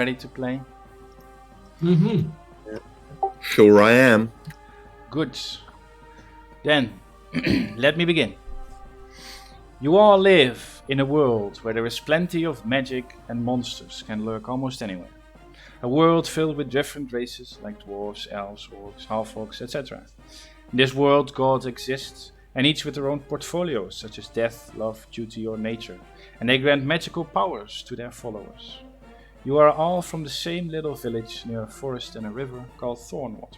Ready to play? Mm-hmm. Sure I am. Good. Then, let me begin. You all live in a world where there is plenty of magic and monsters can lurk almost anywhere. A world filled with different races like dwarves, elves, orcs, half-orcs, etc. In this world, gods exist, and each with their own portfolios, such as death, love, duty, or nature, and they grant magical powers to their followers. You are all from the same little village near a forest and a river called Thornwater.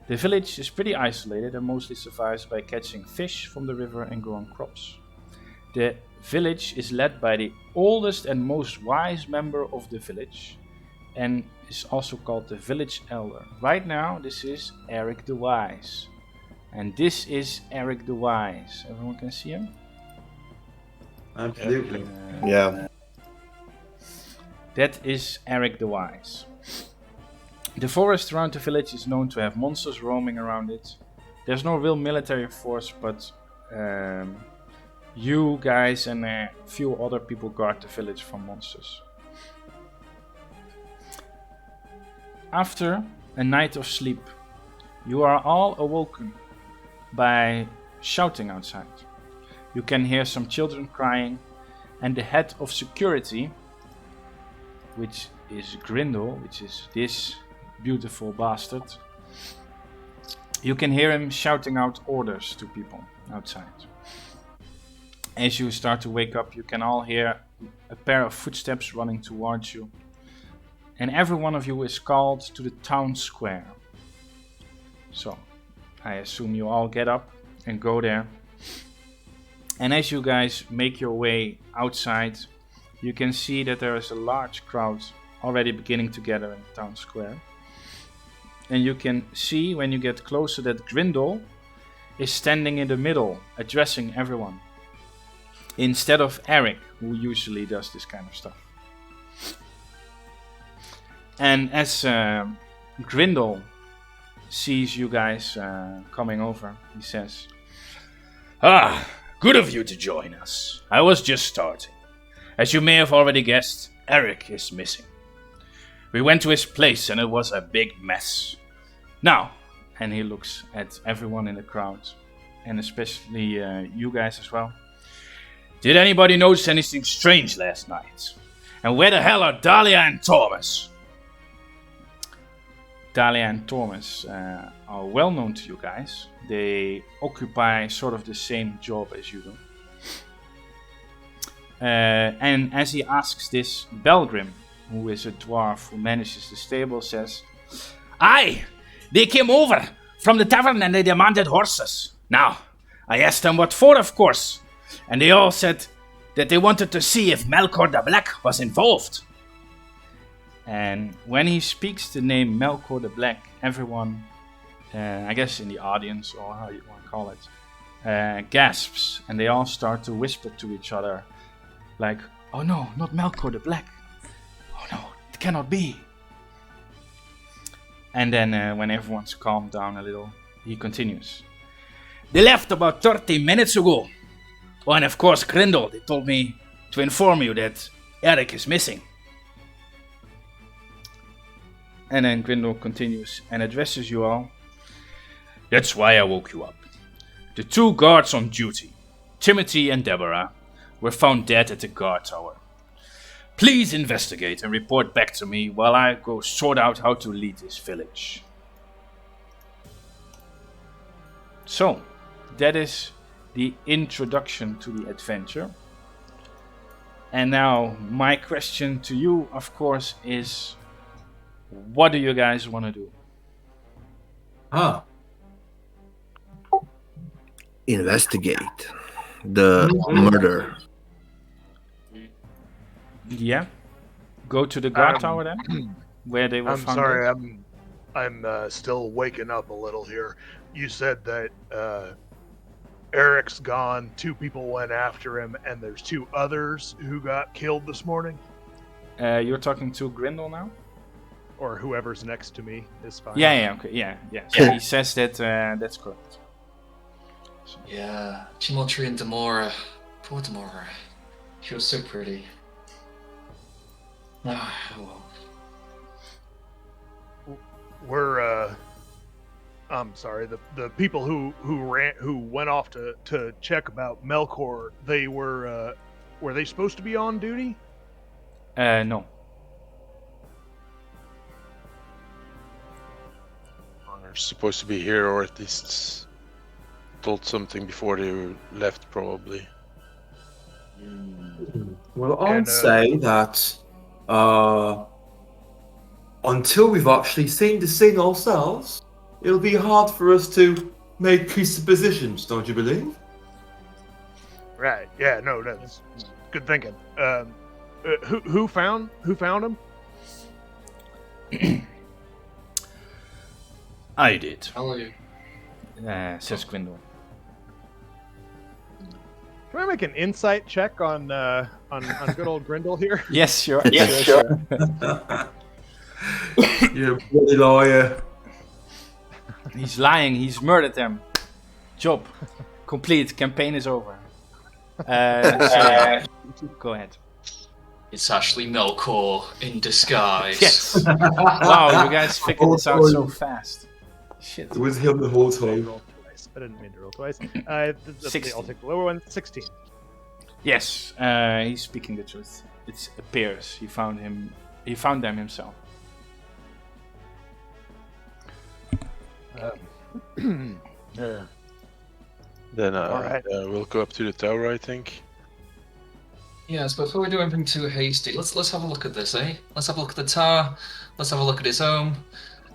The village is pretty isolated and mostly survives by catching fish from the river and growing crops. The village is led by the oldest and most wise member of the village, and is also called the village elder. Right now, this is Eric the Wise. And this is Eric the Wise. Everyone can see him? Absolutely. Yeah. That is Eric the Wise. The forest around the village is known to have monsters roaming around it. There's no real military force, but you guys and a few other people guard the village from monsters. After a night of sleep, you are all awoken by shouting outside. You can hear some children crying, and the head of security, which is Grindel, which is this beautiful bastard, you can hear him shouting out orders to people outside. As you start to wake up, you can all hear a pair of footsteps running towards you, and every one of you is called to the town square. So, I assume you all get up and go there. And as you guys make your way outside, you can see that there is a large crowd already beginning to gather in the town square. And you can see when you get closer that Grindel is standing in the middle, addressing everyone, instead of Eric, who usually does this kind of stuff. And as Grindel sees you guys coming over, he says, "Ah, good of you to join us. I was just starting. As you may have already guessed, Eric is missing. We went to his place and it was a big mess. Now," and he looks at everyone in the crowd, and especially you guys as well. "Did anybody notice anything strange last night? And where the hell are Dahlia and Thomas?" Dahlia and Thomas are well known to you guys. They occupy sort of the same job as you do. And as he asks this, Belgrim, who is a dwarf who manages the stable, says, "Aye, they came over from the tavern and they demanded horses. Now, I asked them what for, of course, and they all said that they wanted to see if Melkor the Black was involved." And when he speaks the name Melkor the Black, everyone, I guess in the audience, or how you want to call it, gasps, and they all start to whisper to each other, like, "Oh no, not Melkor the Black. Oh no, it cannot be." And then when everyone's calmed down a little, he continues. "They left about 30 minutes ago. Oh, and of course, Grindel, they told me to inform you that Eric is missing." And then Grindel continues and addresses you all. "That's why I woke you up. The two guards on duty, Timothy and Deborah, were found dead at the guard tower. Please investigate and report back to me while I go sort out how to lead this village." So, that is the introduction to the adventure. And now, my question to you, of course, is, what do you guys want to do? Investigate the murder. Yeah? Go to the guard tower then? Where they were I'm found sorry, dead? I'm still waking up a little here. You said that Eric's gone, 2 people went after him, and there's 2 others who got killed this morning? You're talking to Grindel now? Or whoever's next to me is fine. Yeah, okay, yeah. So he says that that's correct. So. Yeah, Timothy and Demora. Poor Demora. She was so pretty. Ah, well. I'm sorry. The people who went off to check about Melkor, were they supposed to be on duty? No. They're supposed to be here, or at least told something before they left, probably. Well, I'd And, say that until we've actually seen the scene ourselves, it'll be hard for us to make presuppositions, don't you believe? Right. Yeah. No. That's good thinking. Who found him? I did, Tell you. says Gwendol. Can I make an insight check on good old Grindel here? Yes, sure. You're a bloody liar. He's lying. He's murdered them. Job complete. Campaign is over. Go ahead. It's actually Melkor in disguise. Yes. Wow, you guys figured this out so fast. Shit. It was him the whole I time. rolled twice. I didn't mean to roll twice. 16. I'll take the lower one. 16. Yes, he's speaking the truth. It appears he found him. He found them himself. Then Alright. we'll go up to the tower, I think. Yes, before we do anything too hasty, let's have a look at this, eh? Let's have a look at the tower. Let's have a look at his home.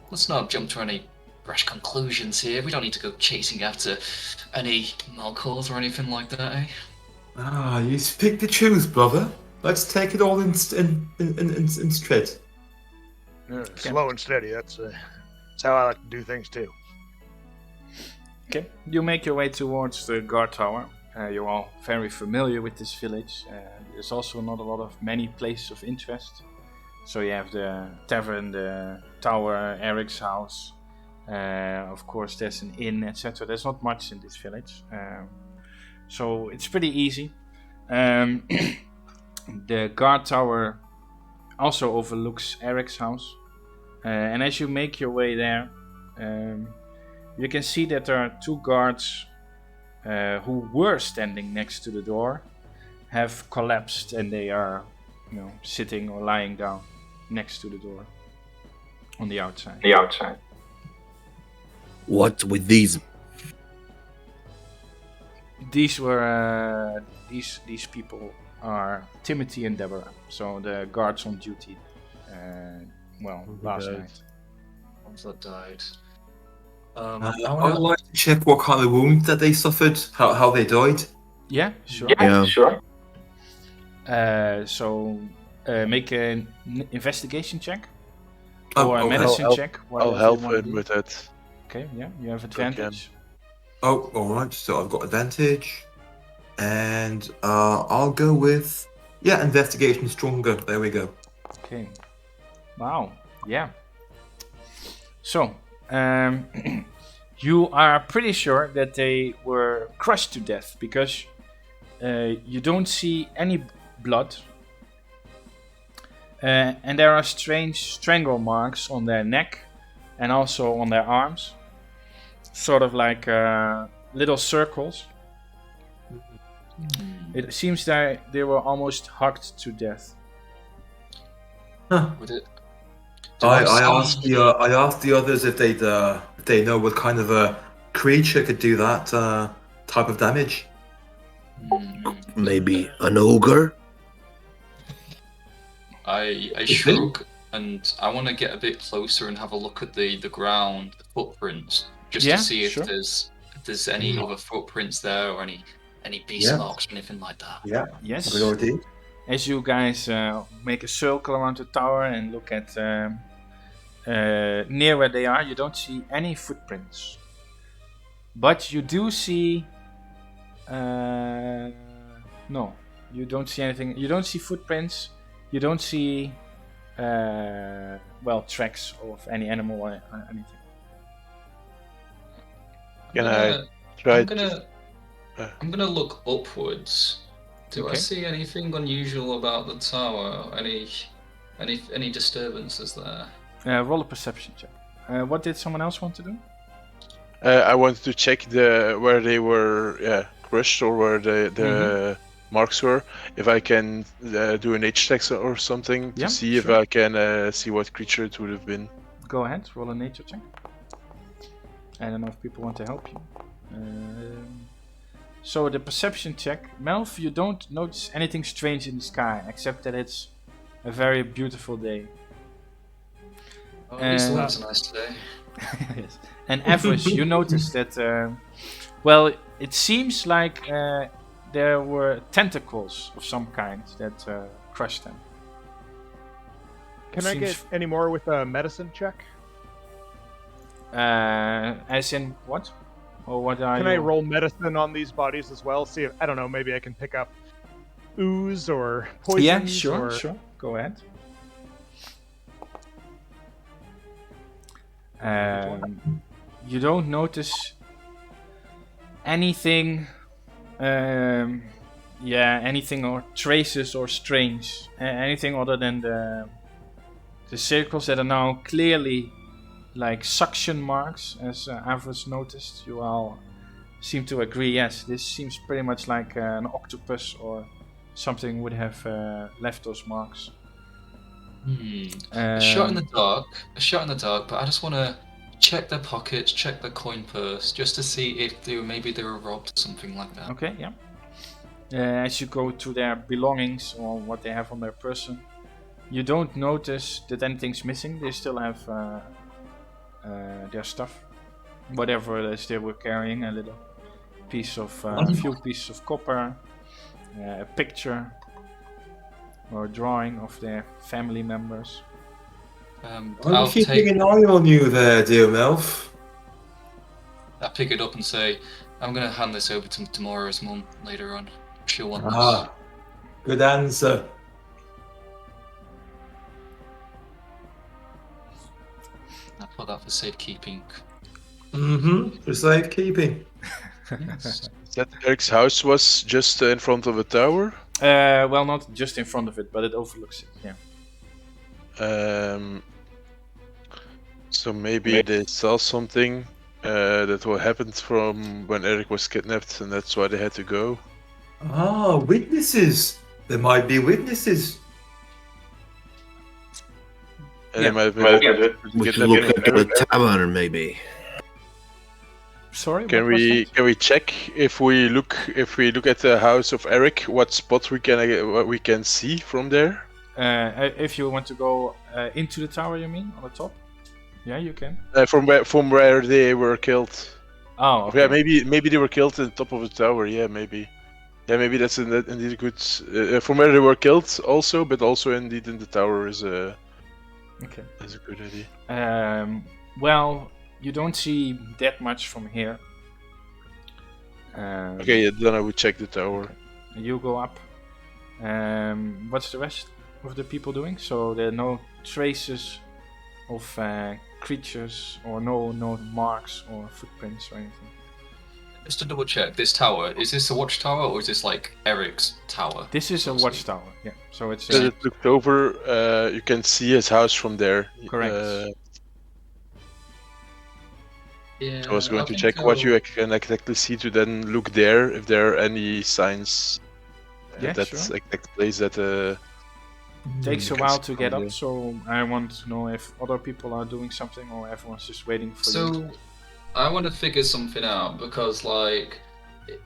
Let's not jump to any rash conclusions here. We don't need to go chasing after any Malkors or anything like that, eh? Ah, you speak the truth, brother. Let's take it all in straight. Slow and steady. That's how I like to do things too. Okay, you make your way towards the guard tower. You're all very familiar with this village. There's also not a lot of many places of interest. So you have the tavern, the tower, Eric's house. Of course, there's an inn, etc. There's not much in this village. So it's pretty easy. The guard tower also overlooks Eric's house. And as you make your way there, you can see that there are two guards who were standing next to the door, have collapsed, and they are, sitting or lying down next to the door on the outside. What with these? These were these people are Timothy and Deborah, so the guards on duty. Last night. Ones that died. I would like to check what kind of wounds that they suffered, how they died. Yeah, sure. Yeah. Sure. So make an investigation check Oh, or a okay. medicine check. I'll whatever you help wanna him do. with that. Okay, yeah, you have advantage. Oh, alright, so I've got advantage. And I'll go with, investigation stronger. There we go. Okay. Wow. Yeah. So, you are pretty sure that they were crushed to death because you don't see any blood. And there are strange strangle marks on their neck and also on their arms. Sort of like little circles. It seems that they were almost hacked to death. Would it? I asked the others if they know what kind of a creature could do that type of damage. Maybe an ogre? I shrug, and I want to get a bit closer and have a look at the ground, the footprints, just Yeah, to see if sure. there's any other footprints there or any beast Yeah. marks or anything like that. Yeah, Yes. good idea. As you guys make a circle around the tower and look at near where they are, you don't see any footprints. But you do see... no, you don't see anything. You don't see footprints. You don't see, tracks of any animal or anything. Can I try I'm gonna look upwards. Do I Okay. see anything unusual about the tower? Any disturbances there? Roll a perception check. What did someone else want to do? I wanted to check where they were crushed or where the marks were. If I can do an H check or something to Yeah, see if sure. I can see what creature it would have been. Go ahead, roll a nature check. I don't know if people want to help you. So the perception check. Melf, you don't notice anything strange in the sky, except that it's a very beautiful day. Oh, at least the weather's nice today. Yes. And Avarice, you notice that, well, it seems like there were tentacles of some kind that crushed them. Can I get any more with a medicine check? As in what? Or what are Can you? I roll medicine on these bodies as well? See if, I don't know, maybe I can pick up ooze or poisons. Yeah, sure, or... sure. Go ahead. You don't notice anything, anything or traces or strange, anything other than the circles that are now clearly like suction marks, as Avarice noticed. You all seem to agree. Yes, this seems pretty much like an octopus or something would have left those marks. A shot in the dark, but I just want to check their pockets, check their coin purse, just to see if maybe they were robbed, something like that. Okay, yeah. As you go to their belongings or what they have on their person, you don't notice that anything's missing. They still have their stuff, whatever it is they were carrying. A little piece of, a few pieces of copper, a picture or a drawing of their family members. I'm I'll keeping an eye on you there, dear Melf. I pick it up and say, I'm going to hand this over to Demora's mum later on. She'll want this. Ah, good answer. I put that for safekeeping. For safekeeping. Yes. That Eric's house was just in front of a tower. Well, not just in front of it, but it overlooks it. Yeah. So maybe they saw something that what happened from when Eric was kidnapped, and that's why they had to go. Ah, witnesses. There might be witnesses. And Yeah. they might have been We should look into the tavern, maybe. Sorry. Can what was we that? check if we look at the house of Eric, what spot what we can see from there? If you want to go into the tower, you mean on the top? Yeah, you can. From where they were killed. Oh, okay. Yeah, maybe they were killed at the top of the tower. Yeah, maybe. Yeah, maybe that's indeed a good. From where they were killed, also, but also indeed in the tower is a. Okay. That's a good idea. Well, you don't see that much from here. Okay, yeah, then I would check the tower. You go up. What's the rest of the people doing? So there are no traces of creatures or no marks or footprints or anything. Just to double check, this tower, is this a watchtower or is this like Eric's tower? This is a Obviously. watchtower. Yeah. So it's As it looked over, you can see his house from there. correct. Yeah, So I was going I to think check what you can exactly see to then look there if there are any signs Yeah, at that sure. exact place that. takes a you can while see to from get there. up, so I want to know if other people are doing something or everyone's just waiting for you. So, I want to figure something out because, like,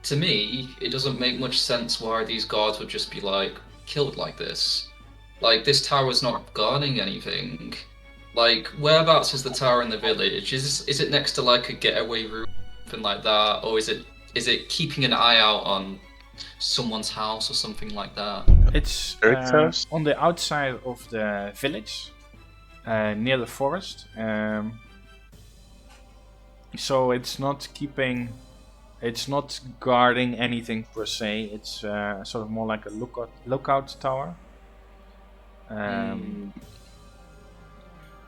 to me, it doesn't make much sense why these guards would just be like killed like this. Like, this tower's not guarding anything. Like, whereabouts is the tower in the village? Is it next to like a getaway route, something like that, or is it keeping an eye out on someone's house or something like that? It's Eric's house? on the outside of the village, near the forest. So it's not guarding anything per se. It's sort of more like a lookout tower.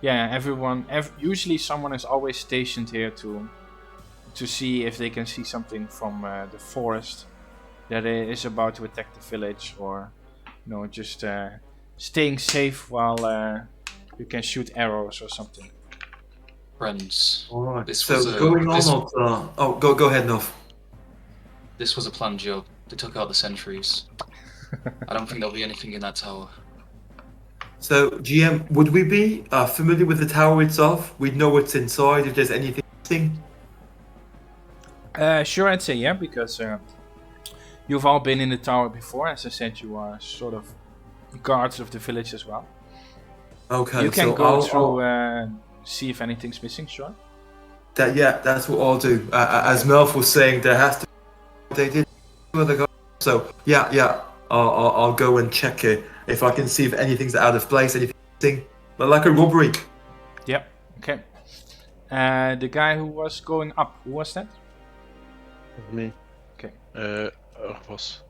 Yeah, usually someone is always stationed here to see if they can see something from the forest that is about to attack the village, or just staying safe while you can shoot arrows or something. Friends, All right. This So was a- going this- on. Go ahead, Nov. this was a planned job. They took out the sentries. I don't think there'll be anything in that tower. So GM, would we be familiar with the tower itself? We'd know what's inside if there's anything. Sure, I'd say yeah, because you've all been in the tower before. As I said, you are sort of guards of the village as well. Okay. You can so go through, see if anything's missing. Sure. That's what I'll do. As Melf was saying, there has to. They did other guys. So yeah. I'll go and check it if I can see if anything's out of place, anything, but like a robbery. Yep. Okay. The guy who was going up, who was that? Me. Okay. Orvos.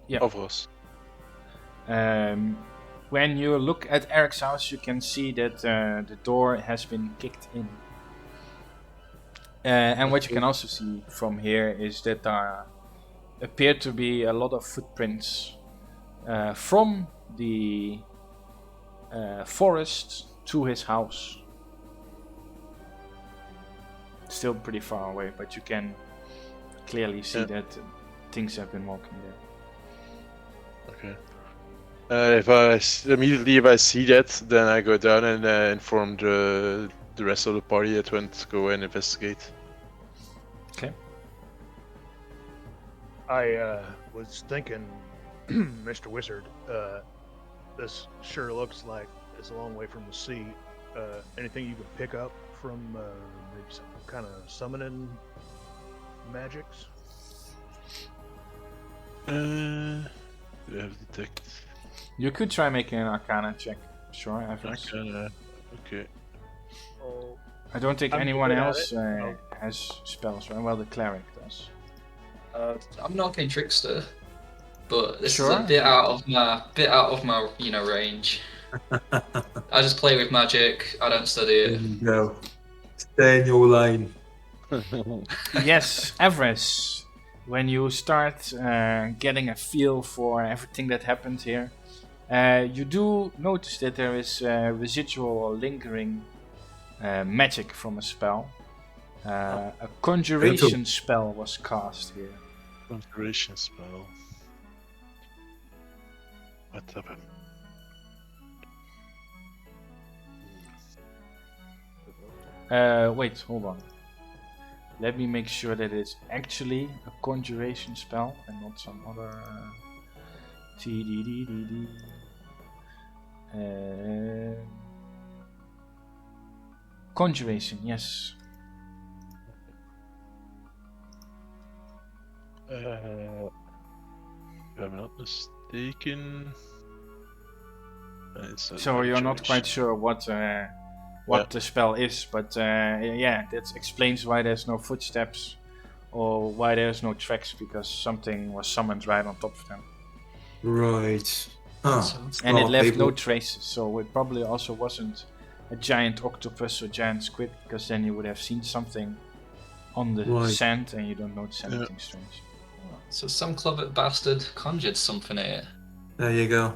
Yeah. Orvos. When you look at Eric's house, you can see that the door has been kicked in. And what you can also see from here is that there appear to be a lot of footprints from the forest to his house. Still pretty far away, but you can clearly see that things have been walking there. Okay. Immediately if I see that, then I go down and inform the rest of the party that went to go and investigate. Okay. I was thinking, Mr. Wizard, this sure looks like it's a long way from the sea. Anything you could pick up from maybe some kind of summoning magics? Do I have detect? You could try making an Arcana check. Sure, Everest. Okay. Oh, I don't think I'm anyone good at else it. has spells, right? Well, the cleric does. I'm an arcane trickster, but this Sure. is a bit out of my range. I just play with magic. I don't study There it. you go. Stay in your lane. Yes, Everest. When you start getting a feel for everything that happened here, you do notice that there is residual or lingering magic from a spell. A conjuration spell was cast here. Conjuration spell. What happened? Wait, hold on. Let me make sure that it's actually a conjuration spell and not some other. TDDDD. Conjuration, yes. If I'm not mistaken. It's a So you're not conjuration. quite sure what the spell is, but yeah, that explains why there's no footsteps or why there's no tracks, because something was summoned right on top of them. Right. Huh. And it Smart left people. no traces, so it probably also wasn't a giant octopus or giant squid, because then you would have seen something on the Right. sand and you don't notice anything strange. So some clever bastard conjured something here. There you go.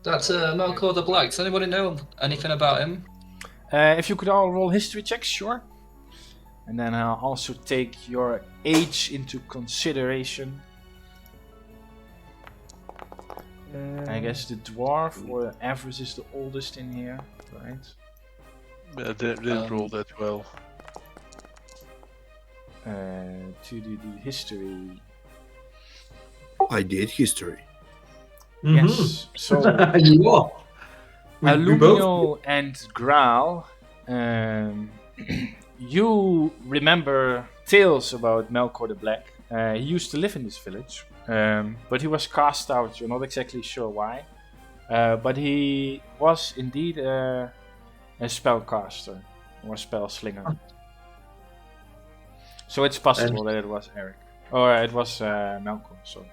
That's Melkor the Black. Does anybody know anything about him? If you could all roll history checks, sure. And then I'll also take your age into consideration. I guess the dwarf or Avarice is the oldest in here, right? Yeah, didn't roll that well. To do the history. I did history. Yes. So You are. We both. Alumio and Graal, you remember tales about Melkor the Black. He used to live in this village, but he was cast out. You're not exactly sure why, but he was indeed a spellcaster or spell slinger. So it's possible that it was Eric, or it was Melkor. So.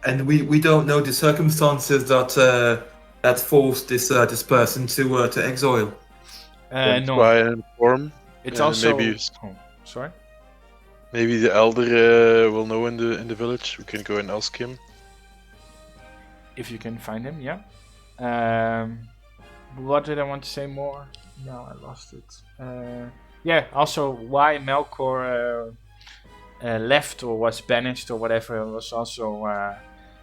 And we don't know the circumstances that forced this person to exile. That's No, why I inform. it's and also. maybe- Oh, sorry. Maybe the elder will know in the village. We can go and ask him. If you can find him, yeah. what did I want to say more? No, I lost it. Yeah, also why Melkor left or was banished or whatever was also...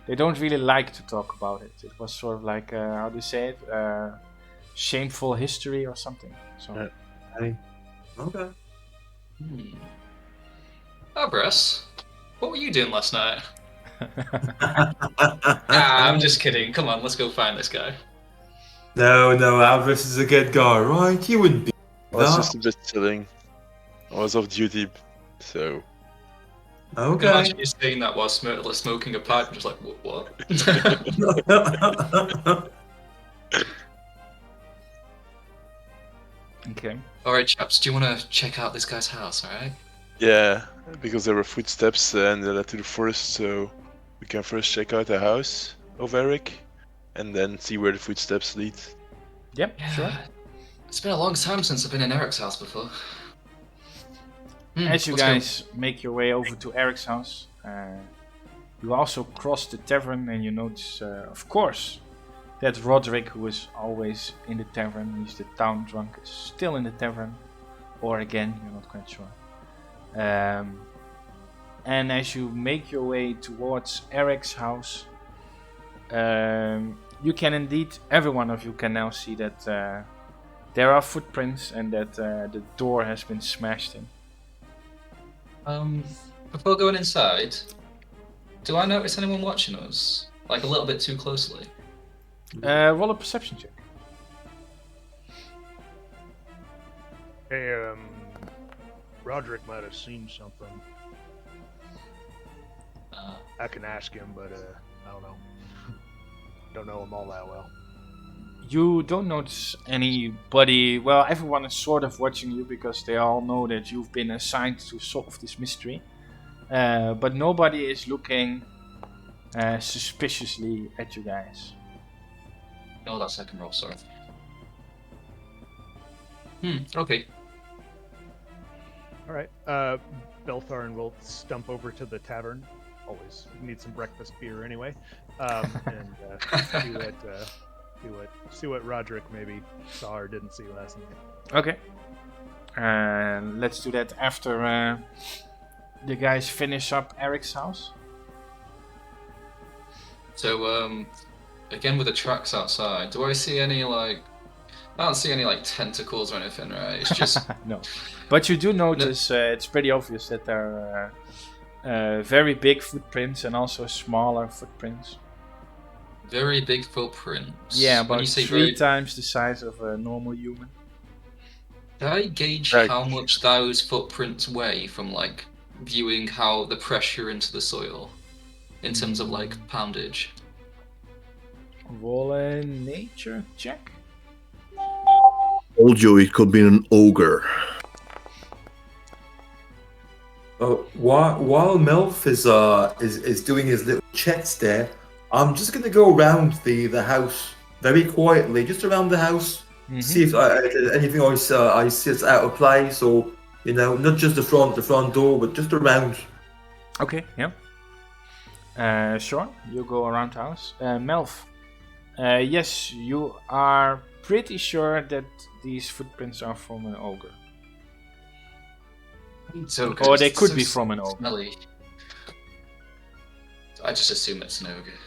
they don't really like to talk about it. It was sort of like, how do you say it? Shameful history or something. So. Hey. Okay. Abras, what were you doing last night? I'm just kidding. Come on, let's go find this guy. No, Alvarez is a good guy, right? You wouldn't be. I was that. just a bit chilling. I was off duty, so. Okay. Imagine you saying that while smoking a pipe and just like, what? Okay. Alright, chaps, do you want to check out this guy's house, alright? Yeah, because there were footsteps and they led to the forest, so we can first check out the house of Eric and then see where the footsteps lead. Yep, sure. It's been a long time since I've been in Eric's house before. As you let's go. guys make your way over to Eric's house, you also cross the tavern and you notice, of course, that Roderick, who is always in the tavern, he's the town drunk, is still in the tavern. Or again, you're not quite sure. And as you make your way towards Eric's house, you can indeed, every one of you can now see that there are footprints and that the door has been smashed in. Before going inside, do I notice anyone watching us? Like a little bit too closely? Roll a perception check. Hey, Roderick might have seen something. I can ask him, but I don't know. Don't know him all that well. You don't notice anybody. Well, everyone is sort of watching you because they all know that you've been assigned to solve this mystery. But nobody is looking suspiciously at you guys. No, that second roll, sorry. Okay. All right. Beltharn will stump over to the tavern. Always need some breakfast beer anyway, and see what Roderick maybe saw or didn't see last night. Okay. Let's do that after the guys finish up Eric's house. So, again with the tracks outside, do I see any I don't see any tentacles or anything, right? It's just No. But you do notice it's pretty obvious that there are very big footprints and also smaller footprints. very big footprints. Yeah, When about you say 3 times the size of a normal human. Did I gauge Right. how much those footprints weigh from viewing how the pressure into the soil in terms of poundage? Roll a nature check. Told you it could be an ogre. While Melf is doing his little checks there, I'm just gonna go around the house very quietly, just around the house, see if anything I see is out of place, or not just the front door, but just around. Okay, yeah. Sure, you go around the house. Melf, yes, you are pretty sure that these footprints are from an ogre. So Or they could be from an ogre. Smelly. I just assume it's an ogre.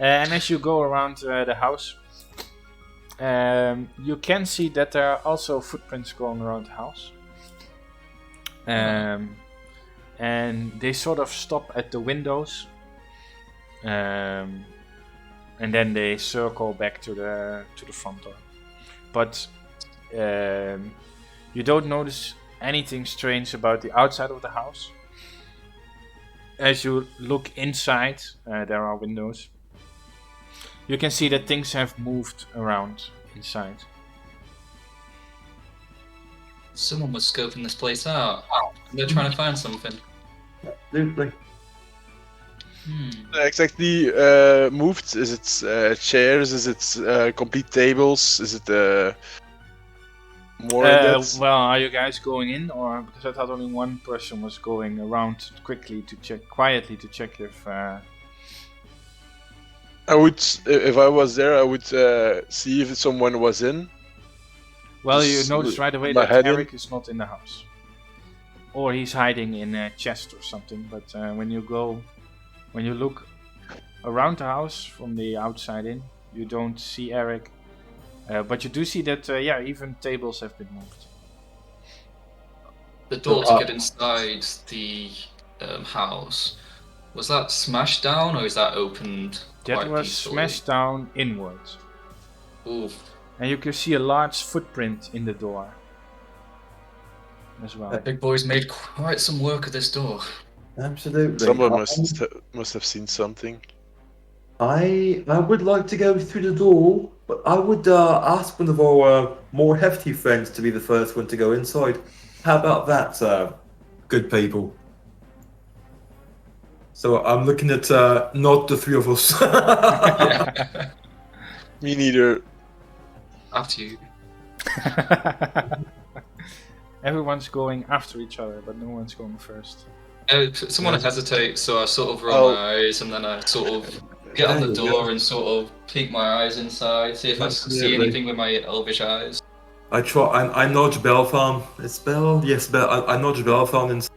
And as you go around the house, you can see that there are also footprints going around the house. And they sort of stop at the windows. And then they circle back to the front door. But you don't notice anything strange about the outside of the house. As you look inside, there are windows. You can see that things have moved around inside. Someone was scoping this place out. They're trying to find something. Absolutely. Exactly moved? Is it chairs? Is it complete tables? Is it more in depth? Well, are you guys going in, or because I thought only one person was going around quietly to check if. I would, if I was there, I would see if someone was in. Well, you Just notice right away my that head in. Eric is not in the house. Or he's hiding in a chest or something. But when you look around the house from the outside in, you don't see Eric. But you do see that, even tables have been moved. The door to get inside the house, was that smashed down or is that opened That quite was peacefully? smashed down inwards. Oof. And you can see a large footprint in the door as well. Big boy's made quite some work of this door. Absolutely. Someone must have seen something. I would like to go through the door, but I would ask one of our more hefty friends to be the first one to go inside. How about that, good people? So I'm looking at not the three of us. Yeah. Me neither. After you. Everyone's going after each other, but no one's going first. Someone hesitates, so I sort of roll my eyes and then I sort of get on the There you door go. and sort of peek my eyes inside, see if I see Absolutely. anything with my elvish eyes. I nudge Belfarm. It's Bell? Yes, Bell. I nudge Belfarm and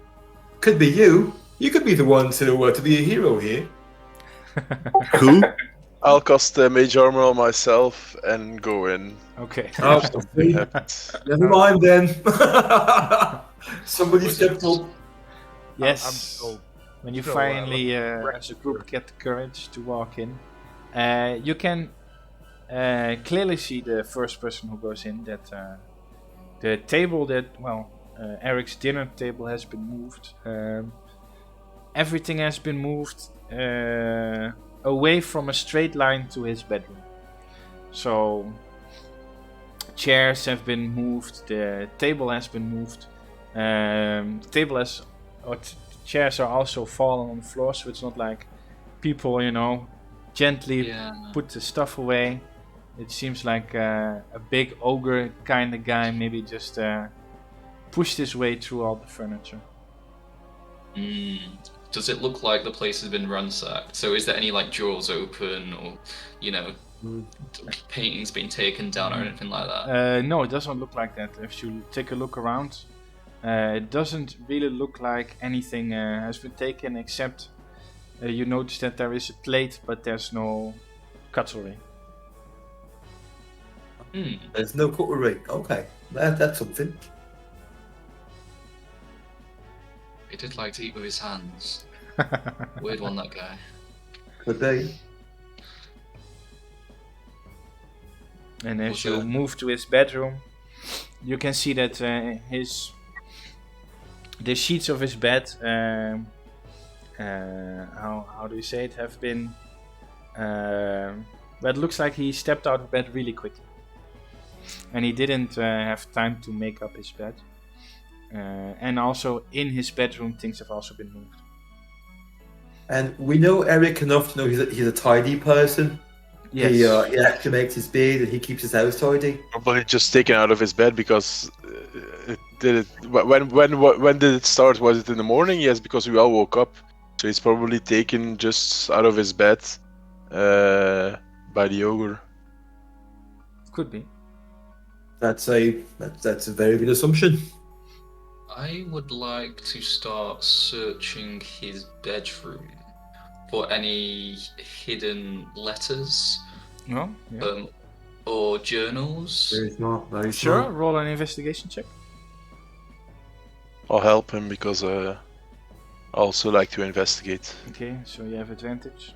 could be you. You could be the one to be a hero here. Who? I'll cast mage armor on myself and go in. Okay. Oh, If something happens. never mind then. Somebody stepped up. Yes. I'm still When you still, finally, looking as a group, get the courage to walk in, you can clearly see the first person who goes in that the table that, Eric's dinner table has been moved. Everything has been moved away from a straight line to his bedroom. So, chairs have been moved, the table has been moved. Chairs are also fallen on the floor, so it's not like people, gently put the stuff away. It seems like a big ogre kind of guy maybe just pushed his way through all the furniture. Does it look like the place has been ransacked? So is there any like drawers open or, paintings being taken down or anything like that? No, it doesn't look like that. If you take a look around, it doesn't really look like anything has been taken, except you notice that there is a plate, but there's no cutlery. There's no cutlery. Okay, that's something. He did like to eat with his hands. Weird one, that guy. Could be. And as Okay. you move to his bedroom, you can see that the sheets of his bed, how do you say it, have been. But it looks like he stepped out of bed really quickly, and he didn't have time to make up his bed. And also in his bedroom, things have also been moved. And we know Eric enough to know he's a tidy person. Yes. He actually makes his bed and he keeps his house tidy. Probably just taken out of his bed because when did it start? Was it in the morning? Yes, because we all woke up. So it's probably taken just out of his bed by the ogre. Could be. That's a very good assumption. I would like to start searching his bedroom for any hidden letters No? Yeah. or journals. Very smart. Very Sure, smart. roll an investigation check. I'll help him because I also like to investigate. Okay, so you have advantage.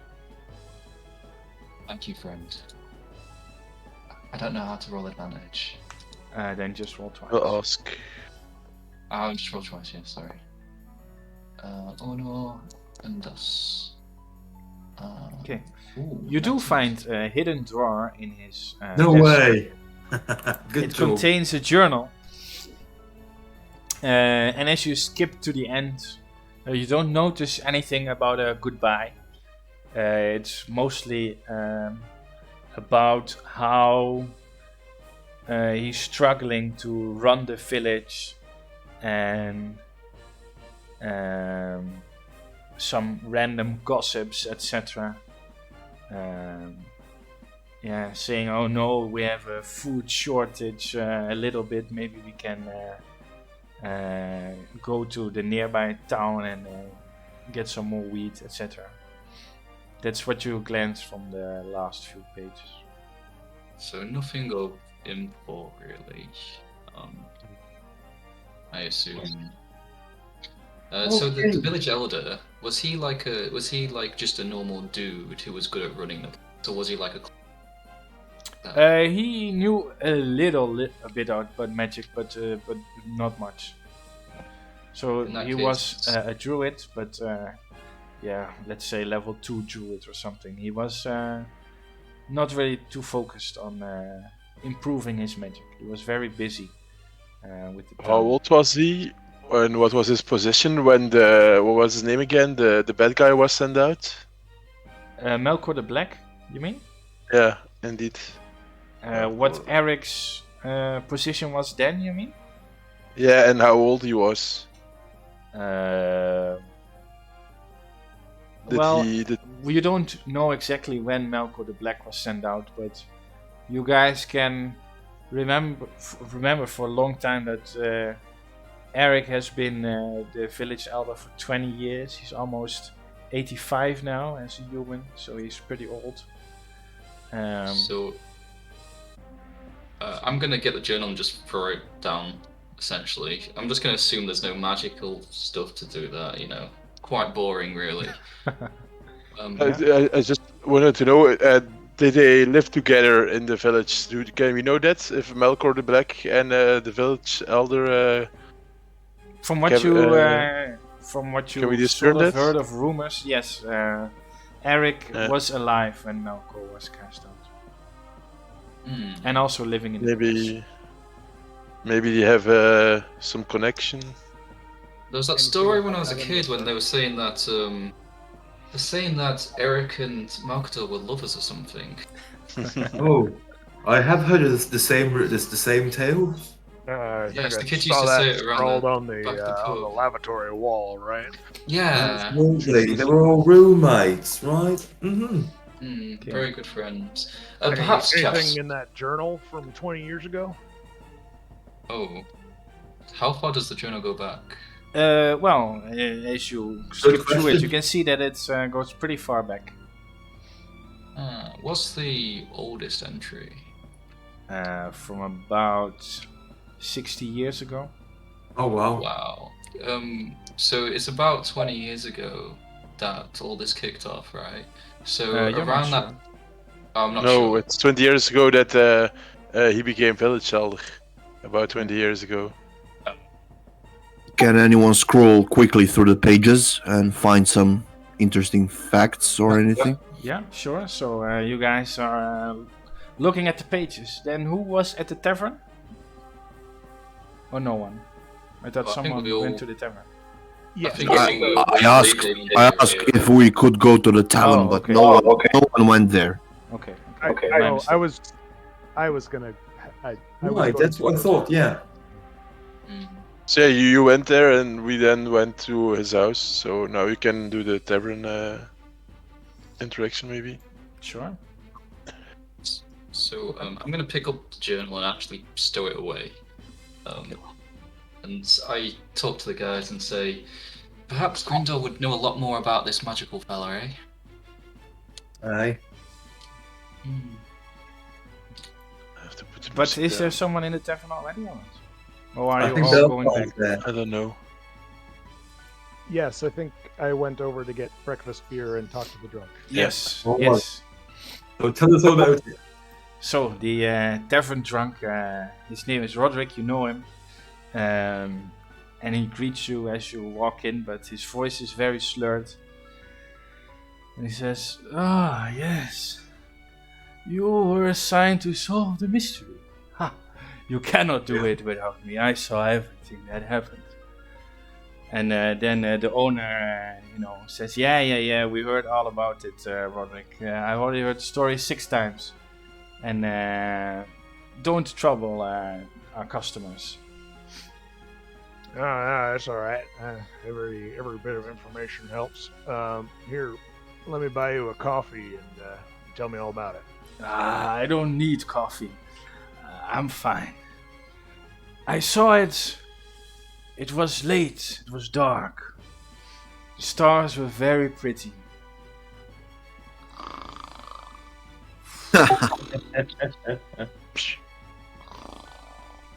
Thank you, friend. I don't know how to roll advantage. Then just roll twice. I'll ask. I'll just roll twice, yeah, sorry. Honor and thus. Okay. Ooh, You do 19. find a hidden drawer in his No desk. way. Good It job. contains a journal. And as you skip to the end, you don't notice anything about a goodbye. It's mostly about how he's struggling to run the village and some random gossips, etc. Yeah, saying, "Oh no, we have a food shortage a little bit. Maybe we can go to the nearby town and get some more wheat, etc." That's what you glance from the last few pages. So nothing of import really. I assume. So the Okay. village elder, was he like just a normal dude who was good at running the place, or was he like a He knew a bit about magic, but not much. So In that he case, was a druid, but yeah, let's say level 2 druid or something. He was not really too focused on improving his magic. He was very busy with the How town. old was he? And what was his position when what was his name again? The bad guy was sent out. Melkor the Black, you mean? Yeah, indeed. What Eric's position was then, you mean? Yeah, and how old he was. Did Well, he? Did, you don't know exactly when Melkor the Black was sent out, but you guys can remember for a long time that Eric has been the village elder for 20 years. He's almost 85 now as a human, so he's pretty old. So I'm gonna get the journal and just throw it down. Essentially, I'm just gonna assume there's no magical stuff to do that. Quite boring, really. I just wanted to know. Did they live together in the village? Can we know that if Melkor the Black and the village elder? From what can we you discern sort of that? heard of rumors, yes, Eric was alive when Melkor was cast out, and also living in the village. Maybe they have some connection. There was that story when I was a kid when they were saying that Eric and Malkator were lovers or something. Oh, I have heard of the same tale. Yes, the I kids saw used to say that it around scrawled the on the back of the on the pub. lavatory wall, right? Yeah. Absolutely, they were all roommates, right? Mm-hmm. Very good friends. Any- Perhaps anything chaps. in that journal from 20 years ago? Oh, how far does the journal go back? Well, as you skip through it, question. you can see that it goes pretty far back. What's the oldest entry? From about 60 years ago. Oh wow. Wow. So it's about 20 years ago that all this kicked off, right? So You're around not that, sure. I'm not No, sure. it's 20 years ago that he became village elder. About 20 years ago. Can anyone scroll quickly through the pages and find some interesting facts or anything? Yeah, sure. So you guys are looking at the pages. Then who was at the tavern? Or no one? I thought Well, I think someone we all- went to the tavern. Yeah. I asked if we could go to the tavern, but okay. no one went there. Okay. I My mistake. was gonna. I was Right, going that's to what I go thought. to- Yeah. So yeah, you went there and we then went to his house. So now you can do the tavern interaction maybe. Sure. So I'm going to pick up the journal and actually stow it away. And I talk to the guys and say, perhaps Grindor would know a lot more about this magical fella, eh? Aye. I have to put the But music is there down. someone in the tavern already or not? Or are I you think all they'll going find back? there. I don't know. Yes, I think I went over to get breakfast beer and talk to the drunk. Yes. Oh, Yes. So tell us all about it. So the tavern drunk, his name is Roderick. You know him, and he greets you as you walk in, but his voice is very slurred. And he says, "Ah, yes, you were assigned to solve the mystery. Ha! You cannot do it without me. I saw everything that happened." And then the owner, says, "Yeah, we heard all about it, Roderick. I already heard the story 6 times. And don't trouble our customers." Oh, no, that's all right. Every bit of information helps. Here, let me buy you a coffee and Tell me all about it. I don't need coffee. I'm fine. I saw it. It was late. It was dark. The stars were very pretty.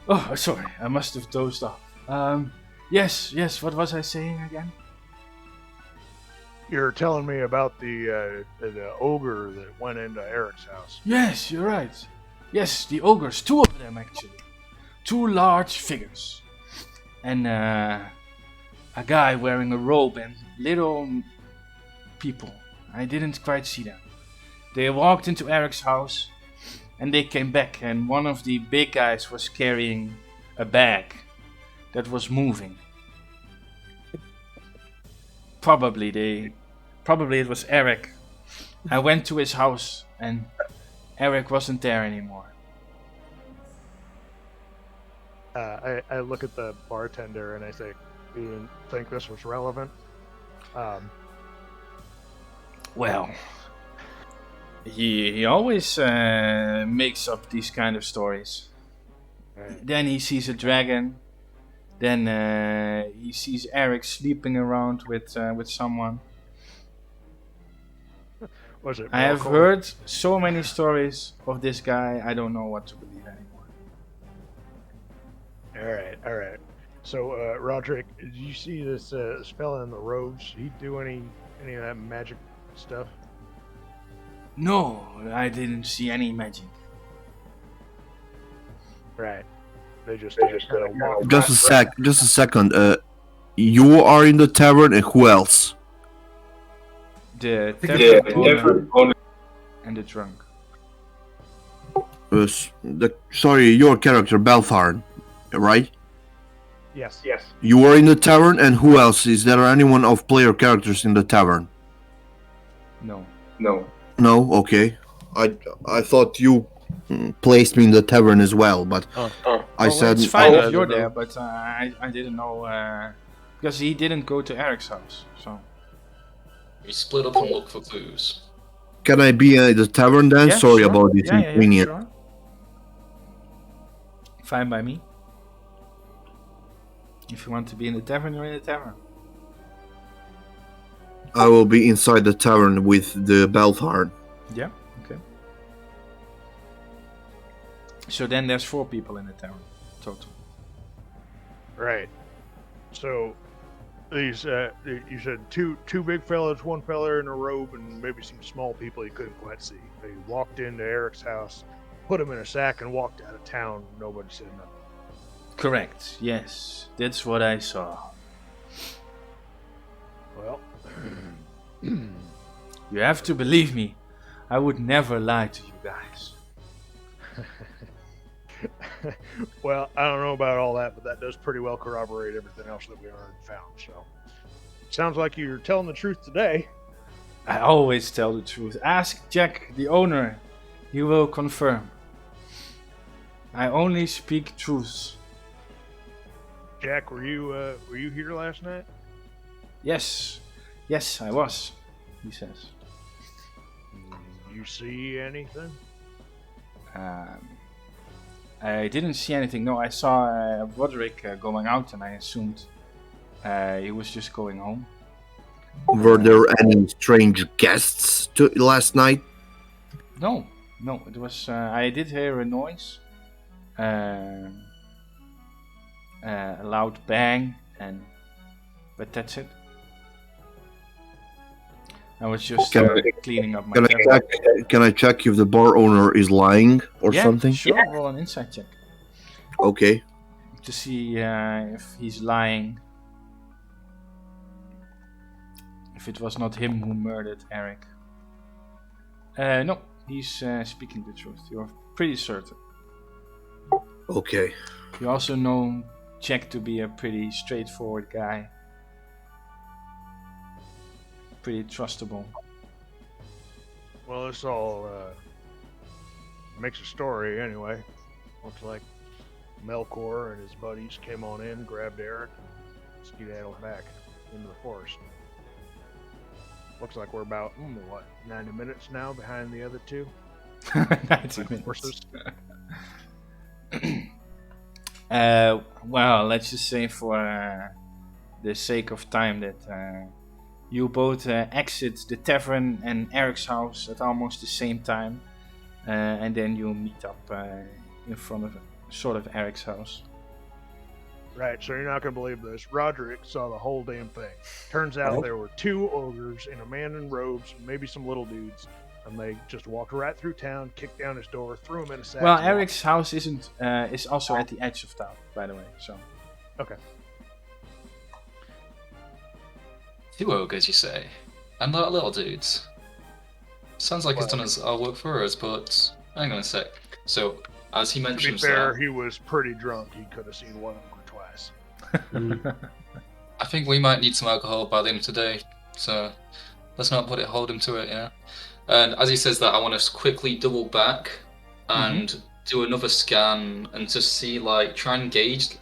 Oh, sorry. I must have dozed off. Yes. What was I saying again? You're telling me about the ogre that went into Eric's house. Yes, you're right. Yes, the ogres. 2 of them, actually. 2 large figures. And a guy wearing a robe and little people. I didn't quite see them. They walked into Eric's house and they came back, and one of the big guys was carrying a bag that was moving. Probably it was Eric. I went to his house and Eric wasn't there anymore. I look at the bartender and I say, "You didn't think this was relevant?" Well, he always makes up these kind of stories. Right. Then he sees a dragon. Then he sees Eric sleeping around with someone. Was it? I have Melkor? heard so many stories of this guy. I don't know what to believe anymore. All right. So, Roderick, did you see this fella in the robes? Did he do any of that magic stuff? No, I didn't see any magic. Right. They just kind of walk. Just a second. You are in the tavern, and who else? The tavern owner and the drunk. Sorry, your character, Balthar, right? Yes. You are in the tavern, and who else? Is there anyone of player characters in the tavern? No. No? Okay. I thought you placed me in the tavern as well, but I said... It's fine I if you're don't there, know. but I didn't know... because he didn't go to Eric's house, so... We split up and look for clues. Can I be at the tavern then? Yeah, Sorry sure. about this inconvenience. Sure. Fine by me. If you want to be in the tavern, you're in the tavern. I will be inside the tavern with the Balthar. Yeah, okay. So then there's 4 people in the tavern, total. Right. So these you said two big fellas, one fella in a robe, and maybe some small people you couldn't quite see. They walked into Eric's house, put him in a sack, and walked out of town. Nobody said nothing. Correct, yes. That's what I saw. Well, You have to believe me. I would never lie to you guys. well, I don't know about all that, but that does pretty well corroborate everything else that we already found. So, sounds like you're telling the truth today. I always tell the truth. Ask Jack, the owner. He will confirm. I only speak truths. Jack, were you here last night? Yes, I was, he says. You see anything? I didn't see anything. No, I saw Roderick going out, and I assumed he was just going home. Were there any strange guests last night? No. It was. I did hear a noise, a loud bang, but that's it. I was just cleaning up my tavern. Can I check if the bar owner is lying or something? Sure. Roll an insight check Okay. to see if he's lying. If it was not him who murdered Eric. No, he's speaking the truth. You're pretty certain. Okay. You also know Jack to be a pretty straightforward guy. Pretty trustable. Well, this all makes a story anyway. Looks like Melkor and his buddies came on in, grabbed Eric, and skedaddled back into the forest. Looks like we're about 90 minutes now behind the other two 90 minutes. horses. Well, let's just say for the sake of time that you both exit the tavern and Eric's house at almost the same time, and then you meet up in front of sort of Eric's house. Right, so you're not gonna believe this. Roderick saw the whole damn thing. Turns out there were 2 ogres and a man in robes, and maybe some little dudes, and they just walked right through town, kicked down his door, threw him in a sack. Well, Eric's house is also at the edge of town, by the way. So. Okay. 2 ogres, you say? And little dudes. Sounds like he's done our work for us, but hang on a sec. So, as he To be mentions fair, that, he was pretty drunk. He could have seen one ogre twice. I think we might need some alcohol by the end of today. So, let's not hold him to it, you know? And as he says that, I want to quickly double back and do another scan and just see, try and gauge,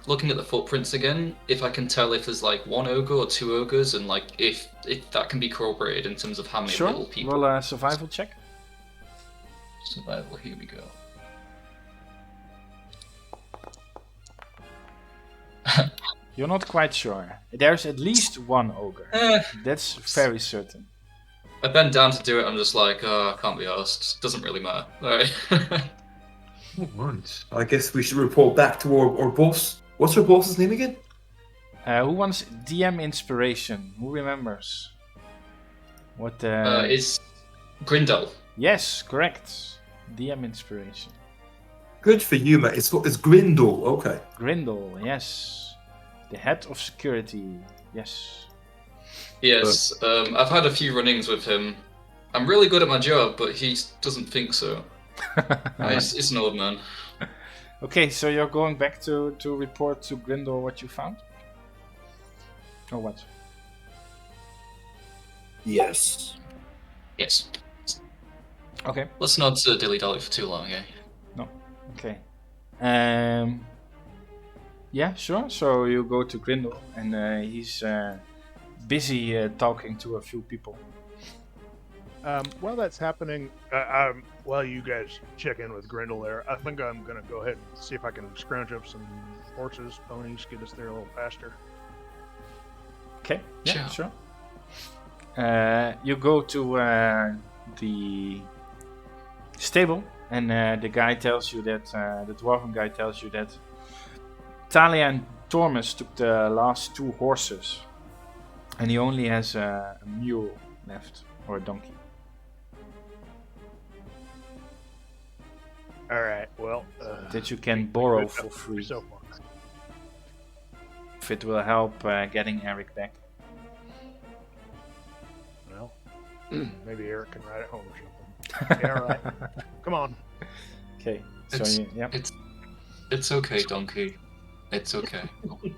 looking at the footprints again, if I can tell if there's 1 ogre or 2 ogres, and if that can be corroborated in terms of how many little people. Roll survival check. Survival, here we go. You're not quite sure. There's at least 1 ogre. That's very certain. I bend down to do it, I'm just like, oh, I can't be asked. Doesn't really matter. Alright. Alright. I guess we should report back to our boss. What's our boss's name again? Who wants DM inspiration? Who remembers? What? Is Grindel. Yes, correct. DM inspiration. Good for you, mate. It's Grindel. Okay. Grindel, yes. The head of security, yes. Yes, I've had a few run-ins with him. I'm really good at my job, but he doesn't think so. He's an old man. Okay, so you're going back to report to Grindel what you found? Or what? Yes. Yes. Okay. Let's not dilly-dally for too long, eh? No. Okay. Yeah, sure. So you go to Grindel, and he's busy talking to a few people. While that's happening, while you guys check in with Grindel there, I think I'm going to go ahead and see if I can scrounge up some horses, ponies, get us there a little faster. Okay, yeah, sure. You go to the stable, and the guy tells you that, the dwarven guy tells you that Talia and Tormus took the last 2 horses, and he only has a mule left, or a donkey. Alright, well... that you can borrow for free. So far. If it will help getting Eric back. Well, maybe Eric can ride it home or something. Yeah, alright. Come on. Okay, so yeah. It's okay, donkey. It's okay. We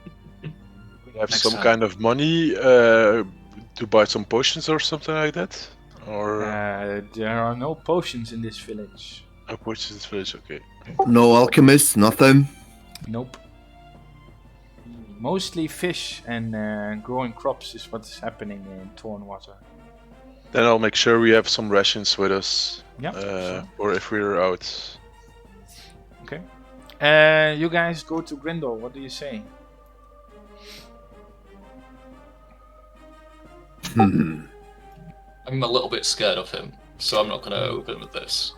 have Next some time. kind of money to buy some potions or something like that? Or There are no potions in this village. potions in this village, okay. No alchemists, nothing. Nope. Mostly fish and growing crops is what's happening in Thornwater. Then I'll make sure we have some rations with us. Yeah. Sure. Or if we're out. Okay. You guys go to Grindel. What do you say? Hmm. I'm a little bit scared of him, so I'm not going to open with this.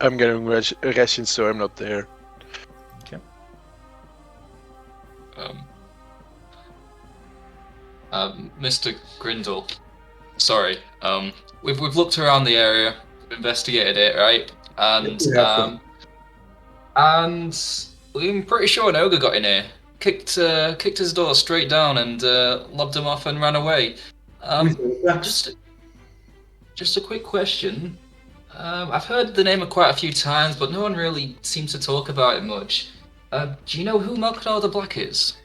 I'm getting rations, so I'm not there. Okay. Mr. Grindel, sorry. We've looked around the area, we've investigated it, right? And I'm pretty sure an ogre got in here, kicked his door straight down, and lobbed him off and ran away. Just a quick question. I've heard the name quite a few times, but no one really seems to talk about it much. Do you know who Melkor the Black is?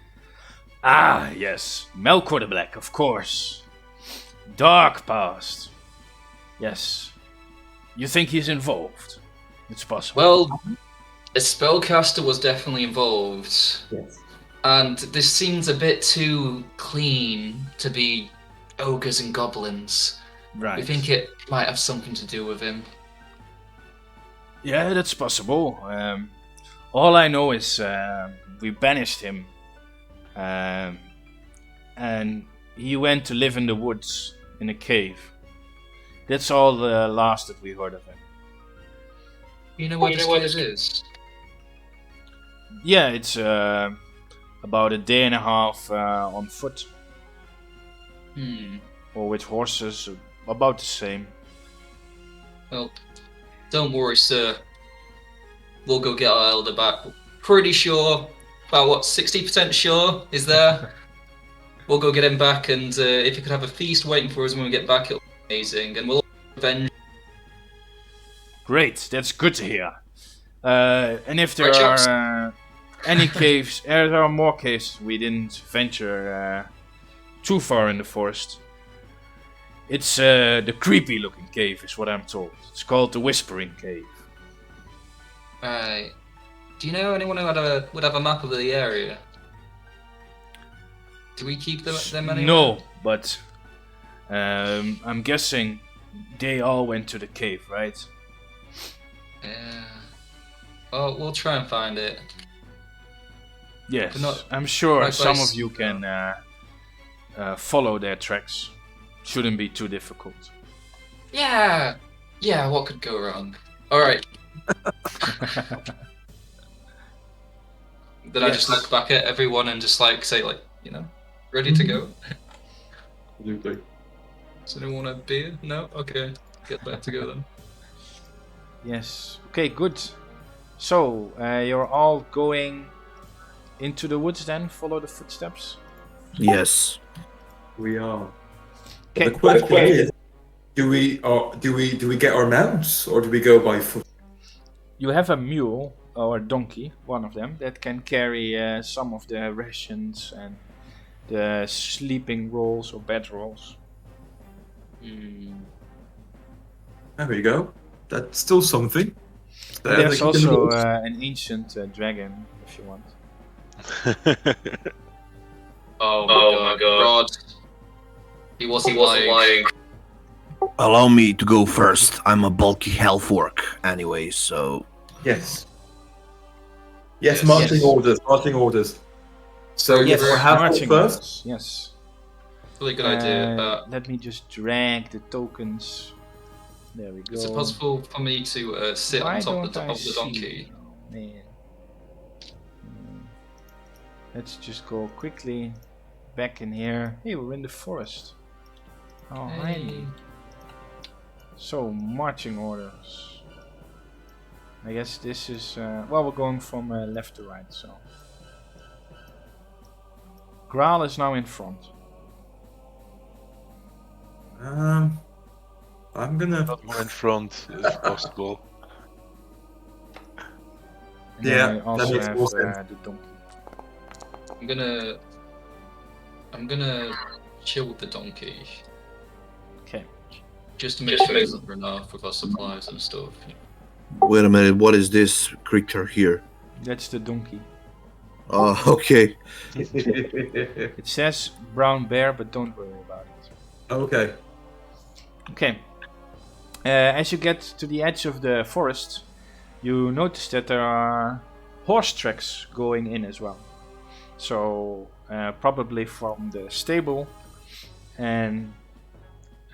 Ah, yes. Melkor the Black, of course. Dark past. Yes. You think he's involved? It's possible. Well, a spellcaster was definitely involved. Yes. And this seems a bit too clean to be ogres and goblins. Right. We think it might have something to do with him. Yeah, that's possible. All I know is we banished him. And he went to live in the woods, in a cave. That's all the last that we heard of him. You know what this cave is? Yeah, it's about a day and a half on foot. Or with horses, about the same. Well, don't worry, sir. We'll go get our elder back. Pretty sure, about 60% sure is there. We'll go get him back, and if you could have a feast waiting for us when we get back, it'll be amazing. And we'll avenge. Great, that's good to hear. And if there Right, chaps. are any caves, there are more caves we didn't venture too far in the forest. It's the creepy looking cave is what I'm told. It's called the Whispering Cave. Right. Do you know anyone who would have a map of the area? Do we keep them anywhere? No, but I'm guessing they all went to the cave, right? Yeah. Well, we'll try and find it. Yes, But not I'm sure right some place. of you can follow their tracks. Shouldn't be too difficult. Yeah. Yeah. What could go wrong? All right. Then I just look back at everyone and just say ready to go. Absolutely. Does anyone want a beer? No. Okay. Get back to go then. Yes. Okay, good. So, you're all going into the woods then? Follow the footsteps? Yes. We are. Okay. The question is, do we get our mounts or do we go by foot? You have a mule or a donkey, one of them, that can carry some of the rations and the sleeping rolls or bed rolls. There we go. That's still something. There's also an ancient dragon, if you want. Oh my god. Rod. He wasn't lying. Allow me to go first. I'm a bulky half orc anyway, so. Yes. Yes, Marching yes. orders. Marching orders. So Yes, we're half marching first. orders, yes. Really good idea. Let me just drag the tokens. There we go. Is it possible for me to sit Why on top don't I of the see? donkey? Oh, man. Let's just go quickly back in here. Hey, we're in the forest. Oh, Hey. So, marching orders. I guess this is... well, we're going from left to right, so... Graal is now in front. I'm gonna. Not more in front, if possible. And Yeah, then I that also makes have more sense. the donkey. I'm gonna chill with the donkey. Okay. Just to make sure there's enough with our supplies and stuff. Wait a minute, what is this creature here? That's the donkey. Okay. It says brown bear, but don't worry about it. Okay. Okay. As you get to the edge of the forest, you notice that there are horse tracks going in as well. So, probably from the stable. And,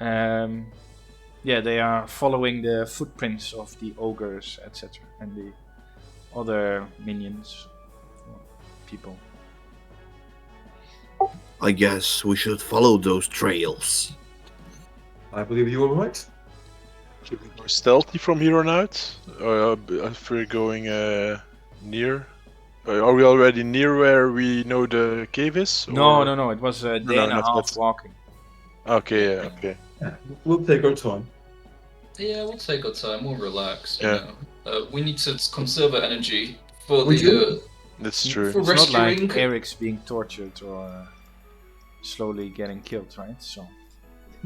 yeah, they are following the footprints of the ogres, etc. And the other minions, people. I guess we should follow those trails. I believe you were right. Should we go stealthy from here on out? Or if we're going near? Are we already near where we know the cave is? No, or- no, it was a day No, and a not half that. walking. Okay, yeah, okay. We'll take our time. Yeah, we'll take our time. We'll relax. Yeah. We need to conserve our energy for We the. do. That's true. For It's not like rescuing. Eric's being tortured or slowly getting killed, right? So, I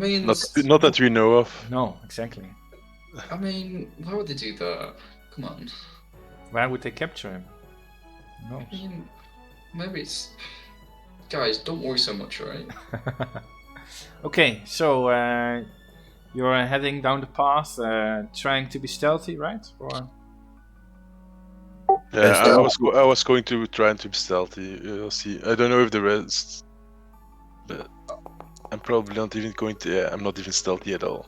mean, Not that we know of. no, exactly. I mean, why would they do that? Come on. Why would they capture him? No. I mean, maybe it's. Guys, don't worry so much, right? Okay, so you're heading down the path, trying to be stealthy, right? Or Yeah, Yes, I was going to try and be stealthy. You'll see. I don't know if the rest, but I'm probably not even going to. Yeah, I'm not even stealthy at all.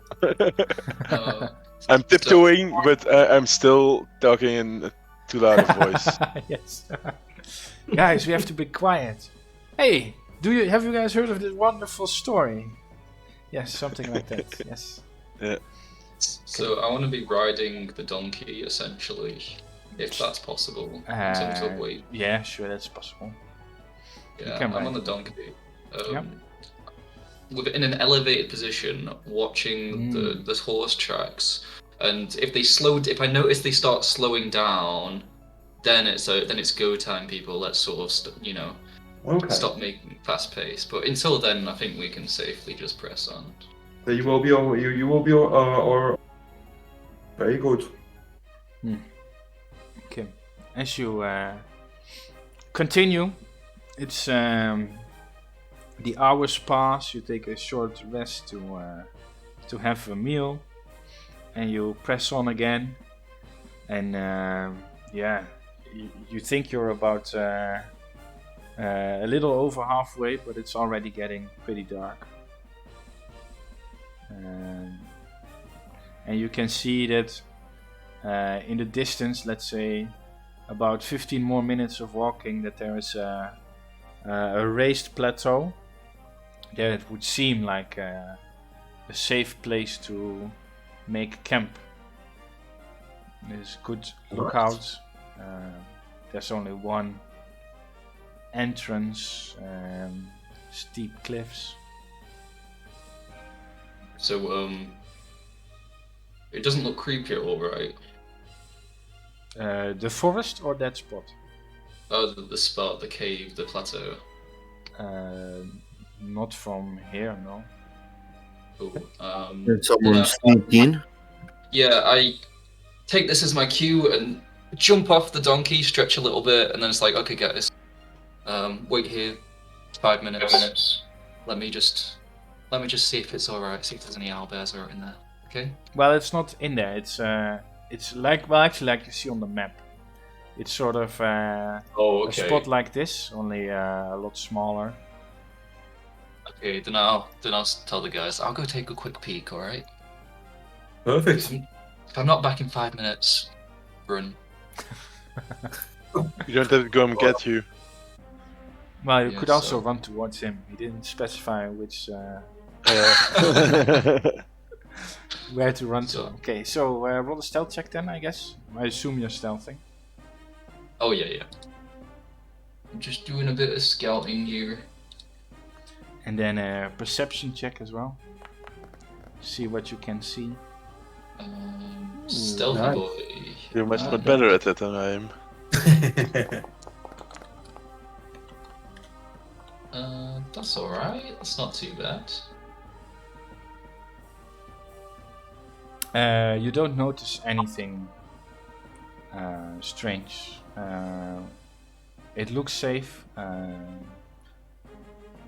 Uh, I'm tiptoeing, but I'm still talking in a too loud a voice. yes. Guys, we have to be quiet. Hey, have you guys heard of this wonderful story? Yes, something like that. Yes. Yeah. So I want to be riding the donkey, essentially, if that's possible, in terms of weight. Yeah, sure, that's possible. Yeah, can I'm ride on the it. donkey. Yep. In an elevated position, watching the horse tracks, and if I notice they start slowing down, then it's go time, people. Let's sort of Okay. stop making fast pace. But until then, I think we can safely just press on. So you will be or very good. Okay. As you continue, it's the hours pass. You take a short rest to have a meal, and you press on again. And you think you're about a little over halfway, but it's already getting pretty dark. And you can see that in the distance, let's say about 15 more minutes of walking, that there is a raised plateau. There it would seem like a safe place to make camp. There's good lookouts. There's only one entrance, steep cliffs. So it doesn't look creepy at all, right? The forest or that spot? Oh, the spot, the cave, the plateau. Not from here, no. Cool. Did someone sneak in? Yeah, I take this as my cue and jump off the donkey, stretch a little bit, and then it's like, okay, guys, wait here 5 minutes. Let me just see if it's alright, see if there's any owlbears in there. Okay? Well, it's not in there. It's like, well, actually, like you see on the map. It's sort of a spot like this, only a lot smaller. Okay, then I'll tell the guys. I'll go take a quick peek. All right. Perfect. If I'm not back in 5 minutes, run. You don't have to go and get you. Well, you Yeah, could also so- run towards him. He didn't specify which where to run to. So- Okay, so roll a stealth check then, I guess. I assume you're stealthing. Oh yeah. I'm just doing a bit of scouting here. And then a perception check as well. See what you can see. Stealthy nice. boy. You're much better at it than I am. That's all right. That's not too bad. You don't notice anything strange. It looks safe.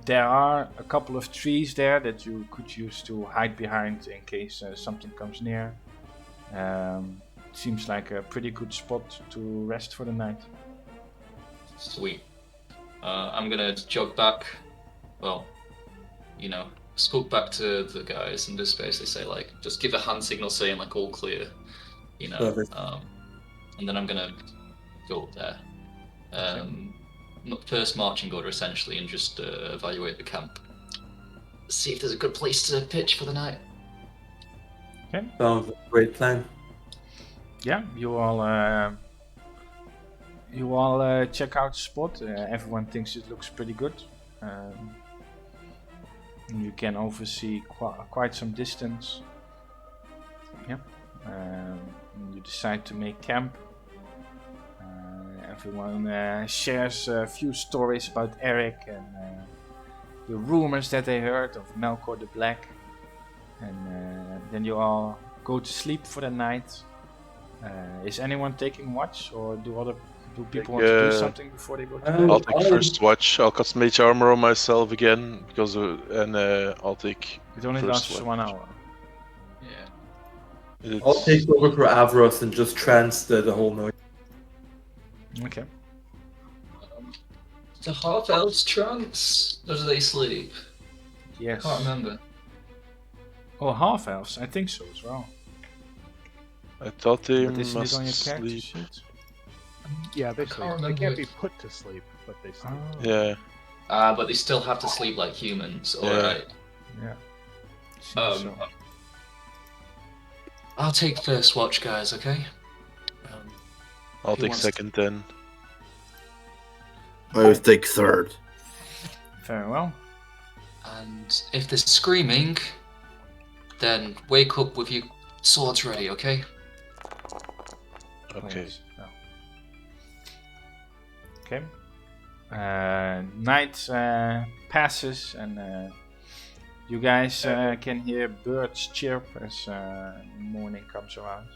There are a couple of trees there that you could use to hide behind in case something comes near. Seems like a pretty good spot to rest for the night. Sweet. I'm gonna jog back. Well, spoke back to the guys and just basically say just give a hand signal saying all clear, Perfect. and then I'm gonna go up there. First marching order essentially, and just evaluate the camp. See if there's a good place to pitch for the night. Okay. Sounds like a great plan. Yeah, you all check out the spot. Everyone thinks it looks pretty good. You can oversee quite some distance. Yeah. You decide to make camp. Everyone shares a few stories about Eric and the rumors that they heard of Melkor the Black. And then you all go to sleep for the night. Is anyone taking watch, or do other Do people Like, want to do something before they go to Oh, I'll bed? take first watch. I'll cast mage armor on myself again because I'll take It only first lasts watch. 1 hour. Yeah. I'll It's, take over for Avros and just trance the whole night. Okay. The half elves trance? Or do they sleep? Yes. Can't remember. Oh, half elves. I think so as well. I thought they But isn't it on your must character sleep. sheet? Yeah, they I can't sleep. They remember can't it. be put to sleep, but they sleep. Oh, Yeah. But they still have to sleep like humans. Yeah. Alright. yeah. Seems so. I'll take first watch, guys, okay? I'll Who take wants to- second then. I will take third. Very well. And if there's screaming, then wake up with your swords ready, okay? Okay. Please. No. Okay. Night passes and you guys can hear birds chirp as morning comes around.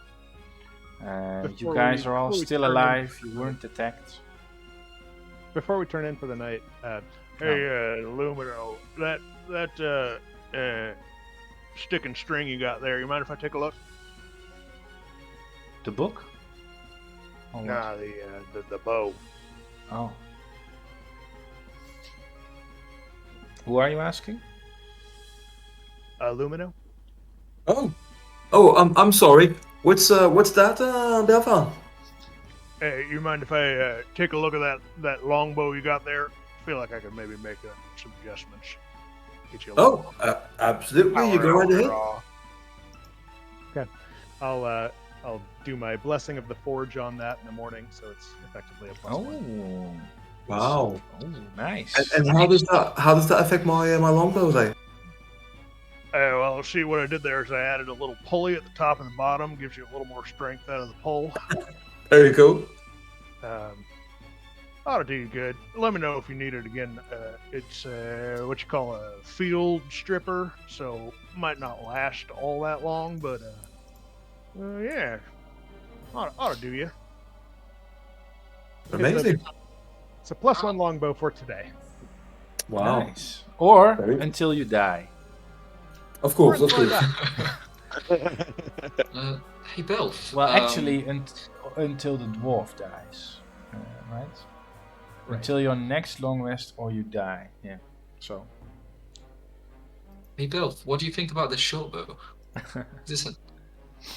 You Before guys we- are all before we still turn in- alive. You weren't attacked. Before we turn in for the night, hey, Lumino, that stick and string you got there, you mind if I take a look? The book? Oh, what? Nah, the bow. Oh. Who are you asking? Lumino? I'm sorry. What's that, Belvan? Hey, you mind if I take a look at that longbow you got there? I feel like I could maybe make some adjustments. Get you a little Absolutely. You go right ahead. draw. Okay, I'll do my blessing of the forge on that in the morning, so it's effectively a +1. Oh. Wow. Oh, nice. And how does that affect my longbow then? Well, see what I did there is I added a little pulley at the top and the bottom, gives you a little more strength out of the pull. There you go. Ought to do you good. Let me know if you need it again. It's what you call a field stripper, so might not last all that long, but yeah, ought to do you. Amazing. It's a +1 longbow for today. Wow. Nice. Or Very- until you die. Of course. Hey, Bill. Well, actually, until the dwarf dies, right? Until your next long rest or you die. Yeah. So. Hey, Bill. What do you think about this short bow? Is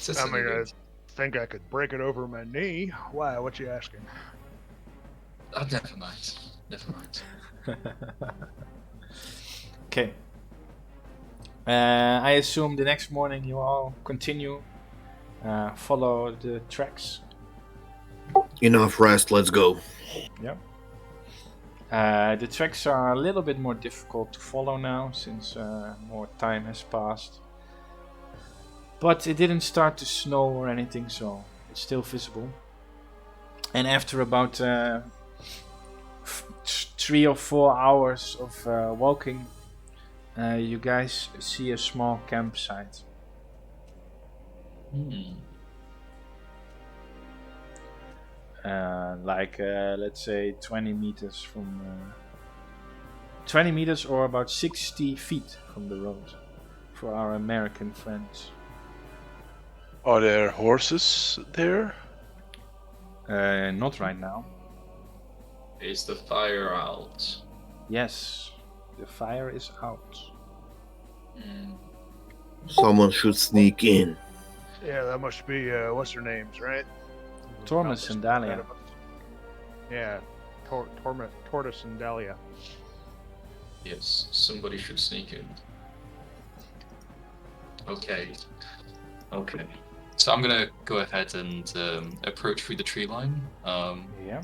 this I any mean, I good? think I could break it over my knee. Why? What you asking? Never mind. Never mind. Okay. I assume the next morning you all continue, follow the tracks. Enough rest, let's go. Yep. The tracks are a little bit more difficult to follow now since more time has passed. But it didn't start to snow or anything, so it's still visible. And after about 3 or 4 hours of walking, you guys see a small campsite. Let's say 20 meters from 20 meters or about 60 feet from the road for our American friends. Are there horses there? Not right now. Is the fire out? Yes, the fire is out. Someone should sneak in. Yeah, that must be what's their names, right? Tormus and Dahlia. Yeah, Tortoise and Dahlia. Yes, somebody should sneak in. Okay. So I'm gonna go ahead and approach through the tree line. Yeah.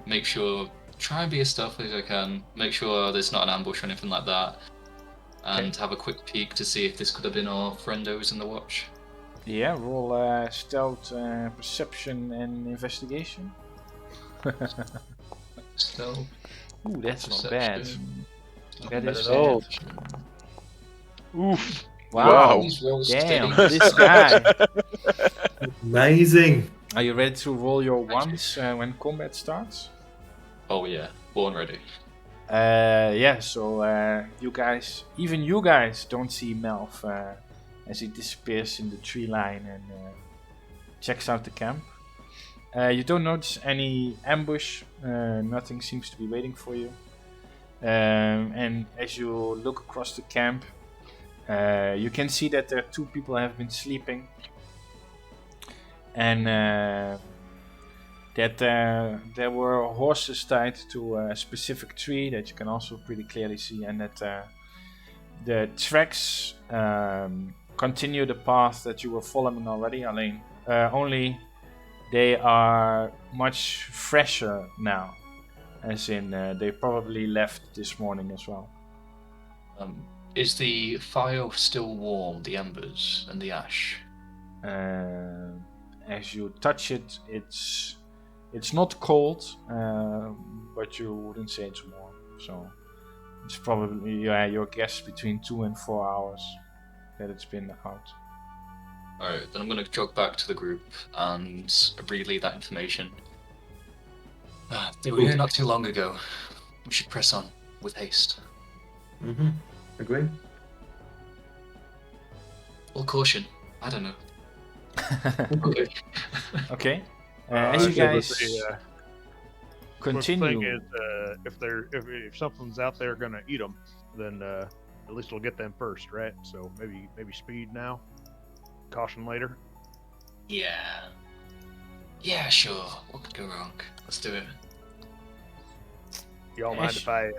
Make sure, try and be as stealthy as I can. Make sure there's not an ambush or anything like that. And have a quick peek to see if this could have been our friendos in the watch. Yeah, roll stealth, perception, and investigation. Stealth. Ooh, that's not bad. Perception. That is Oh. bad. Oof. Wow. Wow. These rolls Damn, steady. this guy. Amazing. Are you ready to roll your ones when combat starts? Oh yeah, born ready. Yeah, so you guys don't see Melf as he disappears in the tree line and checks out the camp. You don't notice any ambush, nothing seems to be waiting for you. And as you look across the camp, you can see that there are 2 people have been sleeping. And that there were horses tied to a specific tree that you can also pretty clearly see, and that the tracks continue the path that you were following already, Alain. Only they are much fresher now, as in they probably left this morning as well. Is the fire still warm, the embers and the ash? As you touch it, it's not cold, but you wouldn't say it's warm. So it's probably your guess between 2 and 4 hours that it's been out. Alright, then I'm going to jog back to the group and relay that information. They were here not too long ago. We should press on with haste. Mm-hmm. Agree. Or caution. I don't know. Okay. Okay. As you guys The thing continue, is, if something's out there gonna eat them, then at least we'll get them first, right? So maybe speed now, caution later. Yeah. Yeah, sure. What could go wrong? Let's do it. Y'all mind if I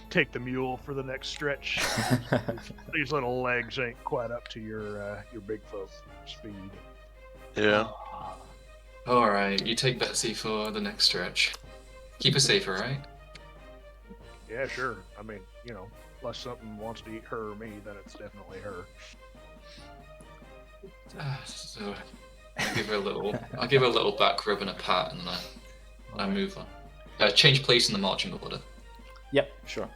take the mule for the next stretch? These little legs ain't quite up to your big folk speed. Yeah. Alright, you take Betsy for the next stretch. Keep her safe, alright? Yeah, sure. I mean, unless something wants to eat her or me, then it's definitely her. So I'll give her a little back rub and a pat, and then I move on. Change place in the marching order. Yep, sure.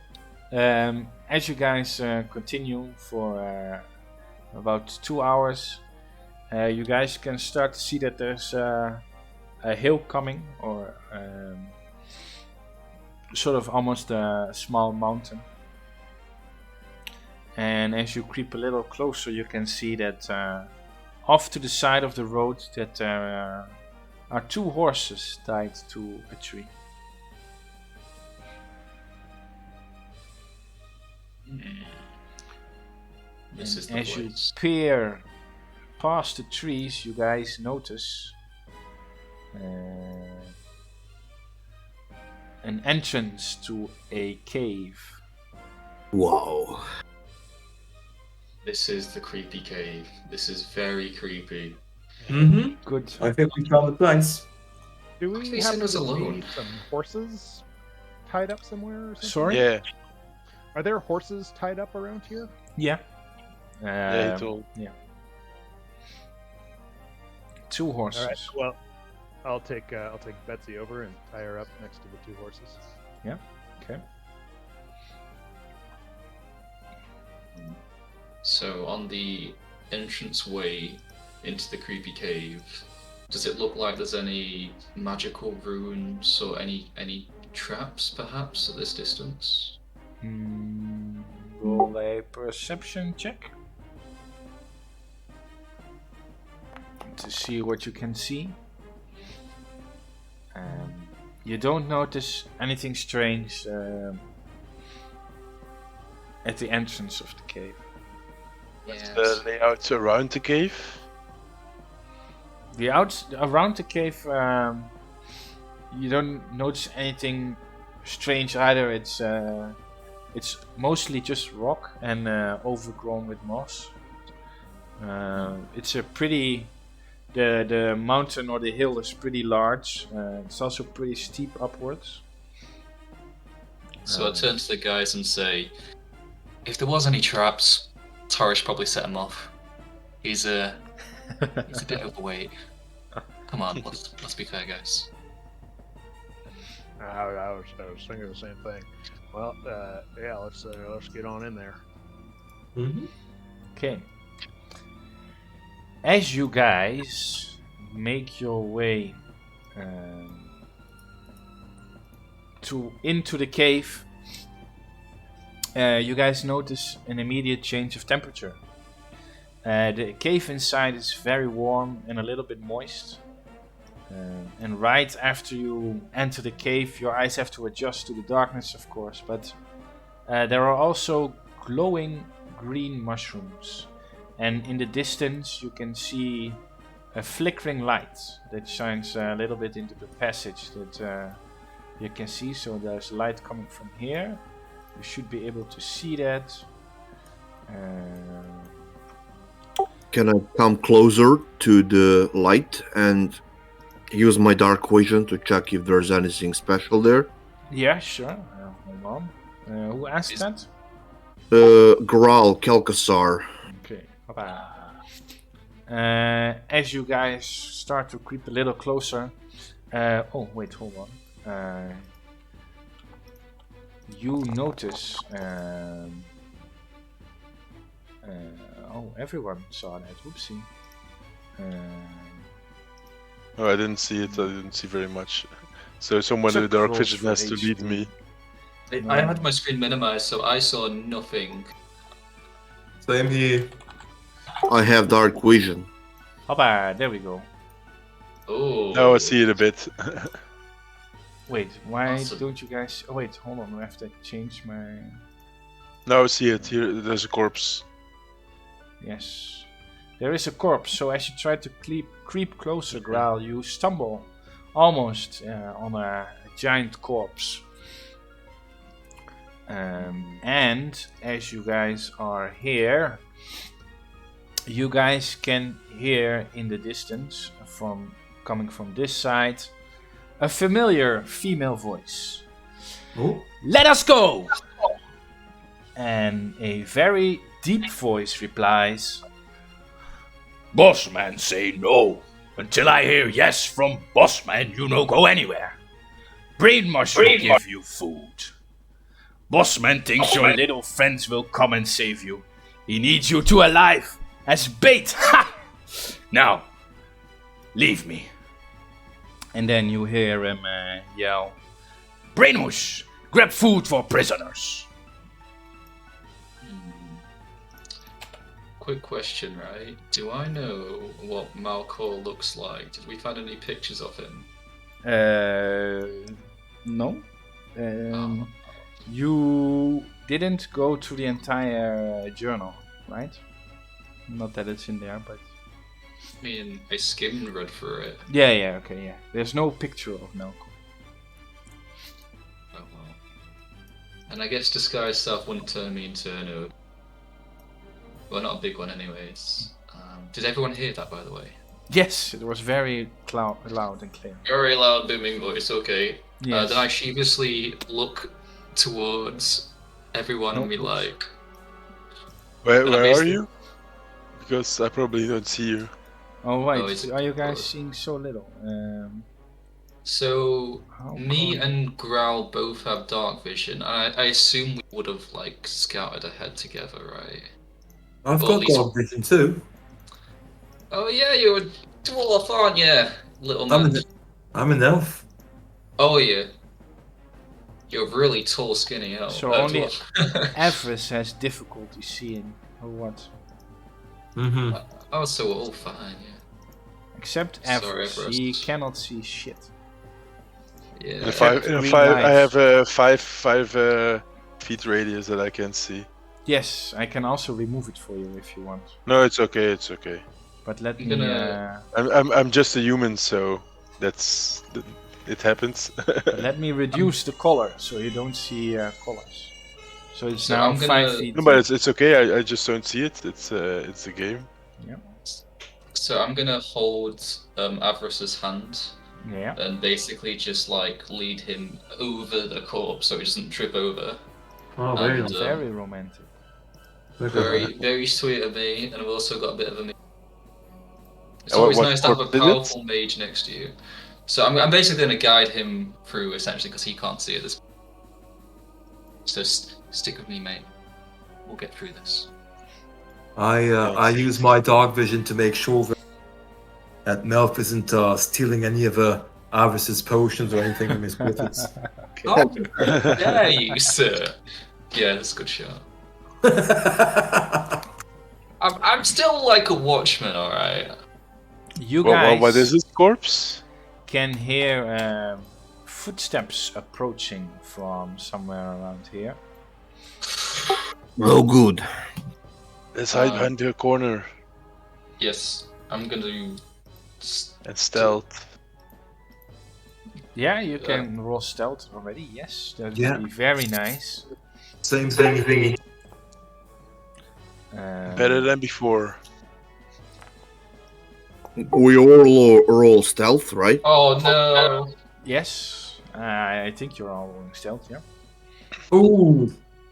As you guys continue for about 2 hours, you guys can start to see that there's a hill coming, or sort of almost a small mountain. And as you creep a little closer, you can see that off to the side of the road that there are 2 horses tied to a tree. This is the As you place. peer past the trees, you guys notice an entrance to a cave. Whoa. This is the creepy cave. This is very creepy. Mm-hmm. Good. I think we found the place. Do They we sent have us alone. some horses tied up somewhere or something? Sorry? Yeah. Are there horses tied up around here? Yeah. Yeah, he told. 2 horses. All right. Well, I'll take Betsy over and tie her up next to the 2 horses. Okay. So on the entrance way into the creepy cave, does it look like there's any magical runes or any traps perhaps at this distance? Roll a perception check to see what you can see. You don't notice anything strange at the entrance of the cave. Yes. The layouts around the cave. Around the cave, you don't notice anything strange either. It's mostly just rock and overgrown with moss. It's a pretty. The mountain or the hill is pretty large. It's also pretty steep upwards. So I turn to the guys and say, if there was any traps, Tarish probably set him off. He's a bit overweight. Come on, let's be fair, guys. I was thinking the same thing. Well, yeah, let's get on in there. Mm-hmm. Okay. As you guys make your way into the cave, you guys notice an immediate change of temperature. The cave inside is very warm and a little bit moist. And right after you enter the cave, your eyes have to adjust to the darkness, of course, but there are also glowing green mushrooms. And in the distance, you can see a flickering light that shines a little bit into the passage that you can see. So there's light coming from here. You should be able to see that. Can I come closer to the light and use my dark vision to check if there's anything special there? Yeah, sure. Hold on. Who asked that? Graal Kelkassar. Okay. As you guys start to creep a little closer. Oh, wait, hold on. You notice. Oh, everyone saw that. Whoopsie. Oh, I didn't see it. I didn't see very much. So someone So with dark close vision for has to lead HD. me. I had my screen minimized, so I saw nothing. Same here. I have dark vision. Hoppa, there we go. Oh. Now I see it a bit. Wait, why Awesome. don't you guys... Oh wait, hold on, I have to change my... Now I see it. Here, there's a corpse. Yes. There is a corpse, so as you try to creep closer, Graal, you stumble almost on a giant corpse. And as you guys are here, you guys can hear in the distance, coming from this side, a familiar female voice. Oh, Let us go! And a very deep voice replies, Bossman say no. Until I hear yes from Bossman, you no go anywhere. Brain mush will give you food. Bossman thinks your little friends will come and save you. He needs you two alive as bait. Ha! Now, leave me. And then you hear him yell, Brainmush, grab food for prisoners. Quick question, right? Do I know what Malcor looks like? Did we find any pictures of him? No. Oh. You didn't go to the entire journal, right? Not that it's in there, but... I mean, I skimmed read through it. Yeah, okay, yeah. There's no picture of Malcolm. Oh well. And I guess disguise self wouldn't turn me into no. Well, not a big one, anyways. Did everyone hear that, by the way? Yes, it was very loud and clear. Very loud, booming voice. Okay. Yes. Then I sheepishly look towards everyone and be Nope. like, Where are basically- you? Because I probably don't see you. Oh, right. Oh, is it- Are you guys oh. seeing so little? So How me come- and Growl both have dark vision, and I assume we would have like scouted ahead together, right? I've Well, got these- dark vision too. Oh yeah, you're a dwarf, aren't you, little I'm man? an, I'm an elf. Oh yeah. You're really tall, skinny elf. So only- dwarf. Avarice has difficulty seeing, or what? Mm-hmm. Oh, so we're all fine, yeah. Except Sorry, Avarice. Avarice. He cannot see shit. Yeah. In five, Captain in five, I Realize. have a five feet radius that I can see. Yes, I can also remove it for you if you want. No, it's okay. It's okay. But let I'm me... gonna- I'm just a human, so that's it happens. Let me reduce the color so you don't see colors. So it's So now I'm 5 gonna- feet. No, but it's okay. I just don't see it. It's a game. So I'm gonna hold Avarice's hand Yeah. and basically just like lead him over the corpse so he doesn't trip over. Oh, very And, nice. Very romantic. Look at Very, that. very sweet of me, and I've also got a bit of a. It's And always what nice to have a corpse is it? powerful mage next to you. So I'm basically going to guide him through essentially because he can't see at this. So stick with me, mate. We'll get through this. I use my dark vision to make sure that that Melf isn't stealing any of Arvis's potions or anything from his quarters. How dare you, sir? Yeah, that's a good shot. I'm still like a watchman, alright. You guys What is this corpse? can hear footsteps approaching from somewhere around here. Oh, good. Let's hide behind the corner Yes, I'm gonna and stealth. Yeah, you can roll stealth already. Yes, that Yeah. would be very nice. Same thingy. Better than before. We all roll stealth, right? Oh no! Yes, I think you're all rolling stealth. Yeah. Ooh,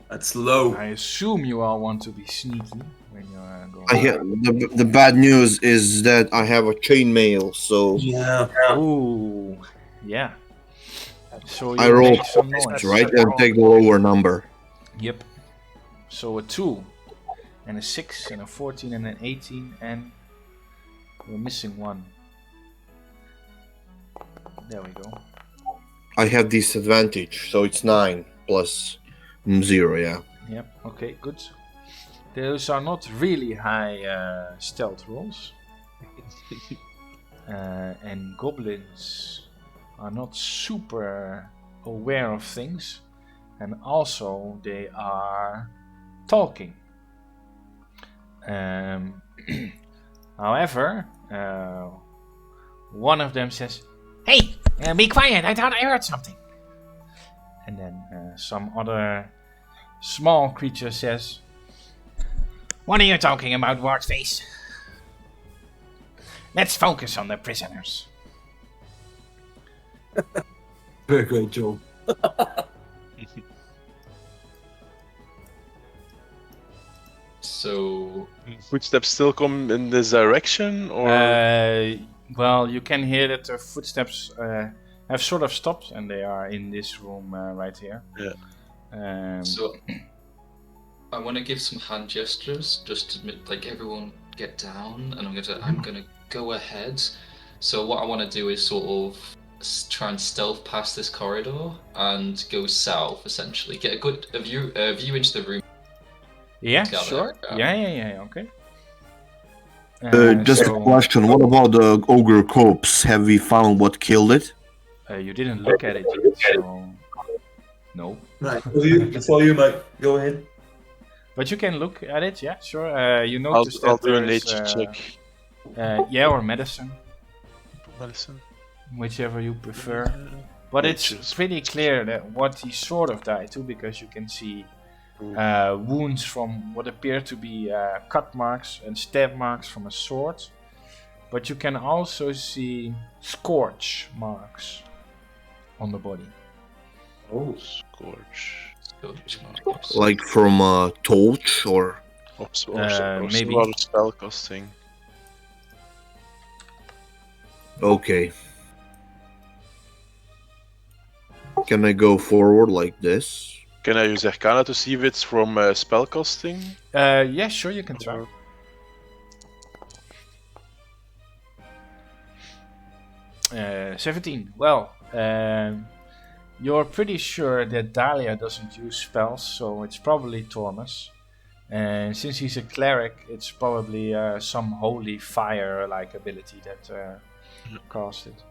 that's low. I assume you all want to be sneaky when you're going. The bad news is that I have a chainmail, so Yeah. Ooh, yeah. So you I roll make some noise, right and take the lower number. Yep. So a 2, and a 6, and a 14, and an 18, and we're missing 1. There we go. I have disadvantage, so it's 9 plus 0. Yeah. Yep. Okay. Good. Those are not really high stealth rolls, and goblins are not super aware of things, and also they are talking. However, one of them says, "Hey, be quiet! I thought I heard something." And then some other small creature says, "What are you talking about, Wartface? Let's focus on the prisoners." Very great job. So Footsteps still come in this direction, or Well, you can hear that the footsteps have sort of stopped, and they are in this room right here. Yeah. So I want to give some hand gestures just to like everyone get down, and I'm gonna go ahead. So what I want to do is sort of try and stealth past this corridor and go south, essentially get a view into the room. Yeah, Got it. sure. Yeah, okay. Just a question. What about the ogre corpse? Have we found what killed it? You didn't look at it yet, so no. Right, for you, mate. Go ahead. But you can look at it, yeah, sure. You notice I'll that do a there's, nature check. yeah, or medicine, Medicine. whichever you prefer. But it's Nature's pretty clear that what he sort of died to, because you can see wounds from what appear to be cut marks and stab marks from a sword. But you can also see scorch marks on the body. Oh, scorch. Like from a torch or? Or maybe. some other spell casting. Okay. Can I go forward like this? Can I use Arcana to see if it's from spell casting? Yeah, sure, you can try. Or- 17. Well, you're pretty sure that Dahlia doesn't use spells, so it's probably Tormus. And since he's a cleric, it's probably some holy fire-like ability that caused it.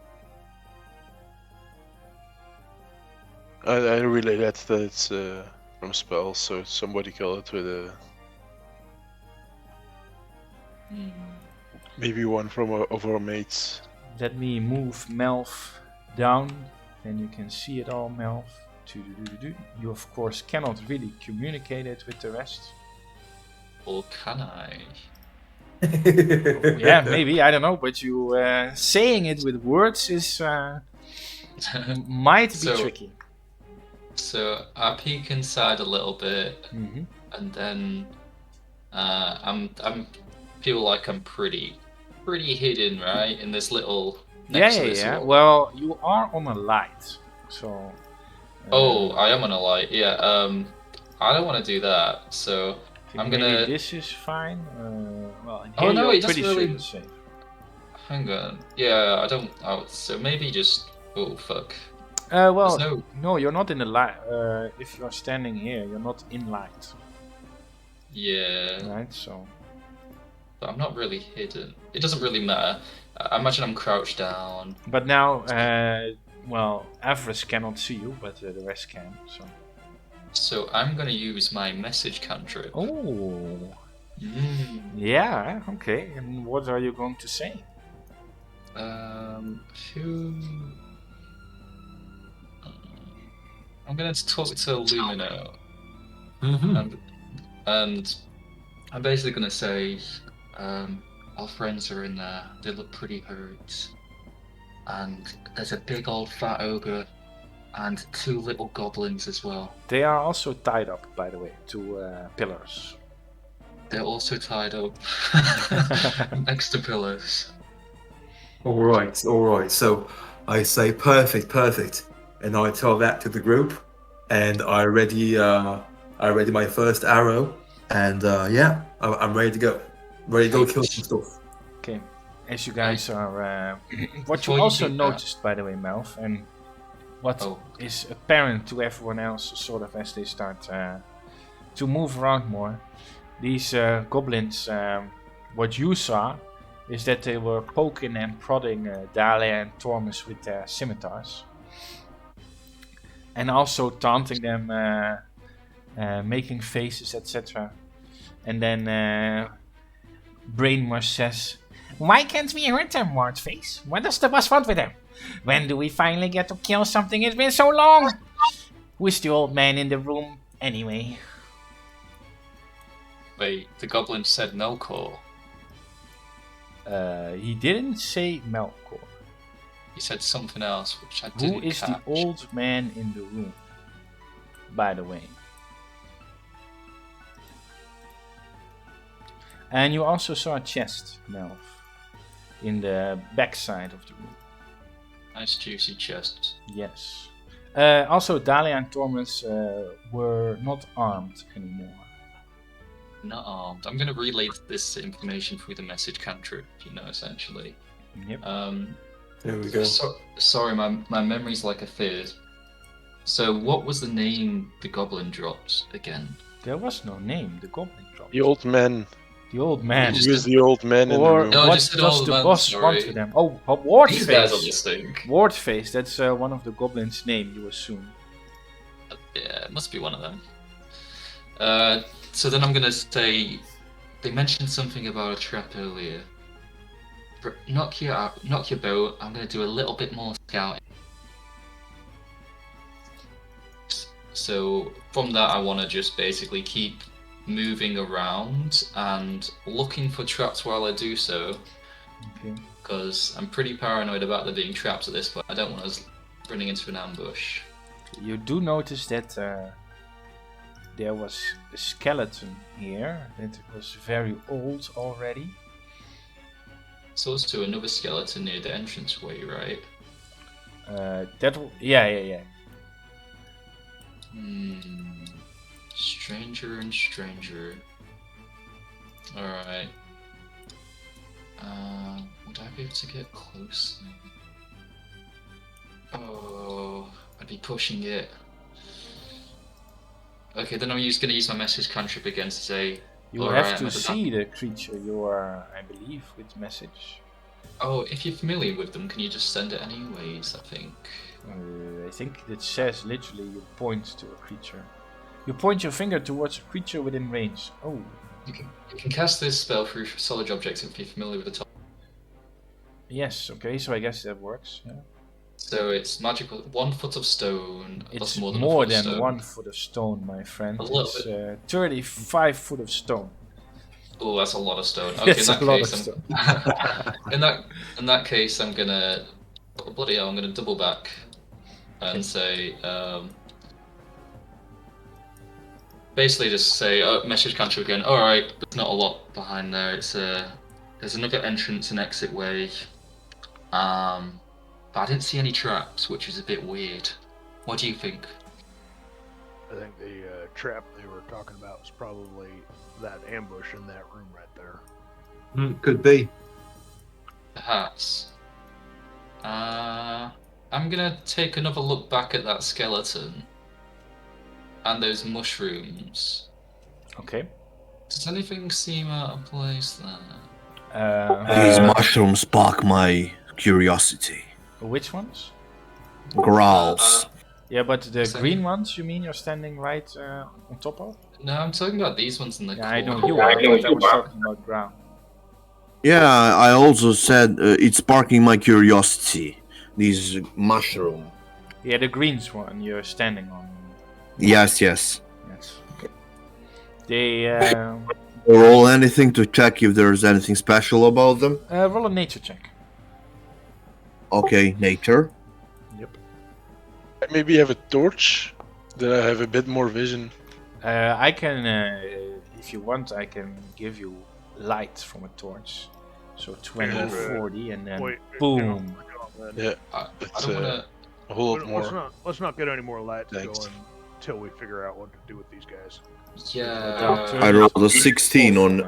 I relay that it's from spells, so somebody killed it with a... Maybe one from of our mates. Let me move Melf down, and you can see it all, Melf. You of course cannot really communicate it with the rest. Or can I? Yeah, maybe, I don't know, but you saying it with words is might be So- tricky. So I peek inside a little bit, Mm-hmm. and then I'm feel like I'm pretty hidden, right, in this little. next to this Yeah. little- Well, you are on a light, so. Oh, I am on a light. Yeah. I don't want to do that. So okay, I'm maybe gonna- this is fine. Well, in Oh, here no, you're it doesn't pretty sure really- you're safe. hang on. Yeah, I don't. Oh, so maybe just. Oh fuck. Well, There's no. no, you're not in the light. If you're standing here, you're not in light, Yeah, right? So, but I'm not really hidden. It doesn't really matter. I imagine I'm crouched down. but now, well, Avarice cannot see you, but the rest can. So. So I'm gonna use my message cantrip. Oh. Mm. Yeah. Okay. And what are you going to say? Who? I'm gonna talk to Lumino, and I'm basically gonna say, our friends are in there. They look pretty hurt, and there's a big old fat ogre, and 2 little goblins as well. They are also tied up, by the way, to pillars. They're also tied up next to pillars. All right. So I say perfect, and I tell that to the group, and I ready my first arrow, and yeah, I'm ready to go. Ready to go kill some stuff. Okay. As you guys are, what you Before you also do that- noticed, by the way, Melf, and what is Oh. apparent to everyone else, sort of as they start to move around more, these goblins. What you saw is that they were poking and prodding Dahlia and Tormus with their scimitars, and also taunting them, making faces, etc. And then Brainmush says, "Why can't we hurt them, Wardface? What does the boss want with them? When do we finally get to kill something? It's been so long! Who's the old man in the room, anyway?" Wait, the goblin said Melkor. He didn't say Melkor. He said something else, which I didn't Who is catch. the old man in the room, by the way? And you also saw a chest, Melf, in the backside of the room. Nice juicy chest. Yes. Also, Dahlia and Tormus were not armed anymore. Not armed. I'm gonna relay this information through the message cantrip, essentially. Yep. There we go. Sorry, my memory's like a fizz. So what was the name the goblin dropped again? There was no name. The goblin dropped. The old man. The old man. Just- Who is the old man in the Or room? No, I what just said does old the man, boss sorry. want with them? Oh, These guys are Wardface. listening. Wardface. That's one of the goblins' name, you assume. Yeah, it must be one of them. So then I'm gonna say they mentioned something about a trap earlier. Knock your boat. I'm gonna do a little bit more scouting. So from that, I want to just basically keep moving around and looking for traps while I do so, Okay. because I'm pretty paranoid about there being traps at this point. I don't want us running into an ambush. You do notice that there was a skeleton here. It was very old already. There's also another skeleton near the entranceway, right? Yeah. Stranger and stranger. Alright. Would I be able to get close? Oh, I'd be pushing it. Okay, then I'm gonna use my message cantrip again to say. You Alright, have to I'm see the creature you are, I believe, with message. Oh, if you're familiar with them, can you just send it anyways? I think. I think it says literally you point to a creature. You point your finger towards a creature within range. Oh. You can cast this spell through solid objects if you're familiar with the top. Yes, okay, so I guess that works. Yeah. So it's magical. 1 foot of stone. It's Plus more more than, a foot of than stone. 1 foot of stone, my friend. A little It's 35 foot of stone. Oh, that's a lot of stone. Okay, It's in that a lot case, of stone. in that case, I'm gonna bloody hell. I'm gonna double back and say, basically just say, message cantrip again. All right, there's not a lot behind there. It's there's another entrance and exit way. But I didn't see any traps, which is a bit weird. What do you think? I think the trap they were talking about was probably that ambush in that room right there. Could be. Perhaps. I'm gonna take another look back at that skeleton and those mushrooms. Okay. Does anything seem out of place there? These mushrooms spark my curiosity. Which ones? Growls. Yeah, but the Second. green ones, you mean you're standing right on top of? No, I'm talking about these ones in the Yeah, I corner. know you are, but I was talking about ground. Yeah, I also said it's sparking my curiosity. These mushroom. Yeah, the greens one you're standing on. Yes. Yes. Okay. They Roll anything to check if there's anything special about them. roll a nature check. Okay, nature. Yep. Maybe have a torch, then I have a bit more vision. I can, if you want, I can give you light from a torch. So 20, Yeah, 40, and then Wait, boom. Yeah, I it's don't wanna. a whole lot Let's more. not get any more lights Thanks. going until we figure out what to do with these guys. Yeah. I rolled a 16 on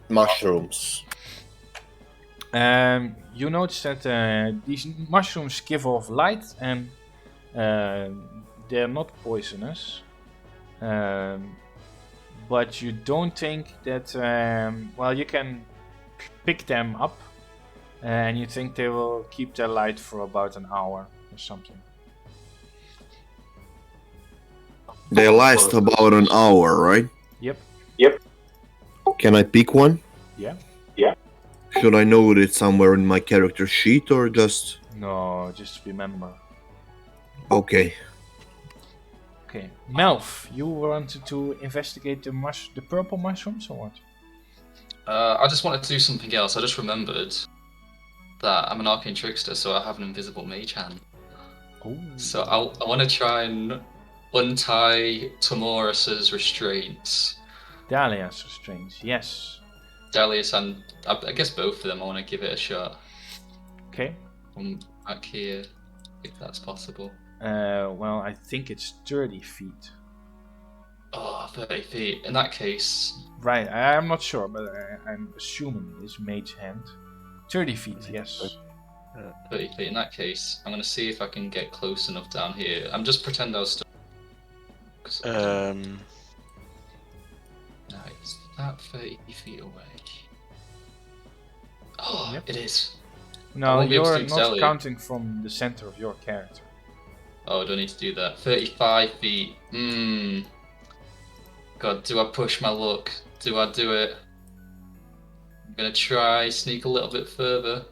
mushrooms. You notice that these mushrooms give off light and they're not poisonous. But you don't think that, well, you can pick them up and you think they will keep their light for about an hour or something. They last about an hour, right? Yep. Can I pick one? Yeah. Should I note it somewhere in my character sheet or just... No, just remember. Okay. Okay. Melf, you wanted to investigate the purple mushrooms or what? I just wanted to do something else. I just remembered that I'm an arcane trickster, so I have an invisible mage hand. Oh. So I want to try and untie Tomorus's restraints. Dahlia's restraints, yes. Delius and I guess both of them. I want to give it a shot Okay. from back here, if that's possible. Well, I think it's 30 feet. Oh, 30 feet. In that case, Right, I'm not sure, but I'm assuming it is mage hand. 30 feet, yes. 30 feet. In that case, I'm going to see if I can get close enough down here. I'm just pretend I was still. No, it's that 30 feet away. Oh, Yep. it is. No, won't be able to you're think not Sally. counting from the center of your character. Oh, do I need to do that? 35 feet. God, do I push my luck? Do I do it? I'm gonna try sneak a little bit further.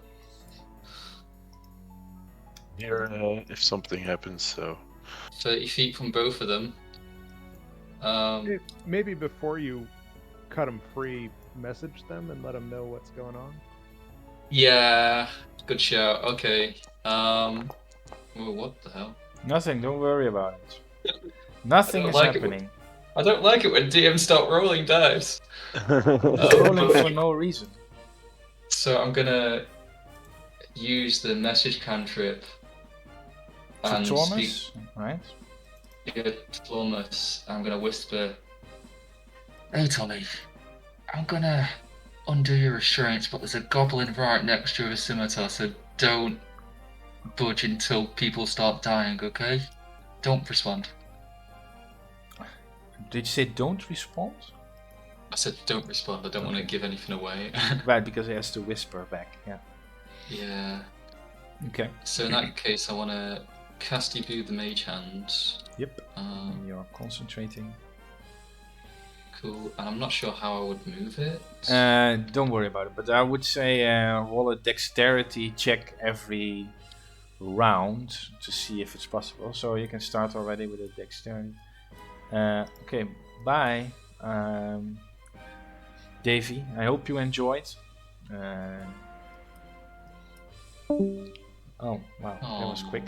Here, if something happens, so 30 feet from both of them. Maybe before you cut them free, message them and let them know what's going on. Yeah, good shout. Okay. Oh, what the hell? Nothing, don't worry about it. Nothing is like it. happening. I don't like it when DMs start rolling dice. It's rolling for no reason. So I'm gonna use the message cantrip To and Thomas, right? speak to Thomas. I'm gonna whisper, "Hey Tommy, I'm gonna undo your restraints, but there's a goblin right next to your scimitar, so don't budge until people start dying, okay? Don't respond." Did you say don't respond? I said don't respond, I don't want to give anything away. Right, because he has to whisper back, yeah. Yeah. Okay. So in that case, I want to cast View the Mage Hand. Yep. You're concentrating. Cool. And I'm not sure how I would move it. Don't worry about it, but I would say roll a dexterity check every round to see if it's possible. So you can start already with a dexterity. Okay, bye. Davey, I hope you enjoyed. Oh, wow, that was quick.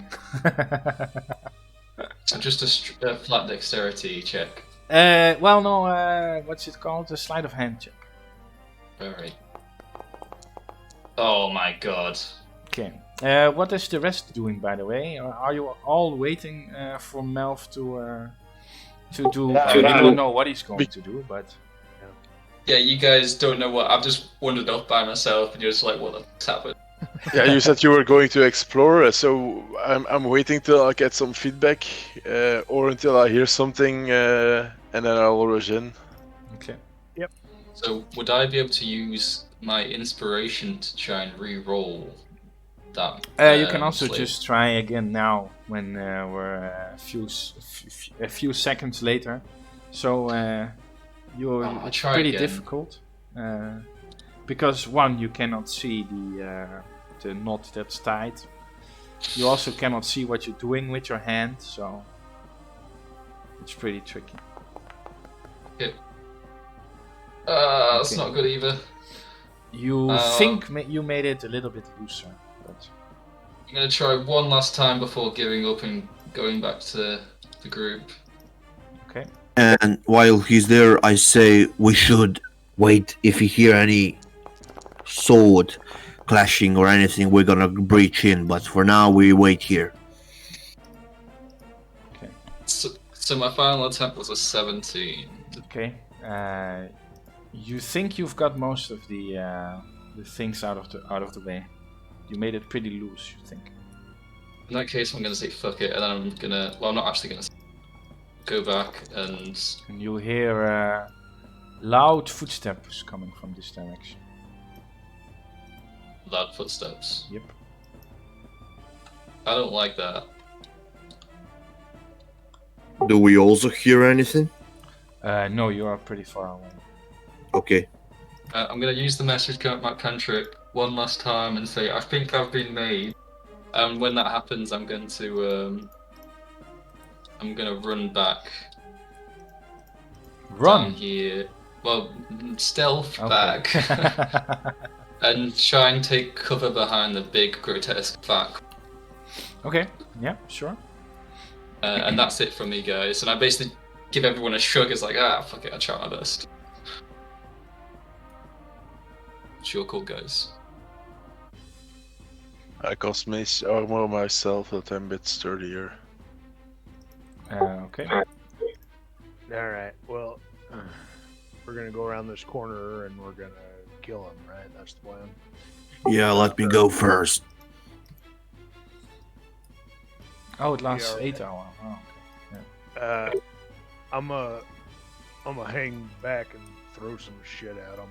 So just a flat dexterity check. Well, no, what's it called? A sleight of hand check. Alright. Oh my god. Okay. What is the rest doing, by the way? Are you all waiting for Melf to do? You don't know what he's going to do, but Yeah, you guys don't know what. I've just wandered off by myself, and you're just like, what the fuck's happened? Yeah, you said you were going to explore, so I'm waiting till I get some feedback, or until I hear something, and then I'll rush in. Okay. So would I be able to use my inspiration to try and re-roll that? You can also slave? just try again now when we're a few seconds later. So I'll try pretty again. difficult because one, you cannot see the knot that's tied. You also cannot see what you're doing with your hand, so it's pretty tricky. Okay. That's Okay. not good either. You think you made it a little bit looser, but I'm gonna try one last time before giving up and going back to the group. okay. And while he's there, I say we should wait. If we hear any sword clashing or anything, we're gonna breach in. But for now, we wait here. So my final attempt was a 17. Okay. You think you've got most of the things out of the way. You made it pretty loose, you think. In that case, I'm gonna say fuck it, and then I'm gonna. Well, I'm not actually gonna go back and. And you hear loud footsteps coming from this direction. Loud footsteps. Yep. I don't like that. Do we also hear anything? No, you are pretty far away. Okay. I'm gonna use the message cantrip one last time and say I think I've been made. And when that happens, I'm going to run back. Run down here. Well, stealth Okay. back and try and take cover behind the big grotesque fact. Okay. Yeah. Sure. And that's it from me, guys. And I basically give everyone a shrug. It's like, fuck it, I try my best. It's your call, guys. I cost me armor myself that I'm a bit sturdier. Okay. Alright, well, we're gonna go around this corner and we're gonna kill him, right? That's the plan. Yeah, let me go first. Oh, it lasts Yeah, 8 hours. Oh, okay. I'm gonna hang back and throw some shit at him.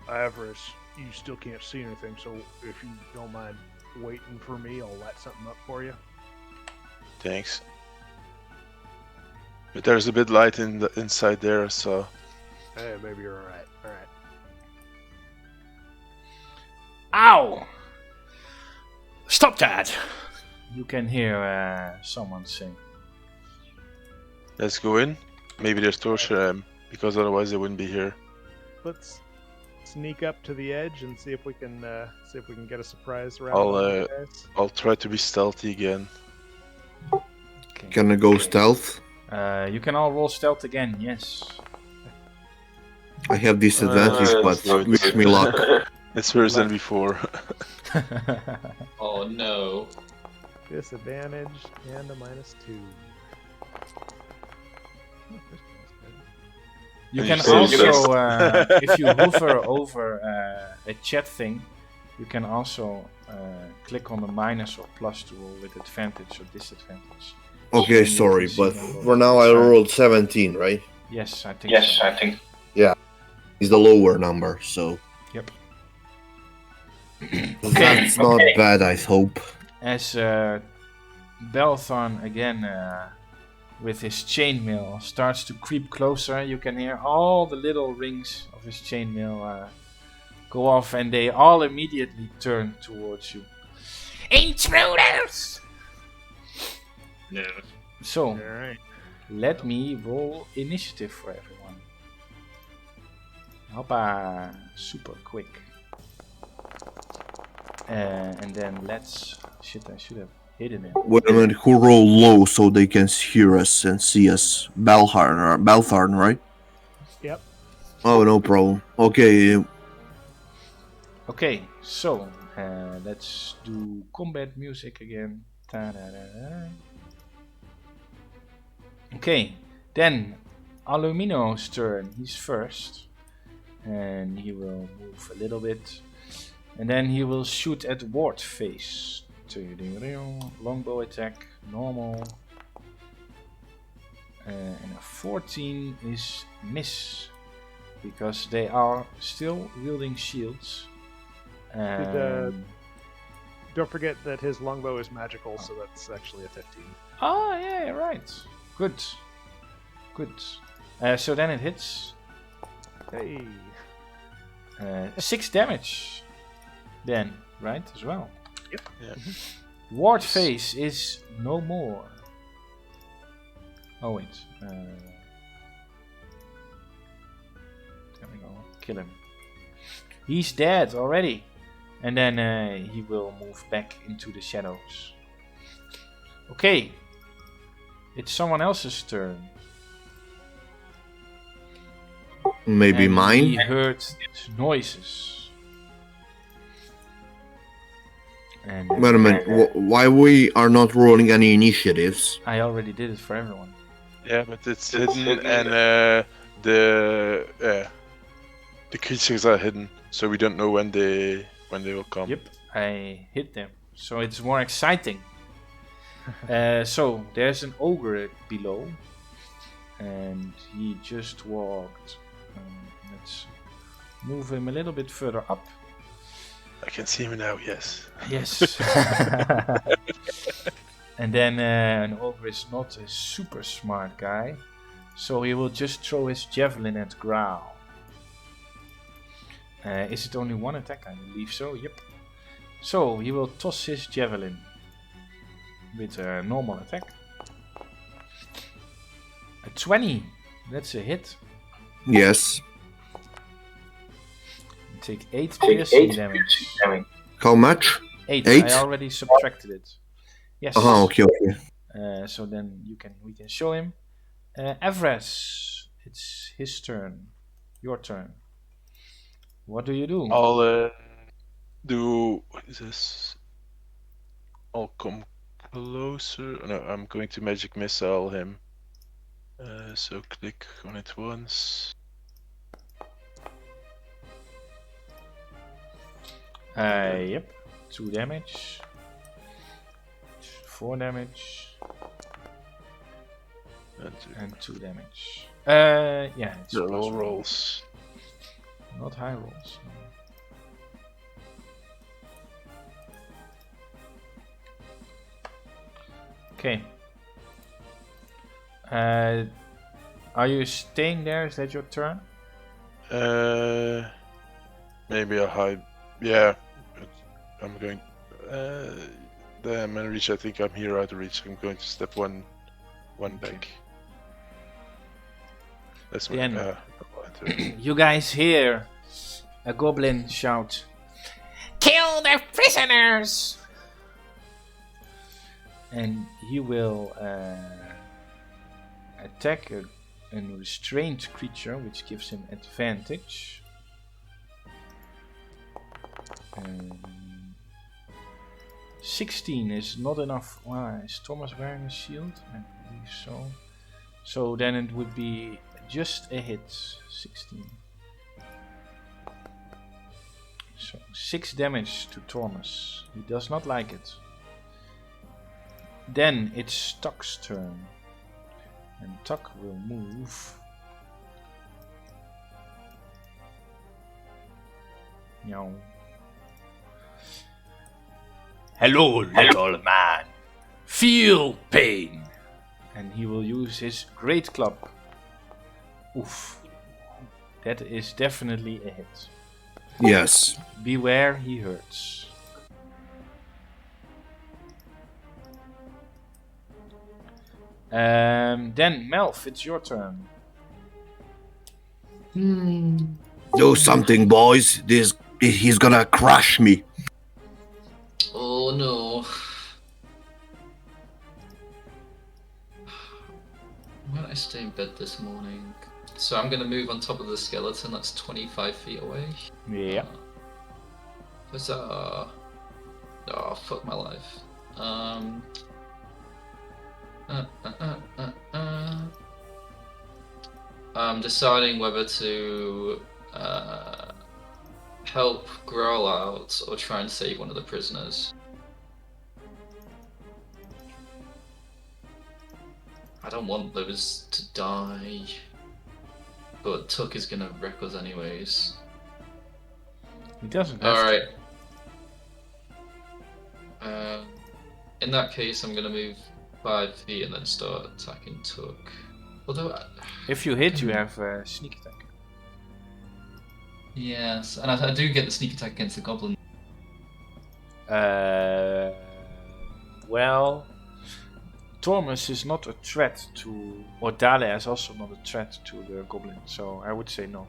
Ivorus, you still can't see anything, so if you don't mind waiting for me, I'll light something up for you. Thanks. But there's a bit light inside there, so. Hey, maybe you're alright. Alright. Ow! Stop that! You can hear someone sing. Let's go in. Maybe there's torture, because otherwise they wouldn't be here. Let's sneak up to the edge and see if we can get a surprise round. I'll try to be stealthy again. Okay. Can I go stealth? You can all roll stealth again, yes. I have disadvantage, but wish me luck. It's worse than before. Oh no. Disadvantage and a -2. You And can you say also, if you hover over a chat thing, you can also click on the minus or plus to roll with advantage or disadvantage. Okay, And you sorry, can see but them for now I Sorry. rolled 17, right? Yes, I think so. I think. It's the lower number, so Yep. that's not bad, I hope. As Belthorn again with his chainmail starts to creep closer, you can hear all the little rings of his chainmail go off, and they all immediately turn towards you. Intruders! No. So, Alright. let me roll initiative for everyone. Hoppa, super quick. And then let's... Shit, I should have hidden it. Wait a minute, who roll low so they can hear us and see us? Baltharn, right? Yep. Oh, no problem. Okay, Okay, so let's do combat music again. Ta-da-da-da. Okay, then Alumino's turn. He's first, and he will move a little bit. And then he will shoot at Ward face. Longbow attack, normal. And a 14 is miss. Because they are still wielding shields. Don't forget that his longbow is magical, so that's actually a 15. Oh, yeah, right. Good. So then it hits. Hey. 6 damage. Then, right, as well. Yep. Yeah. Ward face is no more. Oh, wait. There we go. Kill him. He's dead already. And then he will move back into the shadows. Okay. It's someone else's turn. Maybe And mine. He heard noises. And Wait a minute. Why we are not rolling any initiatives? I already did it for everyone. Yeah, but it's hidden, and the creatures are hidden, so we don't know when they will come. Yep, I hit them. So it's more exciting. So there's an ogre below, and he just walked. Let's move him a little bit further up. I can see him now. Yes. Yes. And then an ogre is not a super smart guy, so he will just throw his javelin at Growl. Is it only one attack? I believe so, yep. So he will toss his javelin with a normal attack. A 20, that's a hit. Yes. Take 8 piercing damage. How much? 8. 8? I already subtracted it. Yes. Okay. So then we can show him. Avras, it's his turn. Your turn. What do you do? I'll do. What is this? I'll come closer. No, I'm going to magic missile him. So click on it once. Yep. 2 damage. 4 damage. And 2 damage. Yeah, it's The plus low one. rolls. Not high rolls. No. Okay. Are you staying there? Is that your turn? Maybe a high. Yeah, I'm going. The I'm gonna reach. I think I'm here out of reach. I'm going to step one back. That's my. Then you guys hear a goblin shout, "Kill the prisoners!" And he will attack a restrained creature, which gives him advantage. 16 is not enough. Is Thomas wearing a shield? I believe so. So then it would be just a hit. 16. So 6 damage to Thomas. He does not like it. Then it's Tuck's turn. And Tuck will move. Meow. Hello, little man. Feel pain. And he will use his great club. Oof. That is definitely a hit. Yes. Beware, he hurts. Then Melf, it's your turn. Do something, boys. He's gonna crush me. Oh no. Why did I stay in bed this morning? So I'm gonna move on top of the skeleton that's 25 feet away. Yeah. Huzzah. Oh, fuck my life. I'm deciding whether to help Growl out or try and save one of the prisoners? I don't want those to die, but Tuck is gonna wreck us anyways. He doesn't have Alright. In that case, I'm gonna move 5 feet and then start attacking Tuck. Although, If you hit, you have sneak attack. yes, and I do get the sneak attack against the goblin. Well, Thomas is not a threat to, or Dahlia is also not a threat to the goblin, so I would say no.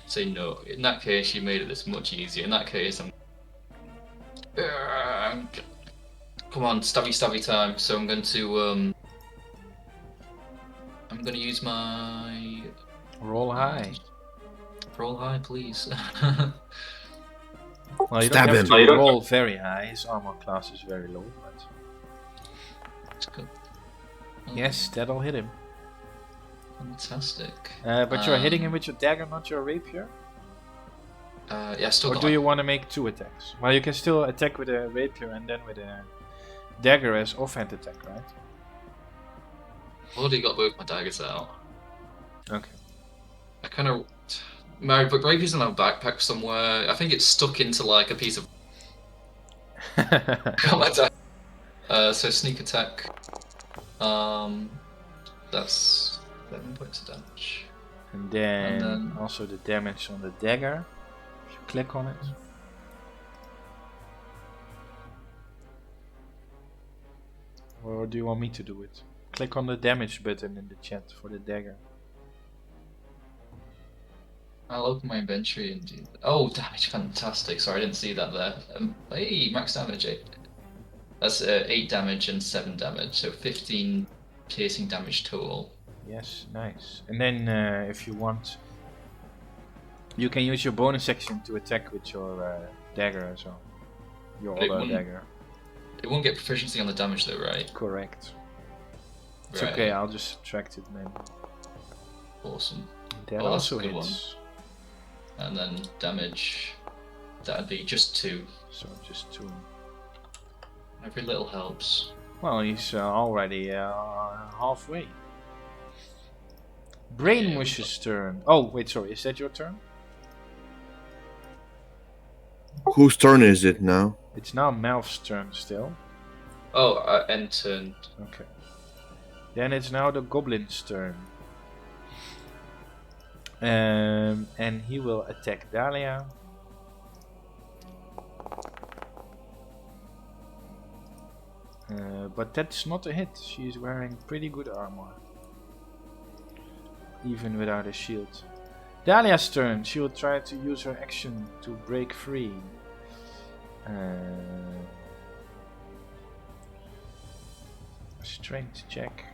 Say no. In that case, you made it this much easier. In that case, come on, stabby time. So I'm going to use my Roll high. roll high, please. Well, you Stab don't have him. to roll very high. His armor class is very low, but Let's go. yes, that'll hit him. Fantastic. But you're hitting him with your dagger, not your rapier? Yeah, still Or got do you want to make 2 attacks? Well, you can still attack with a rapier and then with a dagger as offhand attack, right? already got both my daggers out. Okay. I kind of. My rapier's in my backpack somewhere. I think it's stuck into like a piece of. Got my dagger. So sneak attack. That's 7 points of damage. And then, And then- also the damage on the dagger. If you click on it. Or do you want me to do it? Click on the damage button in the chat for the dagger. I'll open my inventory and do. Oh, damage! Fantastic. Sorry, I didn't see that there. Hey, max damage 8. That's 8 damage and 7 damage, so 15 piercing damage total. Yes, nice. And then if you want, you can use your bonus action to attack with your dagger as well. Your It other wouldn't- dagger. It won't get proficiency on the damage though, right? Correct. It's Right. okay, I'll just subtract it then. Awesome. That Oh, that's also a good hits. And then damage, that'd be just 2. So just 2. Every little helps. Well, he's already halfway. Brainmush's turn. Oh, wait, sorry, is that your turn? Whose turn is it now? It's now Melf's turn still. Oh, end turn. Okay. Then it's now the goblin's turn. And he will attack Dahlia. But that's not a hit. She's wearing pretty good armor. Even without a shield. Dahlia's turn. She will try to use her action to break free. Strength check.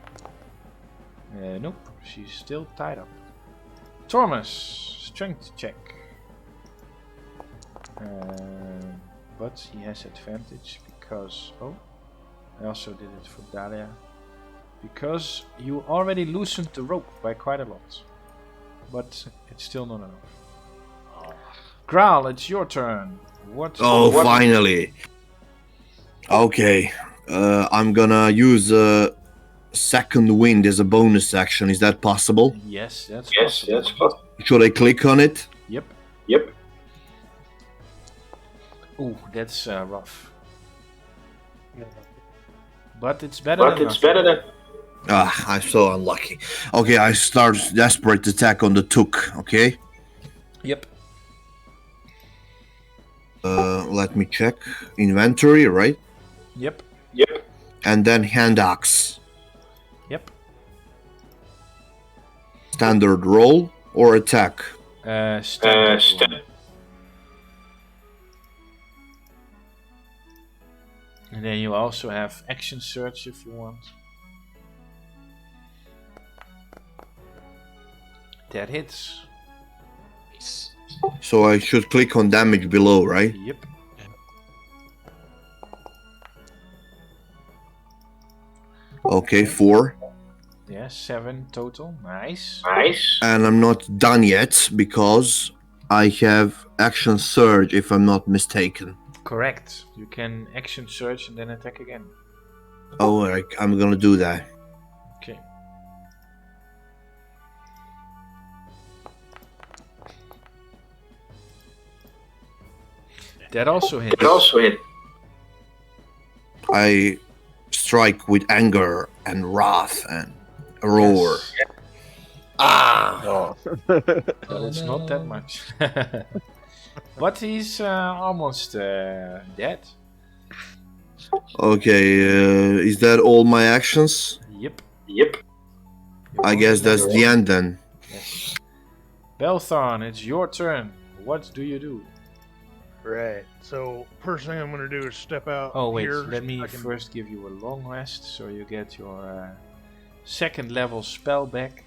Nope. She's still tied up. Thomas, strength check. But he has advantage because... Oh, I also did it for Dahlia. Because you already loosened the rope by quite a lot. But it's still not enough. Graal, it's your turn. What? Finally. Okay. I'm gonna use second wind as a bonus action. Is that possible? Yes, that's possible. Should I click on it? Yep. Ooh, that's rough. But it's better than nothing. Ah, I'm so unlucky. Okay, I start desperate attack on the Took, okay? Yep. Let me check. Inventory, right? Yep. And then hand axe. Yep. Standard roll or attack? Standard roll. And then you also have action search if you want. That hits. Nice. So I should click on damage below, right? Yep. Okay, 4. Yeah, 7 total. Nice. And I'm not done yet because I have action surge, if I'm not mistaken. Correct. You can action search and then attack again. Oh, I'm gonna do that. Okay. That also hits. I strike with anger and wrath and a roar. Yes. Ah! Oh, But Oh, it's not that no. much. But he's almost dead. Okay, is that all my actions? Yep. I guess that's the end then. Yes. Belthorn, it's your turn. What do you do? Right. So first thing I'm gonna do is step out. Oh wait, here let so me I can- first give you a long rest so you get your second level spell back.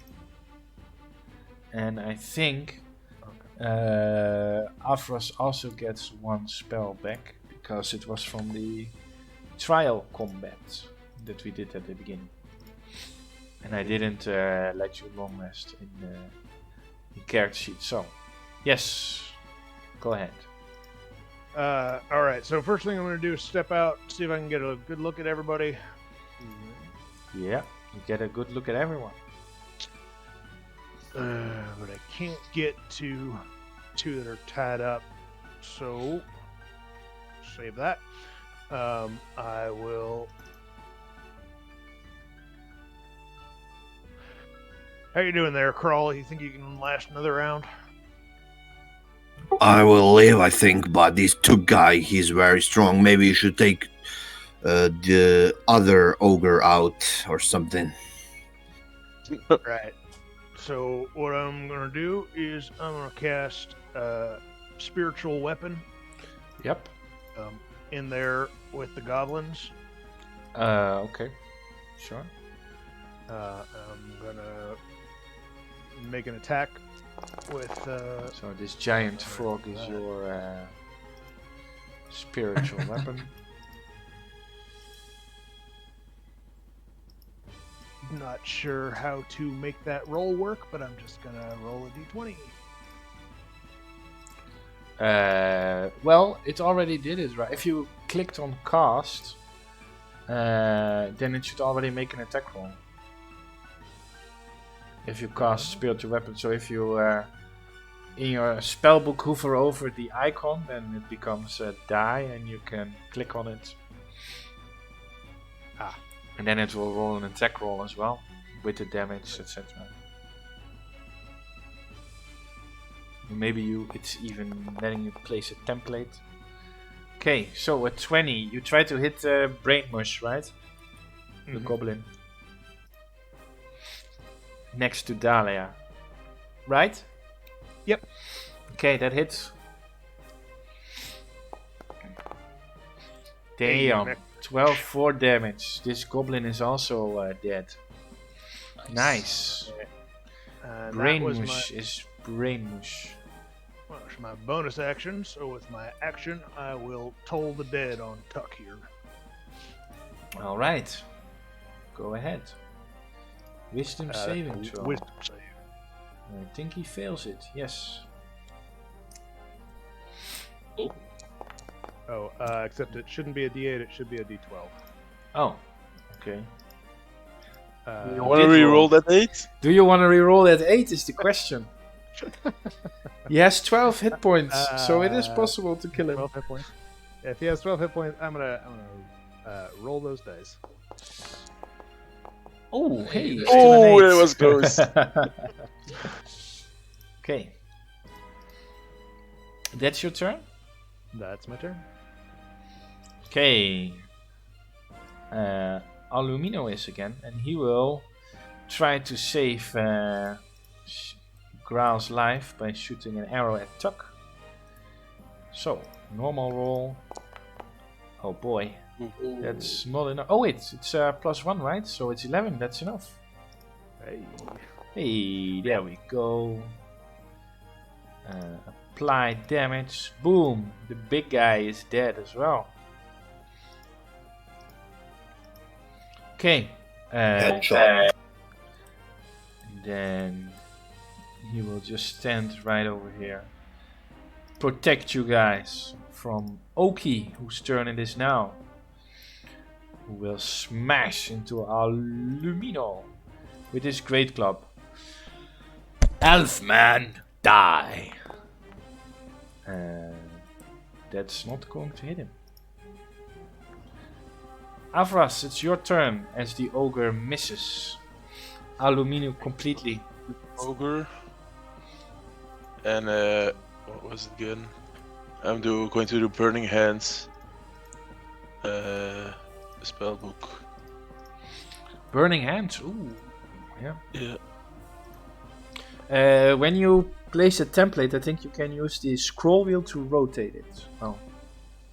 And I think Avros also gets one spell back because it was from the trial combat that we did at the beginning. And I didn't let you long rest in the character sheet. So, yes, go ahead. All right. So first thing I'm gonna do is step out, see if I can get a good look at everybody. Yeah, you get a good look at everyone. But I can't get to two that are tied up. So save that. I will. How you doing there, Crawl? You think you can last another round? I will live, I think, but this Took guy, he's very strong. Maybe you should take the other ogre out or something. Right. So what I'm gonna do is I'm gonna cast spiritual weapon Yep. in there with the goblins. Okay. Sure. I'm gonna make an attack with. So this giant frog is your spiritual weapon. Not sure how to make that roll work, but I'm just gonna roll a d20. Well, it already did it, right? If you clicked on cast, then it should already make an attack roll. If you cast spiritual weapon, so if you in your spellbook hover over the icon, then it becomes a die, and you can click on it. And then it will roll an attack roll as well, with the damage, etc. Maybe it's even letting you place a template. Okay, so at 20, you try to hit Brain Mush, right? The goblin. Next to Dahlia. Right? Yep. Okay, that hits. Damn. 12 4 damage. This goblin is also dead. Nice. Brain Mush is Brain Mush. Well, it's my bonus action, so with my action, I will toll the dead on Tuck here. Alright. Go ahead. Wisdom saving throw. Wisdom save. I think he fails it, yes. Oh, except it shouldn't be a d8, it should be a d12. Oh, okay. You want to re-roll that 8? Do you want to re-roll that 8 is the question. He has 12 hit points, so it is possible to kill him. 12 hit points. If he has 12 hit points, I'm gonna roll those dice. Oh, hey. Oh, it was close. Okay. That's your turn? That's my turn. Okay. Alumino is again, and he will try to save Graal's life by shooting an arrow at Tuck. So, normal roll. Oh boy. That's not enough. Oh wait, it's +1, right? So it's 11, that's enough. Hey, there we go. Apply damage. Boom! The big guy is dead as well. Okay. Headshot. Then he will just stand right over here. protect you guys from Oki, whose turn it is now. Who will smash into Alumino with his great club. Elfman, die! That's not going to hit him. Avras, it's your turn as the ogre misses Alumino completely. Ogre. And what was it again? I'm going to do Burning Hands. Spell book. Burning Hands, ooh, yeah. Yeah. When you place a template, I think you can use the scroll wheel to rotate it. Oh,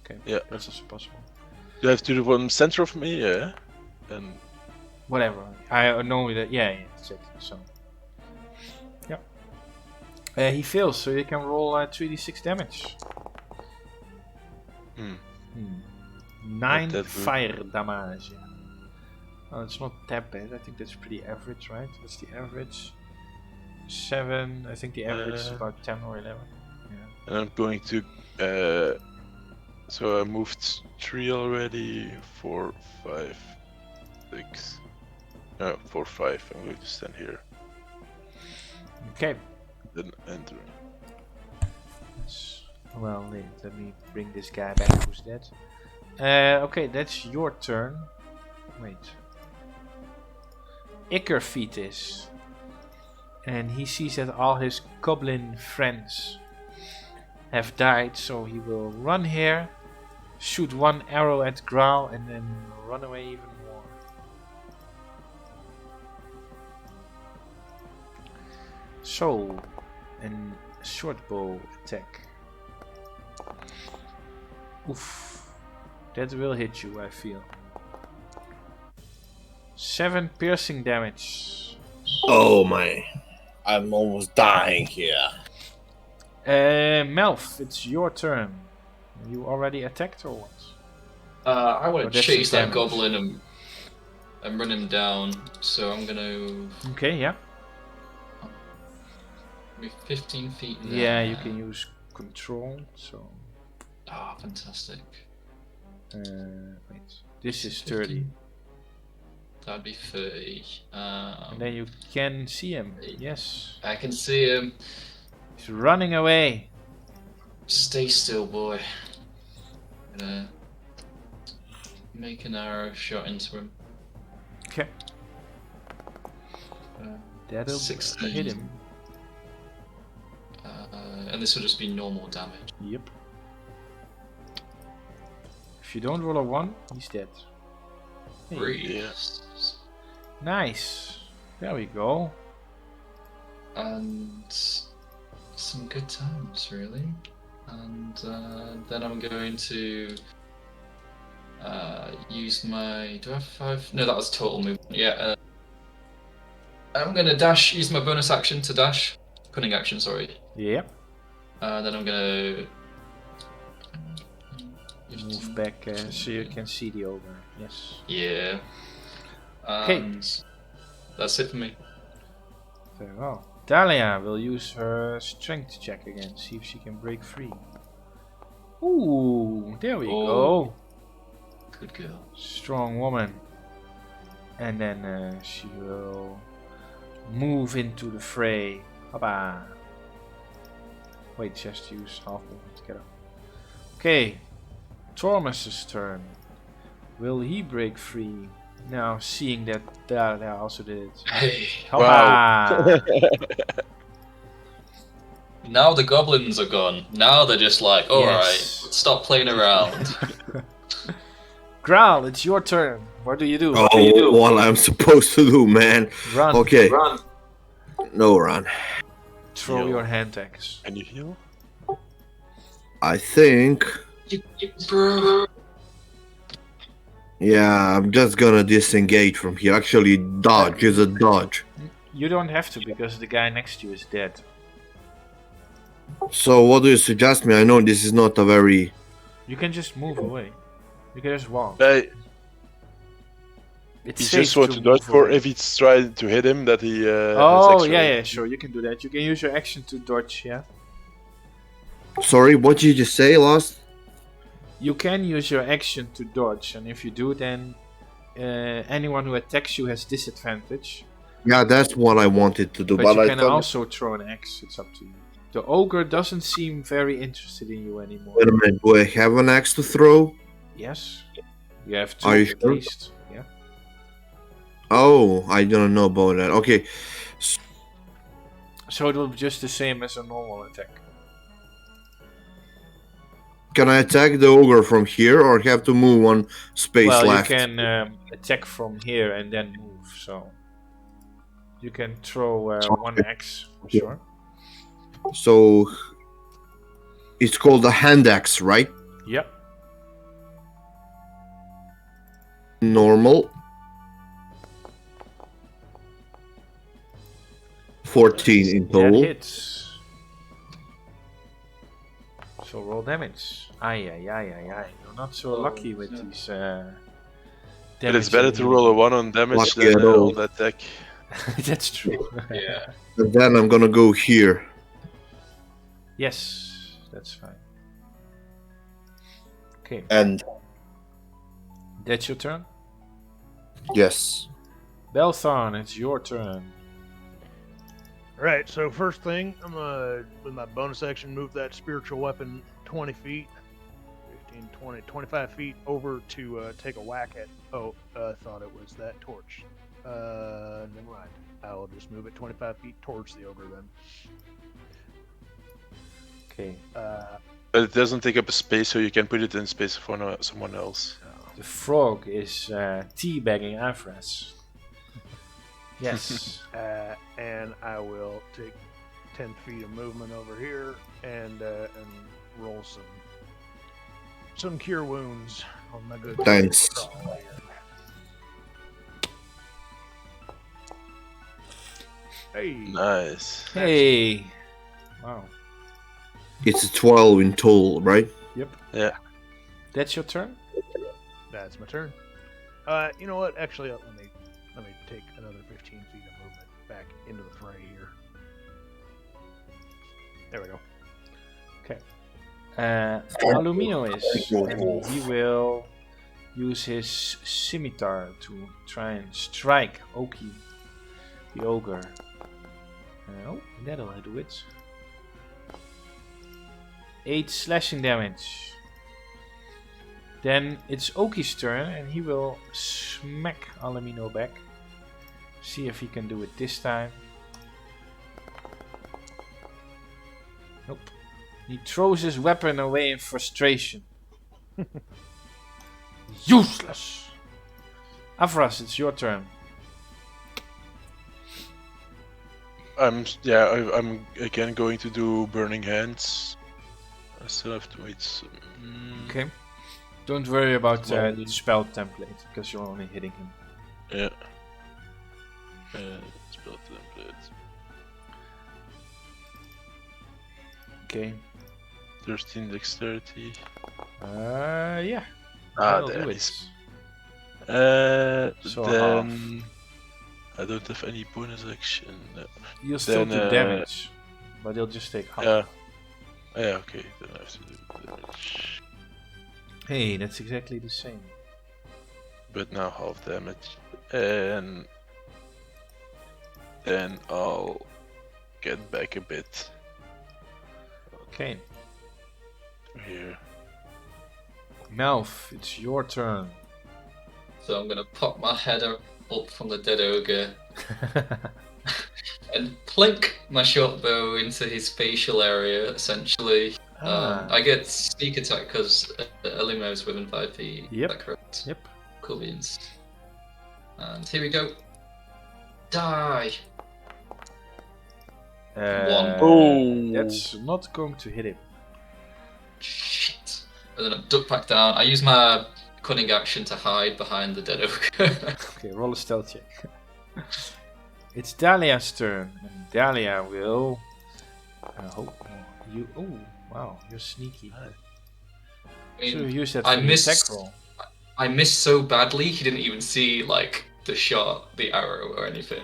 okay. Yeah. That's also possible. You have to do one center of me, yeah. And Whatever. I know that. Yeah, that's it. So, yeah. He fails, so you can roll 3d6 damage. Hmm. 9 that good. fire damage. Yeah. Oh, it's not that bad. I think that's pretty average, right? That's the average. 7. I think the average is about 10 or 11. Yeah. And I'm going to. So I moved 3 already. 4, 5, 6. No, 4, 5. I'm going to stand here. Okay. Then enter. Well, let me bring this guy back who's dead. Okay, that's your turn. Wait. Ikerfetus. And he sees that all his goblin friends have died, so he will run here, shoot one arrow at Growl, and then run away even more. So, an short bow attack. Oof. That will hit you, I feel. 7 piercing damage. Oh my. I'm almost dying here. Melf, it's your turn. You already attacked or what? I Oh, want to that's chase that damage. goblin and run him down. So I'm gonna Okay, yeah. be 15 feet. There. Yeah, you can use control, so... Ah, fantastic. Wait. This is 30. That'd be 30. And then you can see him. Yes. I can see him. He's running away. Stay still, boy. Gonna make an arrow shot into him. Okay. That'll 16. hit him. And this will just be normal damage. Yep. If you don't roll a 1, he's dead. Hey. Breeze. Nice. There we go. And some good times, really. And then I'm going to use my. Do I have 5? No, that was total movement. Yeah. I'm going to dash. Use my bonus action to dash. Cunning action, sorry. Yep. Then I'm going to Move back so you can see the ogre. Yes. Yeah. Okay. And that's it for me. Very well. Dahlia will use her strength check again. See if she can break free. Ooh, there we go. Good girl. Strong woman. And then she will move into the fray. Hoppa. Wait, just use half movement to get up. Okay. Tormus's turn. Will he break free? Now, seeing that Dahlia also did it. Hey. Hoppa. Now the goblins are gone. Now they're just like, alright, Yes. stop playing around. Growl, it's your turn. What do you do? Oh, what I'm supposed to do, man. Run. Okay. Run. No run. Throw Heal. your hand axe. Can you heal? I think. Bro. Yeah, I'm just gonna disengage from here. Actually, dodge is a dodge. You don't have to because the guy next to you is dead. So, what do you suggest me? I know this is not a very. You can just move away. You can just walk. Hey, It's you safe just want to move dodge for away. if it's trying to hit him that he. has Oh, extra- yeah, sure. You can do that. You can use your action to dodge, yeah. Sorry, what did you just say, Lost? You can use your action to dodge, and if you do, then anyone who attacks you has disadvantage. Yeah, that's what I wanted to do, But but you I can thought. also throw an axe. It's up to you. The ogre doesn't seem very interested in you anymore. Wait a minute, do I have an axe to throw? Yes, you have 2 Are you at sure? least. Yeah. Oh, I don't know about that. Okay, So it will be just the same as a normal attack. can I attack the ogre from here, or have to move one space Well, left? you can attack from here and then move. So you can throw one axe for Yeah. sure. So it's called a hand axe, right? Yep. Normal. 14 in That total. hits. So roll damage. Ay. You're not so lucky with these But it's better to roll a 1 on damage Lucky than at all. on attack. That's true. Yeah. And then I'm gonna go here. Yes, that's fine. Okay, And that's your turn. yes. Belthorn, it's your turn. Right, so first thing, I'm gonna, with my bonus action, move that spiritual weapon 20 feet, 15, 20, 25 feet over to take a whack at, thought it was that torch. Never mind. I'll just move it 25 feet towards the ogre then. Okay, But it doesn't take up a space, so you can put it in space for someone else. the frog is teabagging Avras. Yes. And I will take 10 feet of movement over here and roll some cure wounds on my good. Thanks. crawl here. Hey, Nice. Hey. Wow. It's a 12 in total, right? Yep. Yeah. That's your turn. that's my turn. You know what? Actually, let me take another 15 feet of movement back into the fray here. There we go. Alumino is, and he will use his scimitar to try and strike Oki, the ogre. Oh, that'll do it. 8 slashing damage. Then it's Oki's turn, and he will smack Alumino back. See if he can do it this time. Nope. He throws his weapon away in frustration. Useless! Avras, it's your turn. I'm again going to do Burning Hands. I still have to wait some... Okay. Don't worry about Well, the spell template, because you're only hitting him. Yeah. Spell template. Okay. 13 dexterity. Yeah. Ah, that'll there do it it. is. So Then... I don't have any bonus action. No. You'll still Then, do damage, but he'll just take half. Yeah. Yeah, okay. Then I have to do damage. Hey, that's exactly the same. But now half damage. And... then I'll get back a bit Okay. here. Melf, it's your turn. So I'm gonna pop my head up from the dead ogre and plink my short bow into his facial area, essentially. I get sneak attack because Alimo is within 5 feet. Yep. Is that correct? Yep. Cool beans. And here we go. Die! One. Oh. That's not going to hit him. Shit. And then I duck back down. I use my cunning action to hide behind the dead ogre. Okay, roll a stealth check. It's Dahlia's turn, and Dahlia will. You. Oh, wow, you're sneaky. I mean, Should have used that I for the missed- attack roll. I missed so badly he didn't even see like the shot, the arrow, or anything.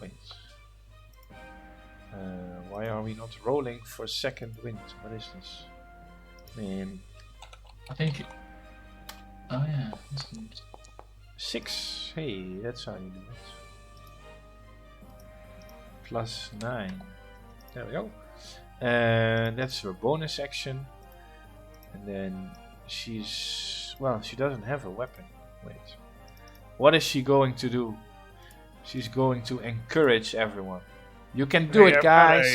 Wait. Why are we not rolling for second wind? What is this? Man, I think. Oh yeah. 6. Hey, that's how you do it. +9. There we go. That's her bonus action. And then she's... Well, she doesn't have a weapon. Wait. What is she going to do? She's going to encourage everyone. You can do it, guys!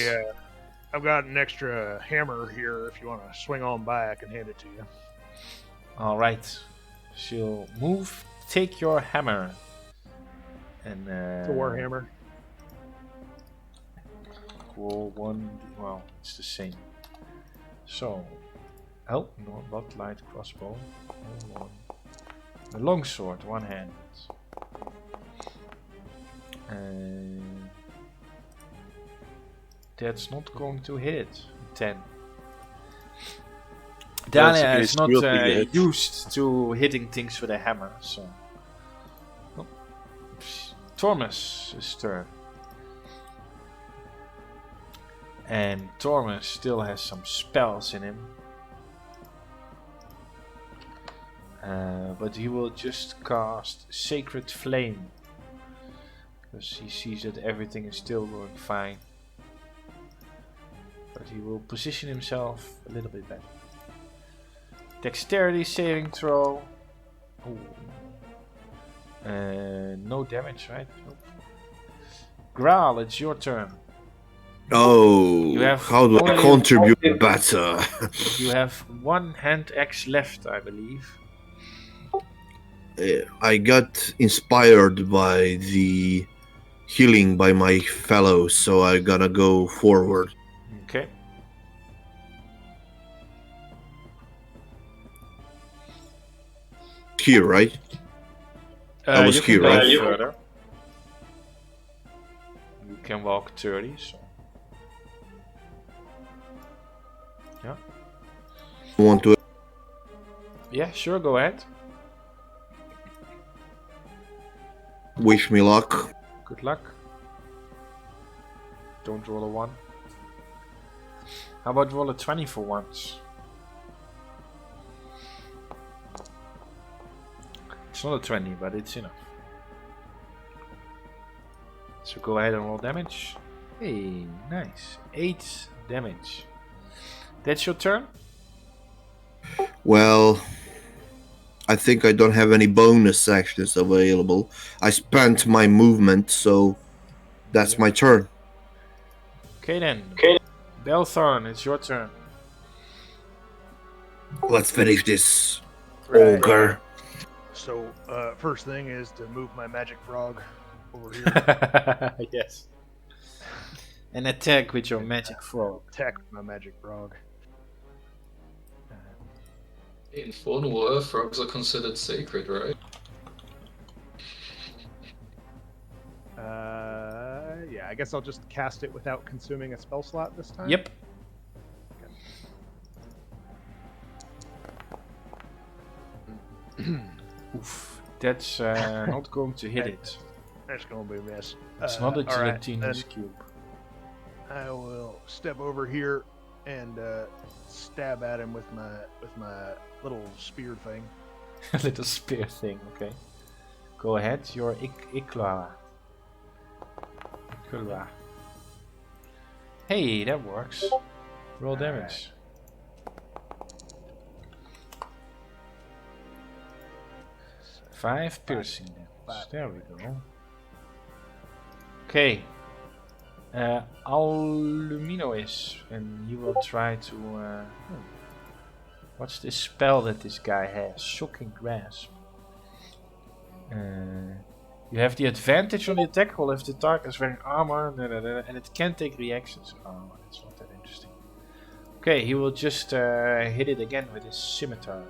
I've got an extra hammer here. If you want to swing on by, I can hand it to you. Alright. She'll move. Take your hammer. And It's a warhammer. Roll 1. Well, it's the same. So. Oh, not light crossbow. Hold on. A longsword, one hand. That's not going to hit. 10. Dahlia is not used to hitting things with a hammer, so. Oh. Tormus' turn. And Tormus still has some spells in him. But he will just cast Sacred Flame. Because he sees that everything is still going fine. But he will position himself a little bit better. Dexterity saving throw. Ooh. No damage, right? Nope. Graal, it's your turn. Oh, how do I contribute better? You have one hand axe left, I believe. I got inspired by the healing by my fellows, so I gotta go forward. Okay. Here, right? I was here, right? Further. You can walk 30, so. Yeah. Want to? Yeah, sure, go ahead. Wish me luck. Good luck. Don't roll a 1. How about roll a 20 for once? It's not a 20, but it's enough. So go ahead and roll damage. Hey, nice. 8 damage. That's your turn? Well, I think I don't have any bonus actions available. I spent my movement, so that's my turn. Okay then. Belthorn, it's your turn. Let's finish this, Right. ogre. So, first thing is to move my magic frog over here. Yes. And attack with your magic frog. Attack with my magic frog. In Thornwater, frogs are considered sacred, right? Yeah, I guess I'll just cast it without consuming a spell slot this time. Yep. Oof. That's not going to hit it. That's gonna be a miss. It's not a alright, gelatinous then cube. I will step over here and stab at him with my little spear thing. A little spear thing, okay. Go ahead, your Ikla. Hey, that works. Roll damage. Five piercing damage. There we go. Okay. Alumino is, and he will try to. What's this spell that this guy has? Shocking Grasp. You have the advantage on the attack roll if the target is wearing armor, and it can take reactions. Oh, that's not that interesting. Okay, he will just hit it again with his scimitar.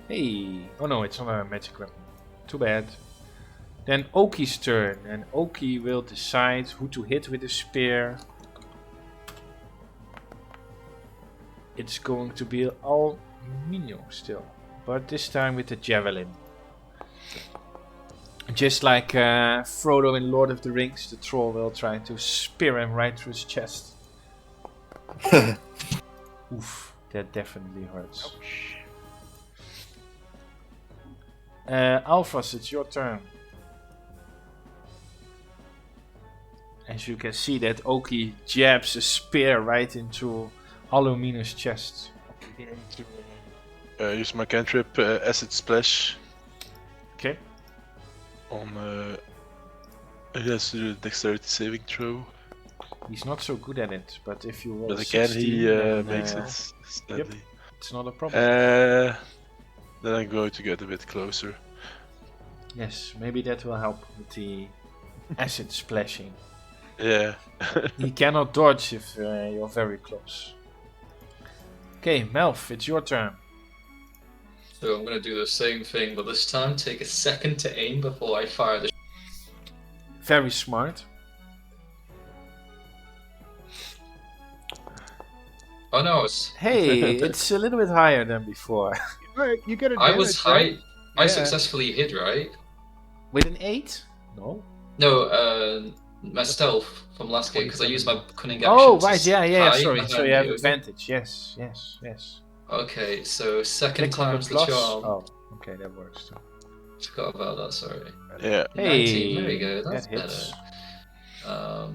Hey! Oh no, it's not a magic weapon. Too bad. Then Oki's turn, and Oki will decide who to hit with the spear. It's going to be Alumino still, but this time with the javelin. Just like Frodo in Lord of the Rings, the troll will try to spear him right through his chest. Oof, that definitely hurts. Alphas, it's your turn. As you can see, that Oki jabs a spear right into Alumina's chest. I'm going to use my cantrip, Acid Splash. Okay. On he has to do a dexterity saving throw. He's not so good at it, but if you roll But again, 16, he then, makes it steadily. it's not a problem. Then I'm going to get a bit closer. Yes, maybe that will help with the acid splashing. Yeah. He cannot dodge if you're very close. Okay, Melf, it's your turn. So I'm going to do the same thing, but this time take a second to aim before I fire the. Very smart. Oh no, it's. Hey, it's a little bit higher than before. Right, you get I was high. right? I Yeah. successfully hit, right? With an 8? No. No, my stealth from last game because I used my cunning action. Oh, to right, yeah, hide sorry. So behind you have the ogre. advantage. Yes. Okay, so second Click on the time's the plus. charm. Oh, okay, that works too. Forgot about that. Sorry. Yeah. 19. There we Hey, go. That's that hits. better.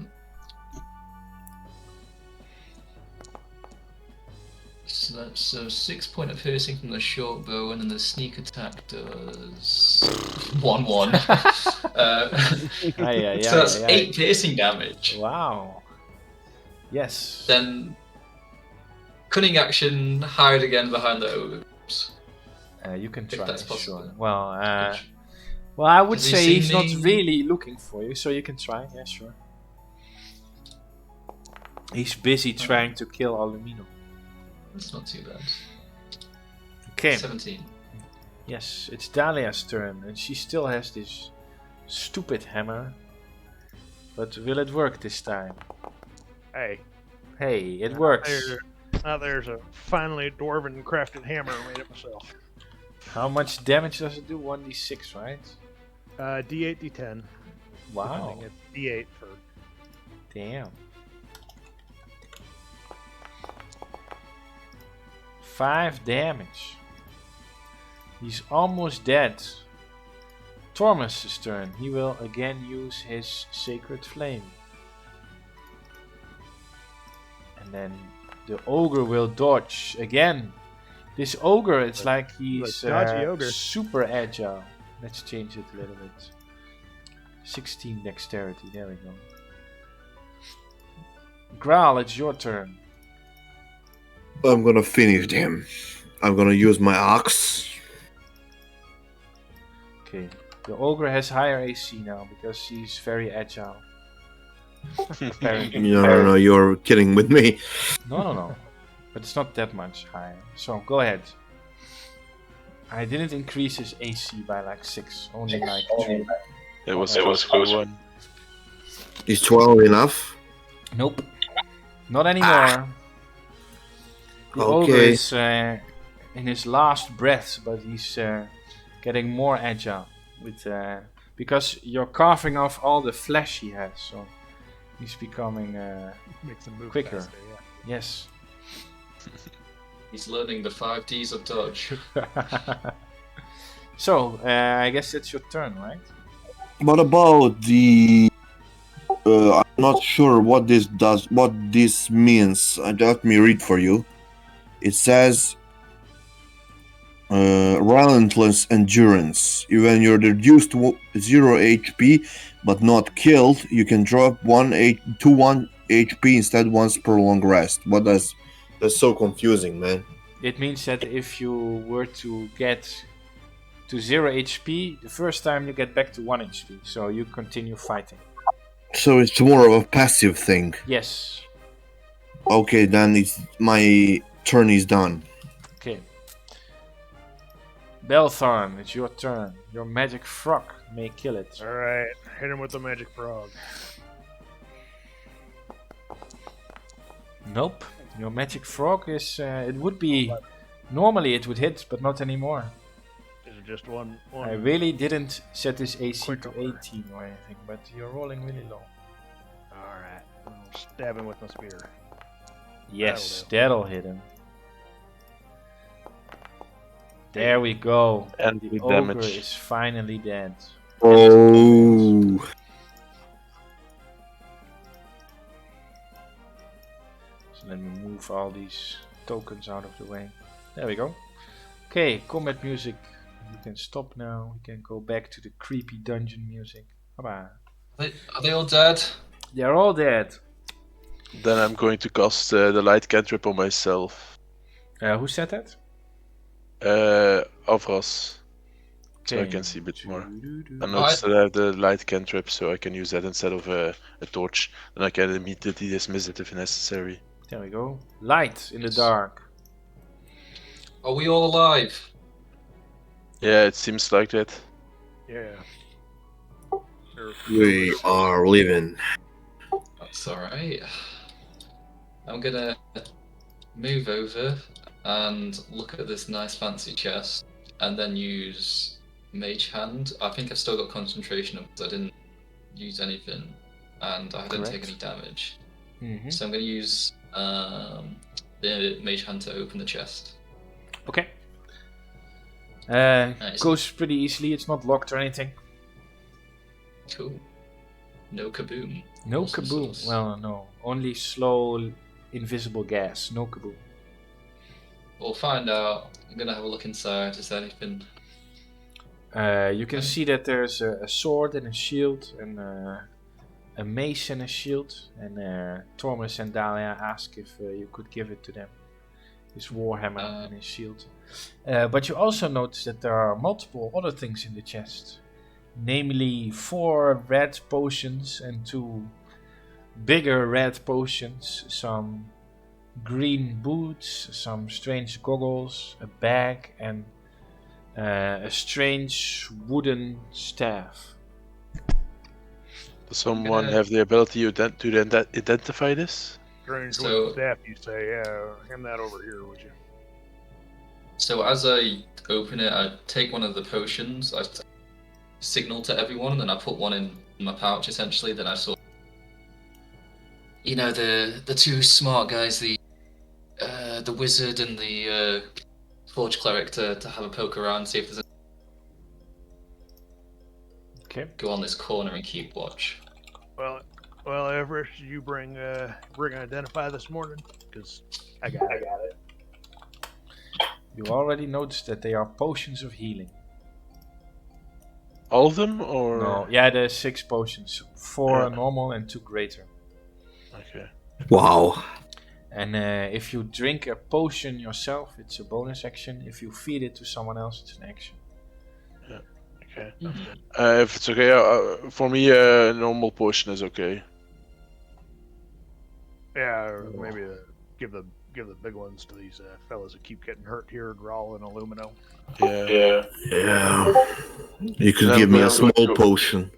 So that's 6 point of piercing from the short bow, and then the sneak attack does 1/1. So that's 8 piercing damage. Wow. Yes. Then cunning action, hide again behind the ogres. You can If try. that's possible. Sure. Well, I would Does he say see he's not me? really looking for you, so you can try. Yeah, sure. He's busy trying to kill Alumino. That's not too bad. Okay. 17. Yes, it's Dahlia's turn, and she still has this stupid hammer. But will it work this time? Hey, Hey, it works. now there's a finely dwarven crafted hammer I made it myself. How much damage does it do? 1d6, right? D8, D10. Wow. Depending, it's D8 for. Damn. 5 damage. He's almost dead. Tormus's turn. He will again use his Sacred Flame. And then the ogre will dodge again. This ogre, it's like he's dodgy ogre. super agile. Let's change it a little bit. 16 dexterity, there we go. Graal, it's your turn. I'm gonna finish him. I'm gonna use my axe. Okay, the ogre has higher AC now because he's very agile. Apparently. No, you're kidding with me. No. But it's not that much higher. So go ahead. I didn't increase his AC by like 6, only like 2. It was close for one. Is 12 enough? Nope. Not anymore. The ogre Okay. is in his last breath, but he's getting more agile with because you're carving off all the flesh he has, so he's becoming Makes them move quicker. faster, yeah. Yes. He's learning the 5 Ds of dodge. So I guess it's your turn, right? What about the? I'm not sure what this does. What this means. Let me read for you. It says, "Relentless endurance. When you're reduced to 0 HP but not killed, you can drop 1 HP instead once per long rest." What does? That's so confusing, man. It means that if you were to get to 0 HP, the first time you get back to 1 HP, so you continue fighting. So it's more of a passive thing. Yes. Okay, then it's my turn is done. Okay. Belthorn, it's your turn. Your magic frog may kill it. Alright, hit him with the magic frog. Nope. Your magic frog is. It would be. Normally it would hit, but not anymore. Is it just one? I really didn't set this AC Quick to over. 18 or anything, but you're rolling really low. All right. I'll stab him with my spear. Yes, That'll that'll hit him. There we go. And The the ogre damage. is finally dead. Oh, So let me move all these tokens out of the way. There we go. Okay, combat music. You can stop now. We can go back to the creepy dungeon music. Bye-bye. Are they all dead? They're all dead. Then I'm going to cast the light cantrip on myself. Who said that? Avras. So I Okay. can see a bit more. Doo-doo-doo. I noticed that I have the light cantrip, so I can use that instead of a torch. Then I can immediately dismiss it if necessary. There we go. Light in the Yes. dark. Are we all alive? Yeah, it seems like that. Yeah. we are living. That's alright. I'm gonna move over and look at this nice fancy chest and then use Mage Hand. I think I've still got concentration up because I didn't use anything and I didn't take Correct. any damage. Mm-hmm. So I'm gonna use the Mage Hand to open the chest. Okay. Nice. Goes pretty easily. It's not locked or anything. Cool. No kaboom. No Awesome kaboom. sauce. Well, no. Only slow, invisible gas. No kaboom. We'll find out. I'm gonna have a look inside. Is there anything? You can see that there's a sword and a shield, and a mace and a shield. And Tormus and Dahlia ask if you could give it to them. His warhammer and his shield. But you also notice that there are multiple other things in the chest. Namely 4 red potions and 2 bigger red potions. Some green boots, some strange goggles, a bag, and a strange wooden staff. Does someone gonna- have the ability to identify this? Strange So- with staff, you say. Yeah, hand that over here, would you? So as I open it, I take one of the potions. I signal to everyone, and then I put one in my pouch. Essentially, then I saw, you know, the 2 smart guys, the wizard and the forge cleric, to have a poke around, see if there's Okay. go on this corner and keep watch. Well, Everest, did you bring identify this morning? Because I got it. You already noticed that they are potions of healing. All of them, or No, yeah, there's 6 potions. 4 Yeah. normal and 2 greater. Okay. Wow. And if you drink a potion yourself, it's a bonus action. If you feed it to someone else, it's an action. Okay. Mhm. If it's okay, for me, a normal potion is okay. Yeah, or maybe give the big ones to these fellas that keep getting hurt here, Grawl and Illumino. Yeah. Yeah. You could Then give me we'll a small go- potion.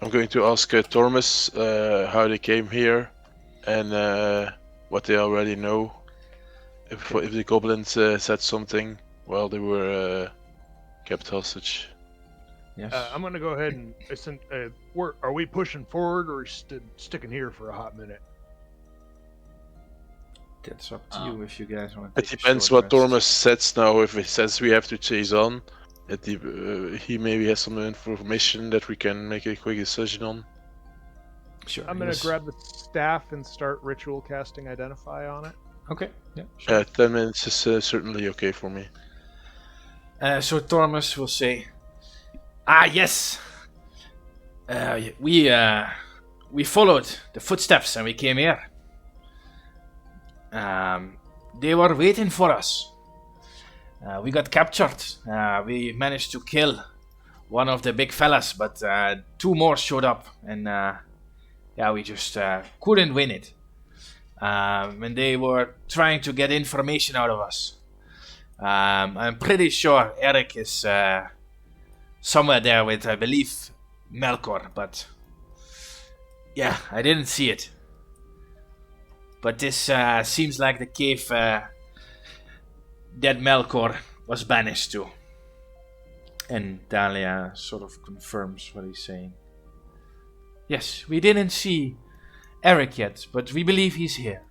I'm going to ask Tormus how they came here and what they already know. If the goblins said something while they were kept hostage. Yes. I'm gonna go ahead and are we pushing forward or sticking here for a hot minute? That's up to you if you guys want to It depends what Tormus says now. If he says we have to chase on, he maybe has some information that we can make a quick decision on. Sure. I'm gonna yes. grab the staff and start ritual casting Identify on it. Okay. Yeah. Sure. 10 minutes is certainly okay for me. So Tormus will say, yes. We followed the footsteps and we came here. They were waiting for us. We got captured. We managed to kill one of the big fellas, but 2 more showed up, and we just couldn't win it. And they were trying to get information out of us. I'm pretty sure Eric is somewhere there with, I believe, Melkor, but yeah, I didn't see it. But this seems like the cave that Melkor was banished to. And Dahlia sort of confirms what he's saying. Yes, we didn't see Eric yet, but we believe he's here.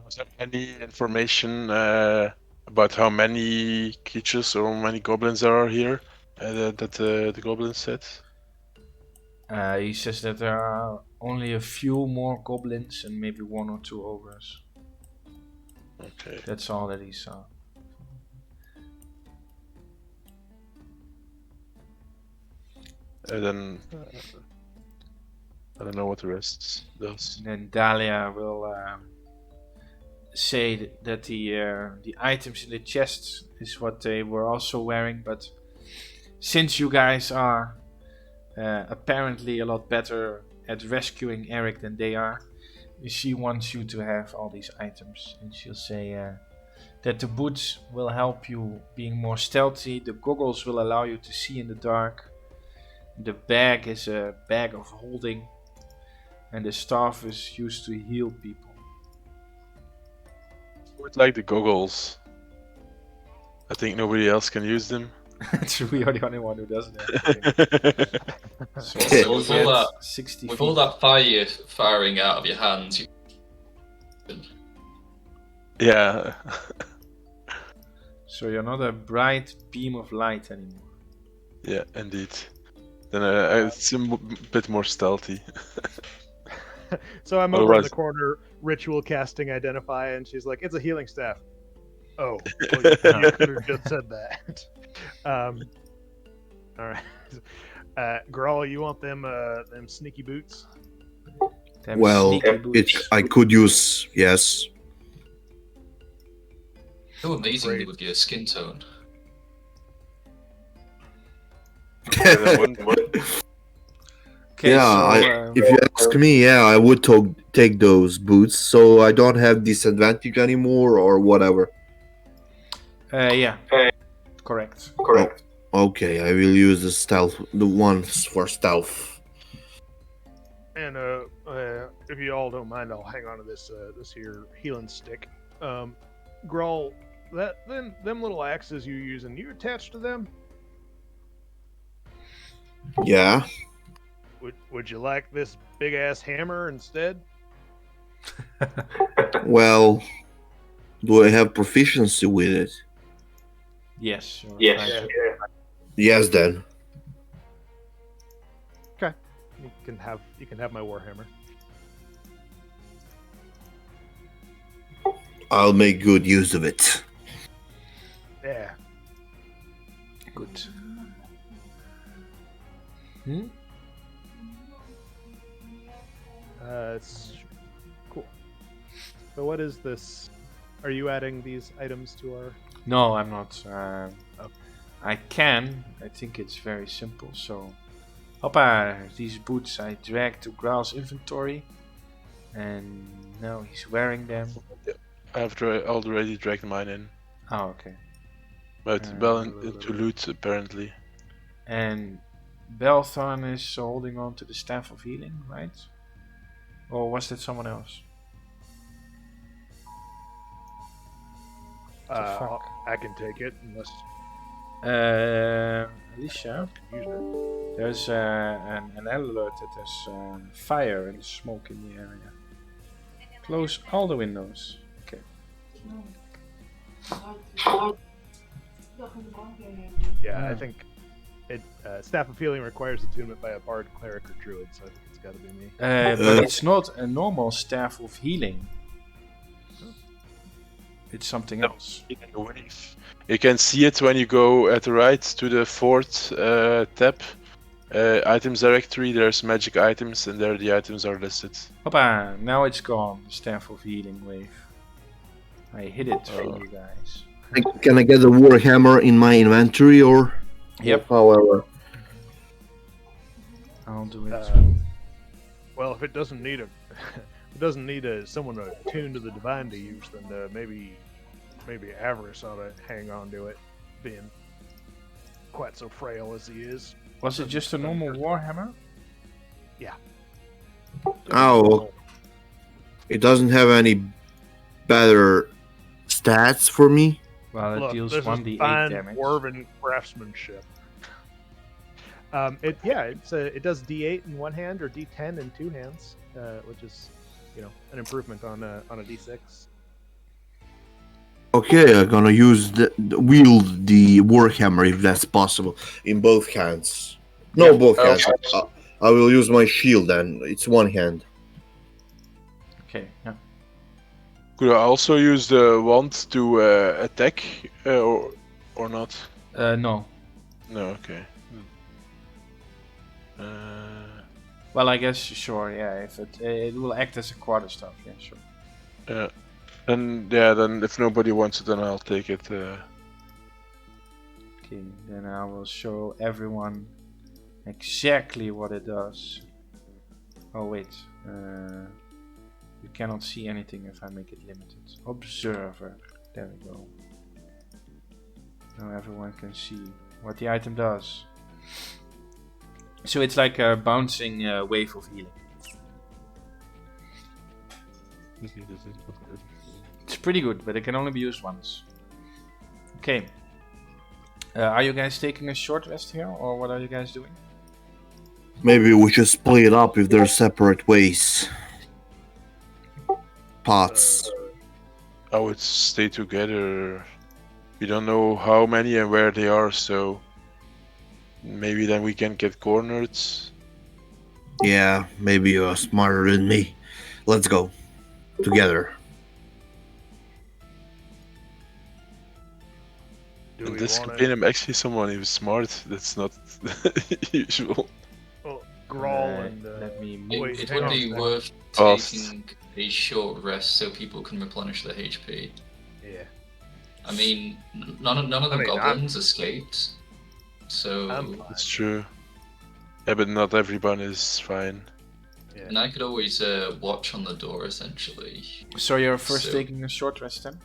Was there any information about how many creatures or how many goblins there are here that the goblin said? He says that there are only a few more goblins and maybe 1 or 2 ogres. Okay. That's all that he saw. Then I don't know what the rest does. And then Dahlia will say that the items in the chest is what they were also wearing, but since you guys are apparently a lot better at rescuing Eric than they are, she wants you to have all these items. And she'll say that the boots will help you being more stealthy, the goggles will allow you to see in the dark, the bag is a bag of holding, and the staff is used to heal people. I would like the goggles. I think nobody else can use them. True, we are the only one who doesn't have so So with all that, 60 with feet. all that fire you're firing out of your hands, Yeah. So you're not a bright beam of light anymore. Yeah, indeed. Then it's a bit more stealthy. So I'm over in Otherwise- the corner, ritual casting identify, and she's like, "It's a healing staff." Oh, well, you could have just said that. All right, Grawl, you want them sneaky boots? Them Well, sneaky boots. I could use, yes. so amazing Great. with your skin tone. Okay, Yeah, so, If you ask me, yeah, I would take those boots, so I don't have disadvantage anymore or whatever. yeah, correct. Okay, I will use the ones for stealth. And if you all don't mind, I'll hang on to this here healing stick. Grawl, them little axes you using, you attached to them? Yeah. Would you like this big ass hammer instead? Well, do I have proficiency with it? Yes. you're Yes. right. Yes, then. You can have my warhammer. I'll make good use of it. Yeah. Good. Hmm? It's cool. So what is this? Are you adding these items to our? No, I'm not. I can. I think it's very simple. So, hoppa, these boots I dragged to Graal's inventory, and now he's wearing them. I've already dragged mine in. Oh, okay. But well into loot, apparently. And Belthorn is holding on to the Staff of Healing, right? Or was that someone else? the fuck? I can take it unless Alicia, you use it. there's an alert that there's fire and smoke in the area. Close all the windows. Okay. Yeah, I think it. Staff of Healing requires attunement by a bard, cleric, or druid, so I think it's got to be me. But it's not a normal Staff of Healing. It's something else. You can see it when you go at the right to the fourth tab. Items directory, there's magic items, and there the items are listed. Hoppa, now it's gone. The Staff of Healing wave. I hit it for you guys. Can I get the warhammer in my inventory or? Yep. However. I'll do it. Well, if it doesn't need someone attuned to the divine to use, then maybe Avarice ought to hang on to it, being quite so frail as he is. Was it just a normal Warhammer? Oh, it doesn't have any better stats for me? Well, it Look, deals this is 1d8 fine damage. dwarven craftsmanship. It does D8 in one hand or D10 in two hands, which is, an improvement on a D6. Okay, I'm gonna use wield the warhammer if that's possible in both hands. No, Yeah. both hands. I will use my shield then. It's one hand. Okay, yeah. Could I also use the wand to attack, or not? No. No, okay. Well, I guess sure. Yeah, if it will act as a quarterstaff. Yeah, sure. Yeah. Then if nobody wants it, then I'll take it. Okay, then I will show everyone exactly what it does. Oh wait, you cannot see anything if I make it limited. Observer. There we go. Now everyone can see what the item does. So it's like a bouncing wave of healing. It's pretty good, but it can only be used once. Okay. Are you guys taking a short rest here, or what are you guys doing? Maybe we should split it up if they're separate ways. Paths. I would stay together. We don't know how many and where they are, so maybe then we can get cornered. Yeah, maybe you're smarter than me. Let's go. Together. Do In we this want campaign, to I'm actually someone who's smart. That's not usual. Grawl and... let me It, move. it hang would on a be second. worth Fast. taking a short rest so people can replenish their HP. Yeah. I mean, none of the I'm- goblins escaped, so I'm fine. It's true. Yeah, but not everyone is fine. Yeah. and I could always watch on the door essentially. So you're first So- taking a short rest then?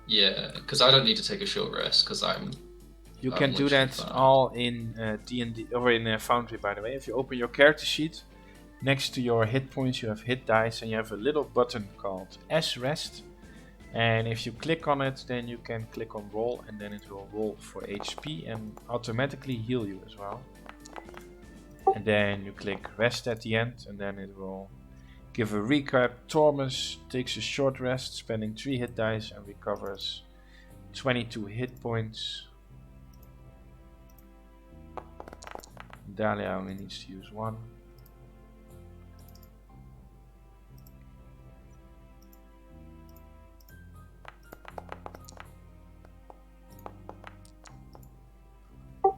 Yeah, because I don't need to take a short rest because You I'm can do literally that fine. all in D&D or in Foundry, by the way. If you open your character sheet, next to your hit points you have hit dice, and you have a little button called S Rest. And if you click on it, then you can click on roll, and then it will roll for HP and automatically heal you as well. And then you click rest at the end, and then it will give a recap. Thomas takes a short rest, spending 3 hit dice, and recovers 22 hit points. Dahlia only needs to use 1.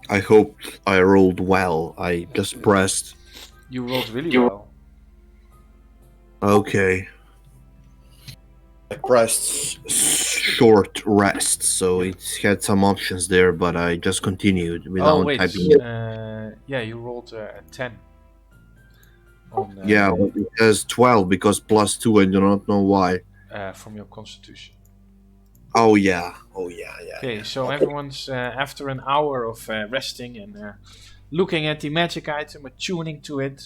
I hope I rolled well. I just pressed. You rolled really well. Okay. I pressed short rest, so it had some options there, but I just continued without Oh wait, typing it. yeah, you rolled a 10. On, Yeah, but it has 12 because plus 2, I do not know why. from your constitution. Oh yeah. Yeah. Okay, so everyone's after an hour of resting and looking at the magic item, attuning to it,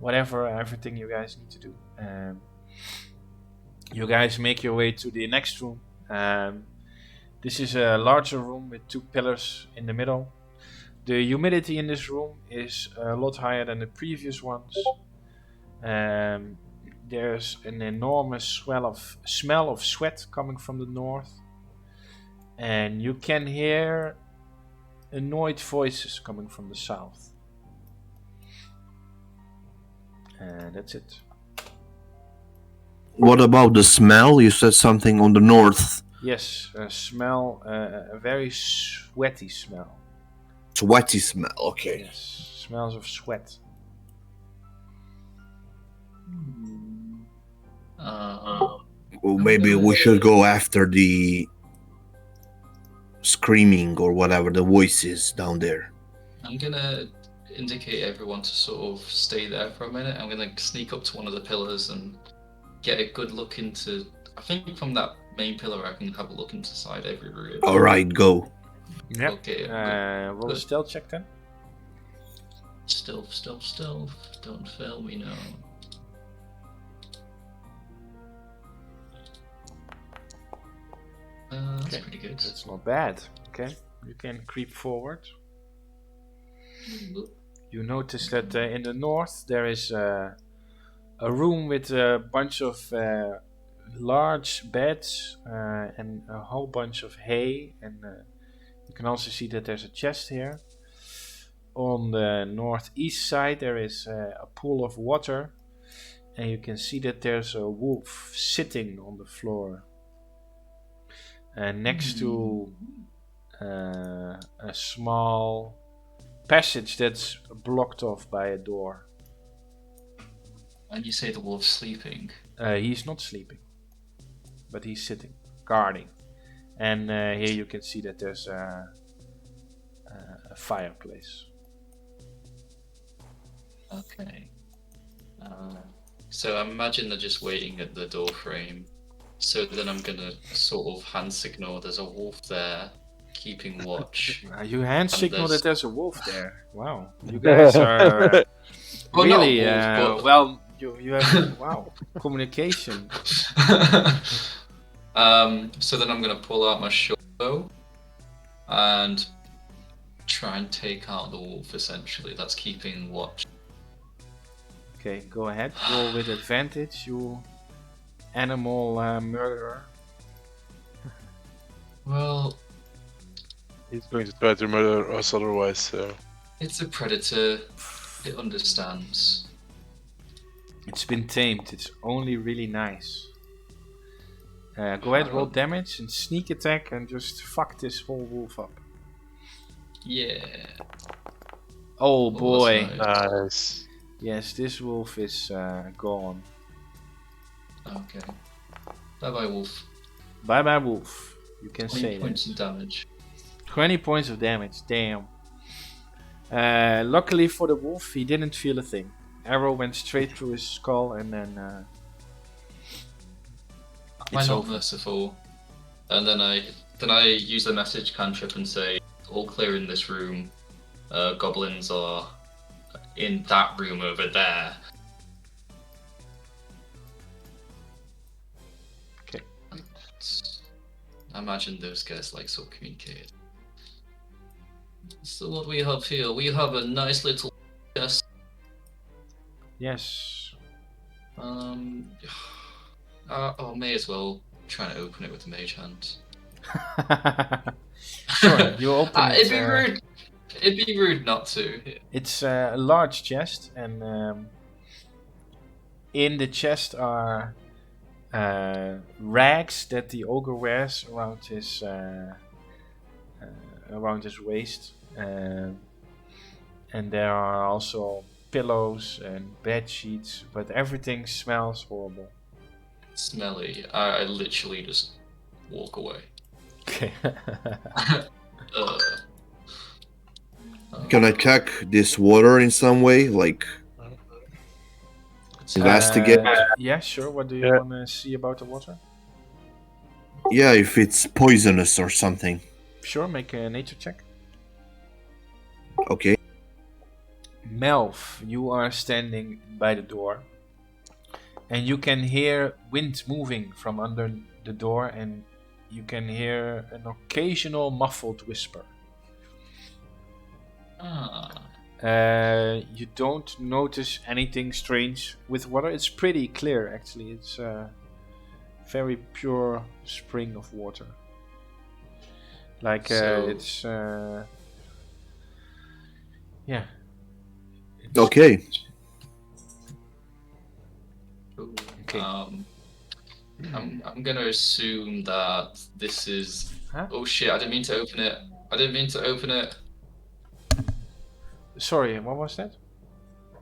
whatever, everything you guys need to do. You guys make your way to the next room. This is a larger room with 2 pillars in the middle. The humidity in this room is a lot higher than the previous ones. There's an enormous smell of sweat coming from the north. And you can hear annoyed voices coming from the south. And that's it. What about the smell? You said something on the north. Yes, a very sweaty smell. Sweaty smell. Okay. Yes, smells of sweat. Well, maybe we should go after the screaming or whatever the voice is down there. I'm gonna indicate everyone to sort of stay there for a minute. I'm gonna sneak up to one of the pillars and get a good look into. I think from that main pillar, I can have a look inside every room. All right, go. Yep. Okay. Roll a stealth check then. Stealth. Don't fail me now. That's Okay, pretty good. that's not bad. Okay, you can creep forward. You notice that in the north there is a room with a bunch of large beds and a whole bunch of hay, and you can also see that there's a chest here. On the northeast side there is a pool of water, and you can see that there's a wolf sitting on the floor. And next to a small passage that's blocked off by a door. And you say the wolf's sleeping. He's not sleeping, but he's sitting, guarding. And here you can see that there's a fireplace. Okay. So I imagine they're just waiting at the door frame. So then I'm gonna sort of hand signal there's a wolf there, keeping watch. You hand signal there's- that there's a wolf there. Wow, you guys are Well, not a really wolf, but- well. You have wow communication. So then I'm gonna pull out my short bow and try and take out the wolf. Essentially, that's keeping watch. Okay, go ahead. Roll with advantage, you animal murderer. Well, He's going to try to murder us otherwise, so. it's a predator. It understands. It's been tamed. It's only really nice. Go ahead, roll damage and sneak attack and just fuck this whole wolf up. Yeah. Oh boy. that's nice. Nice. Yes, this wolf is gone. Okay. Bye bye, wolf. Bye bye, wolf. You can 20 say points that. of damage. 20 points of damage. Damn. Luckily for the wolf, he didn't feel a thing. Arrow went straight through his skull, and then Am I it's not over. merciful? And then I use the message cantrip and say, all clear in this room. Goblins are in that room over there. Okay. I imagine those guys like sort of communicated. So what we have here, we have a nice little chest. Yes. May as well try to open it with the mage hand. Sure, you open it. It'd be rude. It'd be rude not to. It's a large chest, and in the chest are rags that the ogre wears around his waist, and there are also pillows and bed sheets, but everything smells horrible. Smelly. I literally just walk away. Okay. Can I check this water in some way? Like, investigate? Yeah, sure. What do you Yeah. want to see about the water? Yeah, if it's poisonous or something. Sure, make a nature check. Okay. Melf, you are standing by the door, and you can hear wind moving from under the door, and you can hear an occasional muffled whisper. You don't notice anything strange with water. It's pretty clear, actually. It's a very pure spring of water. Like, So- it's... yeah. It's- Okay. Ooh, Okay. I'm gonna assume that this is. Huh? Oh shit! I didn't mean to open it. I didn't mean to open it. Sorry, what was that?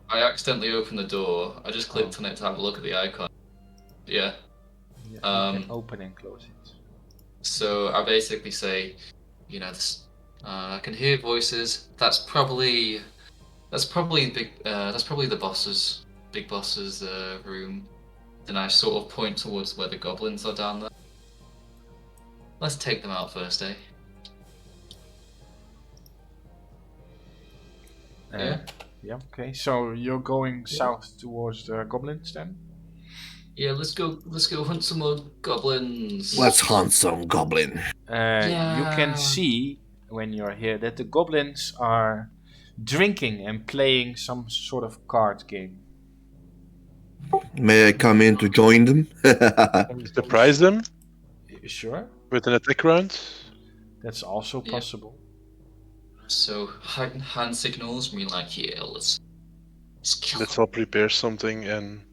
I accidentally opened the door. I just clicked on it to have a look at the icon. Yeah. Yeah, you Um, can open and close it. So I basically say, this. I can hear voices. That's probably the big boss's room. Then I sort of point towards where the goblins are down there. Let's take them out first, eh? Yeah, okay. So you're going south towards the goblins then? Yeah, let's go hunt some more goblins. Let's hunt some goblin. You can Yeah. see when you're here that the goblins are drinking and playing some sort of card game. May I come in to join them? Can we surprise them Sure, with an attack round? that's also Yeah. possible. So hand signals me like, yeah, let's kill Let's them. all prepare something and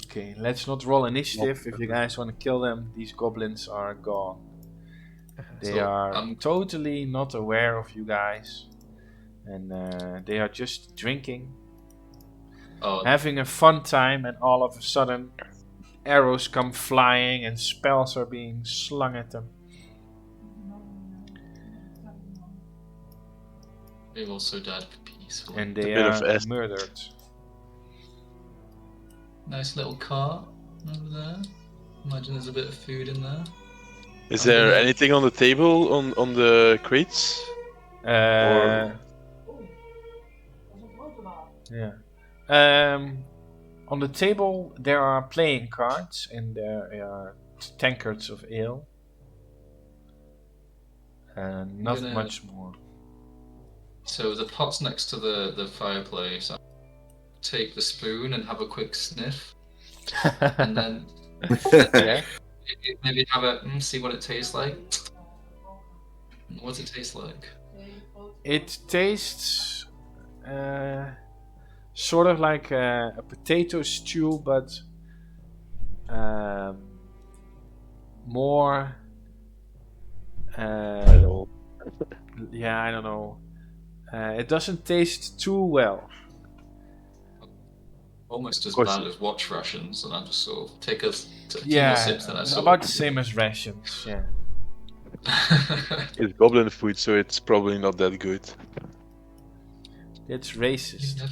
Okay, let's not roll initiative. If you guys want to kill them, these goblins are gone. They So, are totally not aware of you guys. And they are just drinking, Oh, having a fun time, and all of a sudden arrows come flying and spells are being slung at them. they've also died peacefully. And they bit of are acid. murdered. Nice little cart over there. Imagine there's a bit of food in there. Is I'm there gonna- anything on the table on the crates? Yeah. On the table there are playing cards and there are tankards of ale. Not gonna- much more. So the pot's next to the fireplace. I take the spoon and have a quick sniff, and then Yeah. maybe have a see what it tastes like. What's it taste like? It tastes sort of like a potato stew, but more. Yeah, I don't know. It doesn't taste too well. Almost as course. bad as watch rations, and I just sort of take a few Yeah, more sips, and I sort about the same as rations. Yeah. It's goblin food, so it's probably not that good. It's racist.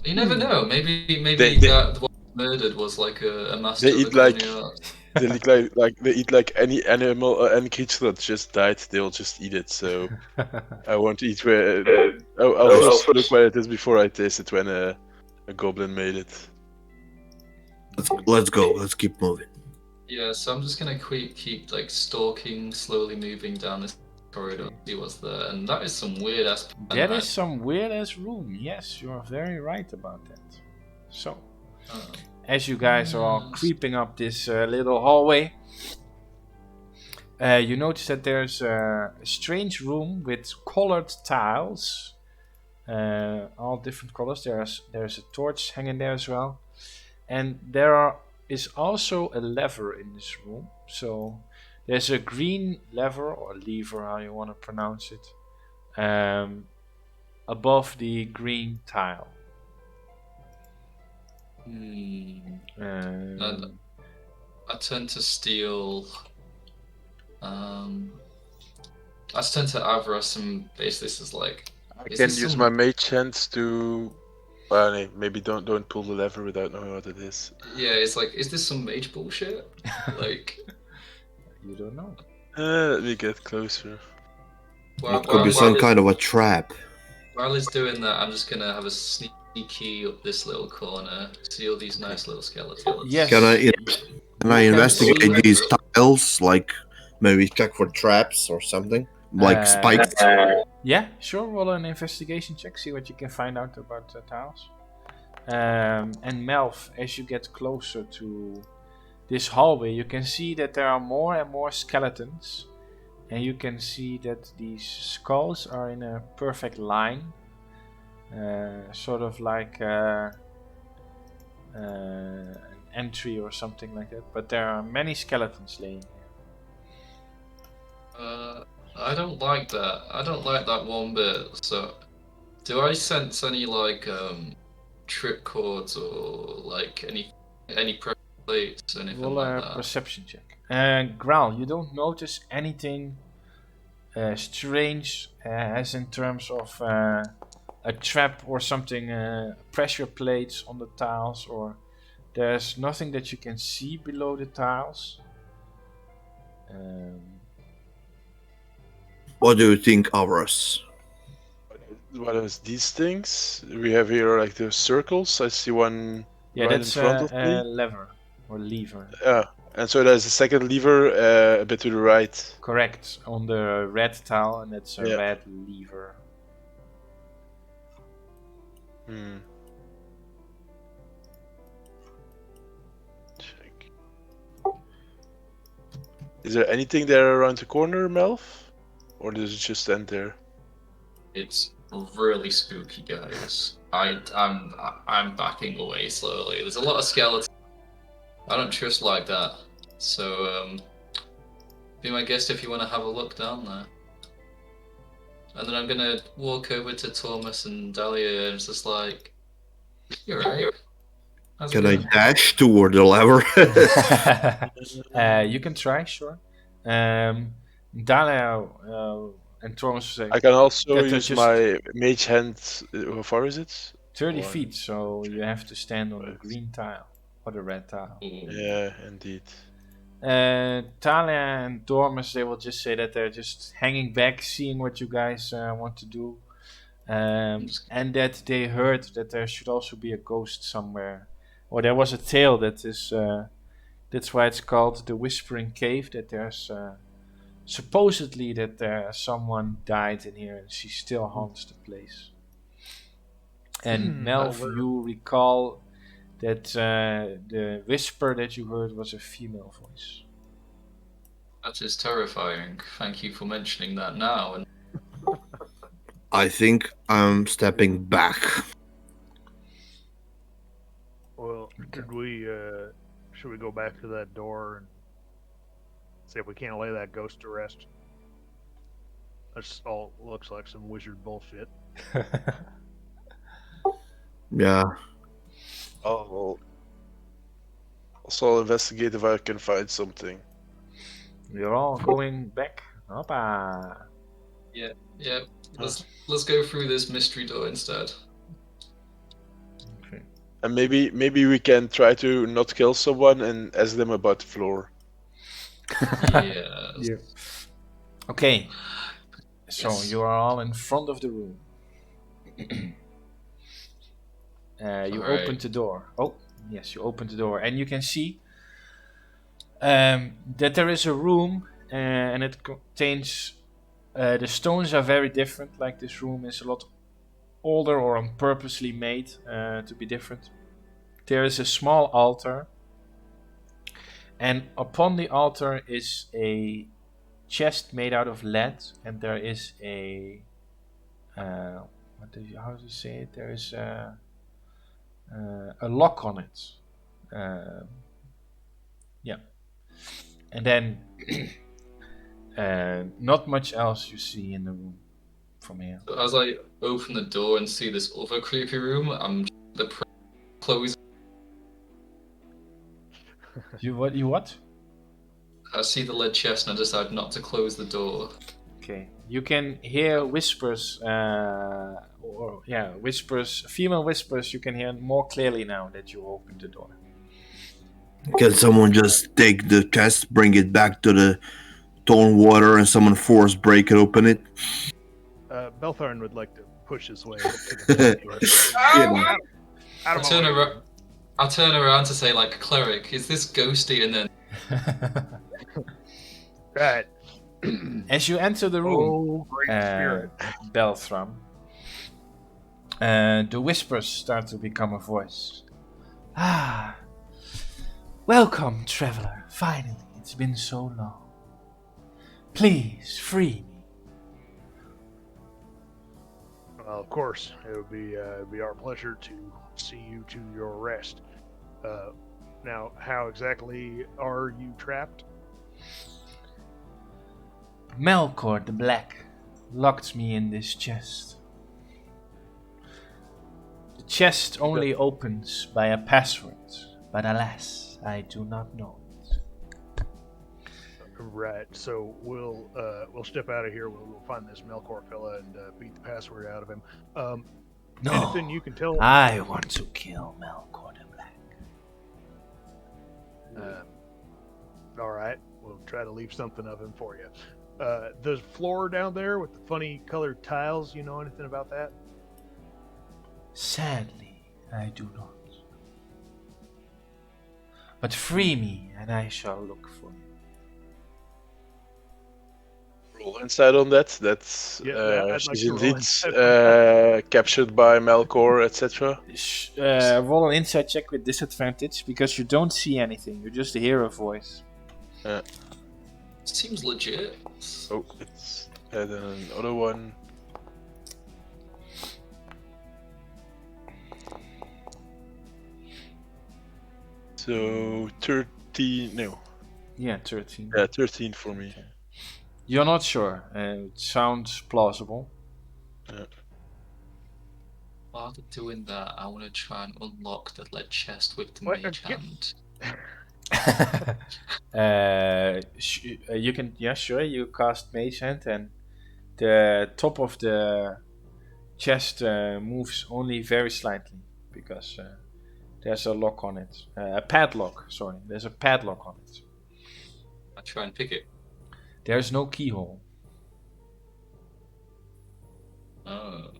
You never know. Maybe They- that the one murdered was like a master They of eat the like- culinary arts. They look like they eat like any animal or any creature that just died. They'll just eat it. So I won't eat where. I'll first look where it is before I taste it when a goblin made it. Let's go. Let's keep moving. Yeah, so I'm just gonna keep like stalking, slowly moving down this corridor, see what's there, and that is some weird ass. That is some weird ass room. Yes, you are very right about that. So, as you guys are all creeping up this little hallway, you notice that there's a strange room with colored tiles, all different colors. There's a torch hanging there as well, and is also a lever in this room. So there's a green lever or lever, how you want to pronounce it, above the green tile. I tend to steal. I tend to avarice and base this as like. I Is can this use some- my mage hands to. Well, no, maybe don't pull the lever without knowing what it is. Yeah, it's like, is this some mage bullshit? Like, You don't know. Let me get closer. It could be some kind of a trap. While he's doing that, I'm just gonna have a sneaky up this little corner, see all these nice little skeletons. Yes. Can I can investigate see- these tiles? Like maybe check for traps or something, like spikes. Yeah, sure. Roll an investigation check. See what you can find out about the tiles. And Melf, as you get closer to this hallway, you can see that there are more and more skeletons, and you can see that these skulls are in a perfect line, sort of like an entry or something like that. But there are many skeletons laying here. I don't like that. I don't like that one bit. So, do I sense any like trip cords or like any pressure plates or anything Roll like a that? perception check. Growl, you don't notice anything strange, as in terms of a trap or something, pressure plates on the tiles, or there's nothing that you can see below the tiles. What do you think of us? What is these things? We have here like the circles. I see one Yeah, right that's in front of a me. lever. or lever. And so there's a second lever a bit to the right. Correct, on the red tile, and that's a Yeah. red lever. Check. Is there anything there around the corner, Melf? Or does it just end there? It's really spooky, guys. I'm backing away slowly. There's a lot of skeletons. I don't trust like that. So be my guest if you want to have a look down there. And then I'm gonna walk over to Thomas and Dahlia and it's just like, you're right. How's it Can I going?" dash toward the lever? You can try, sure. Dahlia and Thomas say I can also That use just- my mage hand. How far is it? 30 One. feet, so you have to stand on the green tile or the red tile. Yeah, indeed. Talia and Dormus, they will just say that they're just hanging back, seeing what you guys want to do. And that they heard that there should also be a ghost somewhere. Or there was a tale that is, that's why it's called the Whispering Cave, that there's supposedly that someone died in here and she still haunts the place. And Melv, you recall that the whisper that you heard was a female voice. That is terrifying. Thank you for mentioning that now. And I think I'm stepping back. Well, should we go back to that door and see if we can't lay that ghost to rest? That's all looks like some wizard bullshit. Yeah. I'll also investigate if I can find something. We're all going back. Hoppa. yeah, let's go through this mystery door instead. Okay. And maybe we can try to not kill someone and ask them about the floor. Yes. Yeah. Okay. So Yes. you are all in front of the room. You Alright. opened the door. Oh, yes, you opened the door, and you can see that there is a room, and it contains. The stones are very different. Like this room is a lot older or on purposely made to be different. There is a small altar, and upon the altar is a chest made out of lead, and there is a how do you say it? There is a lock on it. Yeah, and then not much else you see in the room from here. So as I open the door and see this other creepy room, I'm close. You what? I see the lead chest and I decide not to close the door. Okay, you can hear whispers, whispers, female whispers. You can hear more clearly now that you opened the door. Can someone just take the chest, bring it back to the Thornwater, and someone force break it open it? Beltharn would like to push his way to the door. I turn around to say, like, cleric, is this ghosty? And then Right. As you enter the room, Oh, great spirit. Belthram, the whispers start to become a voice. Ah, welcome, traveler. Finally, it's been so long. Please, free me. Well, of course, it would be our pleasure to see you to your rest. Now, how exactly are you trapped? Melkor the Black locked me in this chest. The chest only opens by a password, but alas, I do not know it. Right. So we'll step out of here. We'll find this Melkor fella and beat the password out of him. No, Anything you can tell? I want to kill Melkor the Black. All right. We'll try to leave something of him for you. The floor down there with the funny colored tiles. You know anything about that? Sadly, I do not. But free me, and I shall look for you. Roll insight on that. That's Yeah, I'd like she's to roll indeed insight. captured by Melkor, etc. Roll an insight check with disadvantage because you don't see anything. You just hear a voice. Seems legit. Oh, it's and then another one. So 13. No, Yeah, 13. yeah, 13 for me. You're not sure. It sounds plausible. While they're doing that, I want to try and unlock the lead chest with the What? mage hand. You can, yeah, sure. You cast Mage Hand, and the top of the chest moves only very slightly because there's a lock on it. A padlock. Sorry, there's a padlock on it. I try and pick it. There's no keyhole. Oh.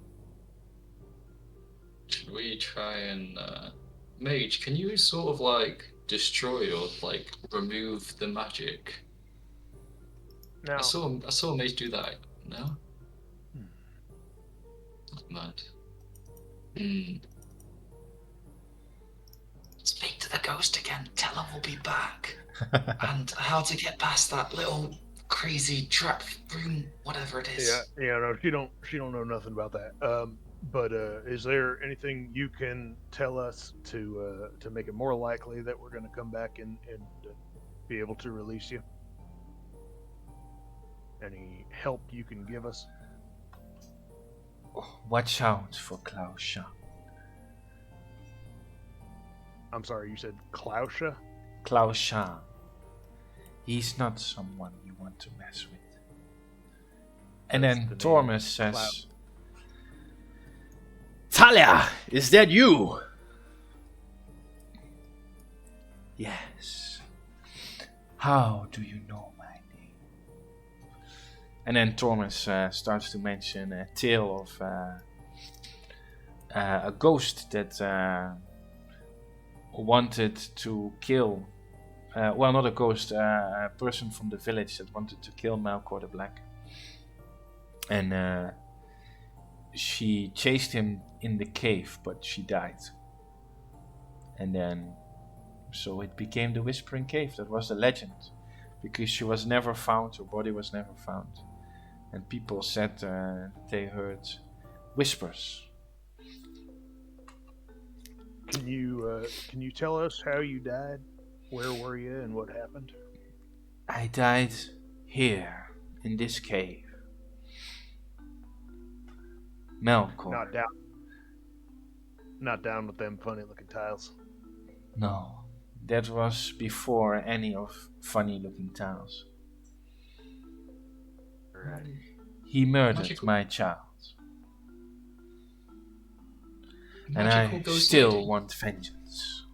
Should we try and mage? Can you sort of like destroy or like remove the magic? Now, I saw a mage do that. No. Not mad. Speak to the ghost again. Tell her we'll be back. And how to get past that little crazy trap room, whatever it is. no, she don't know nothing about that. But is there anything you can tell us to make it more likely that we're going to come back and be able to release you? Any help you can give us? Watch out for Klausha. I'm sorry, you said Klausha? Klausha. He's not someone you want to mess with. And That's then the name. Tormus says, Talia, is that you? Yes. How do you know my name? And then Tormus starts to mention a tale of a ghost that wanted to kill, well, not a ghost, a person from the village that wanted to kill Melkor the Black. And she chased him in the cave, but she died. And then, so it became the Whispering Cave. That was the legend, because she was never found, her body was never found. And people said they heard whispers. Can you tell us how you died? Where were you and what happened? I died here, in this cave. Melkor. Not down with them funny looking tiles. No, that was before any of funny looking tiles. Right. He murdered Magical- my child. And Magical I ghost still lady. want vengeance.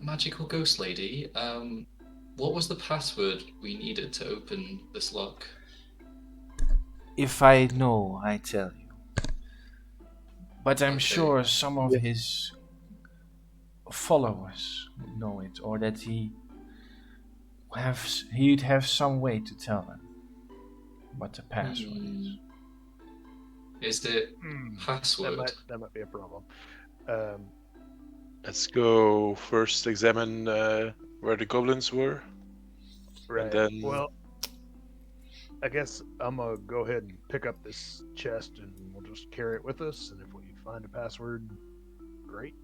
Magical ghost lady. What was the password we needed to open this lock? If I know, I tell you. But I'm Okay. sure some of his followers know it, or that he'd have some way to tell them what the password is. Is it password? That might be a problem. Let's go first examine where the goblins were. Right. then- Well, I guess I'm gonna go ahead and pick up this chest, and we'll just carry it with us. And if we find a password, great.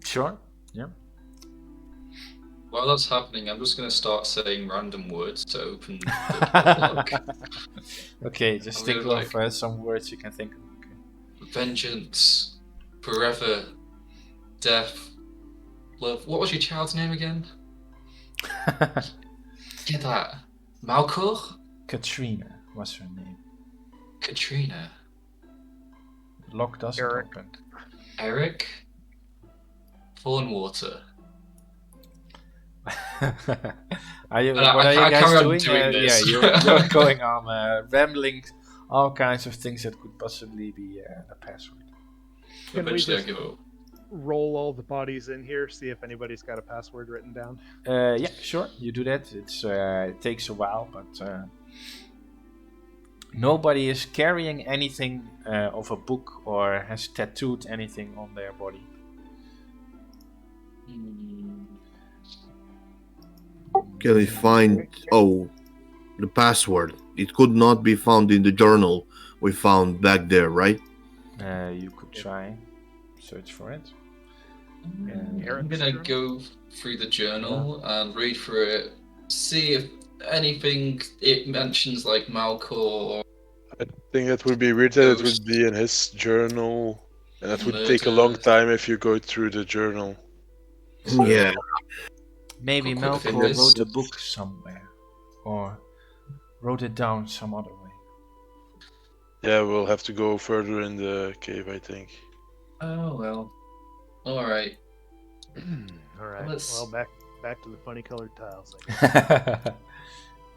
Sure? Yeah. While that's happening, I'm just going to start saying random words to open the lock. Okay, just I'm think gonna, of some words you can think of. Okay. Vengeance, forever, death, love. What was your child's name again? Get that. Malkor? Katrina was her name. Katrina. Lock doesn't Eric. open. Eric? Thornwater. Are you, I what are you can't guys carry on doing? doing this. Yeah, you're going on rambling all kinds of things that could possibly be a password. Can we Eventually I just- give up. roll all the bodies in here, see if anybody's got a password written down? Yeah, sure. You do that. It takes a while, but nobody is carrying anything of a book or has tattooed anything on their body. Can we find the password? It could not be found in the journal we found back there, right? You could try search for it. I'm Eric's gonna journal? go through the journal and read through it, see if anything it mentions like Malcor or I think it would be weird that it Ghost. would be in his journal, and that would take a long Murder. time if you go through the journal. So, Yeah. Maybe Got quick Melkor fingers. wrote a book somewhere, or wrote it down some other way. Yeah, we'll have to go further in the cave, I think. Oh well. Alright. All right. Let's- Well, back to the funny colored tiles. I guess.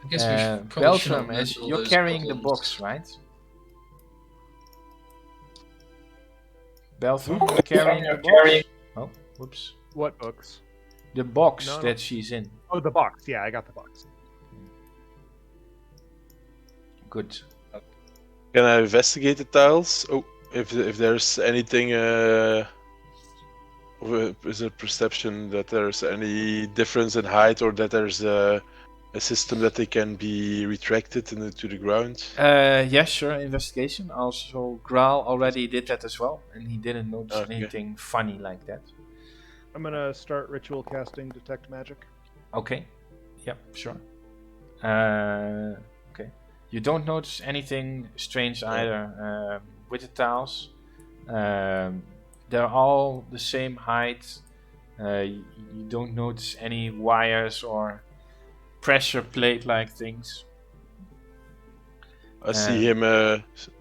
I guess we should probably Beltram, shouldn't miss all you're those carrying the problems. box, right? Beltram, you're carrying the box? Oh, whoops. What books? The box No. that she's in. Oh, the box. Yeah, I got the box. Good. Can I investigate the tiles? Oh, if there's anything, is it perception that there's any difference in height, or that there's a system that they can be retracted into the ground? Yeah, sure, investigation. Also, Graal already did that as well, and he didn't notice Okay. anything funny like that. I'm gonna start ritual casting detect magic. Okay. Yep, sure. Okay. You don't notice anything strange either with the tiles. They're all the same height. You don't notice any wires or pressure plate-like things. I see him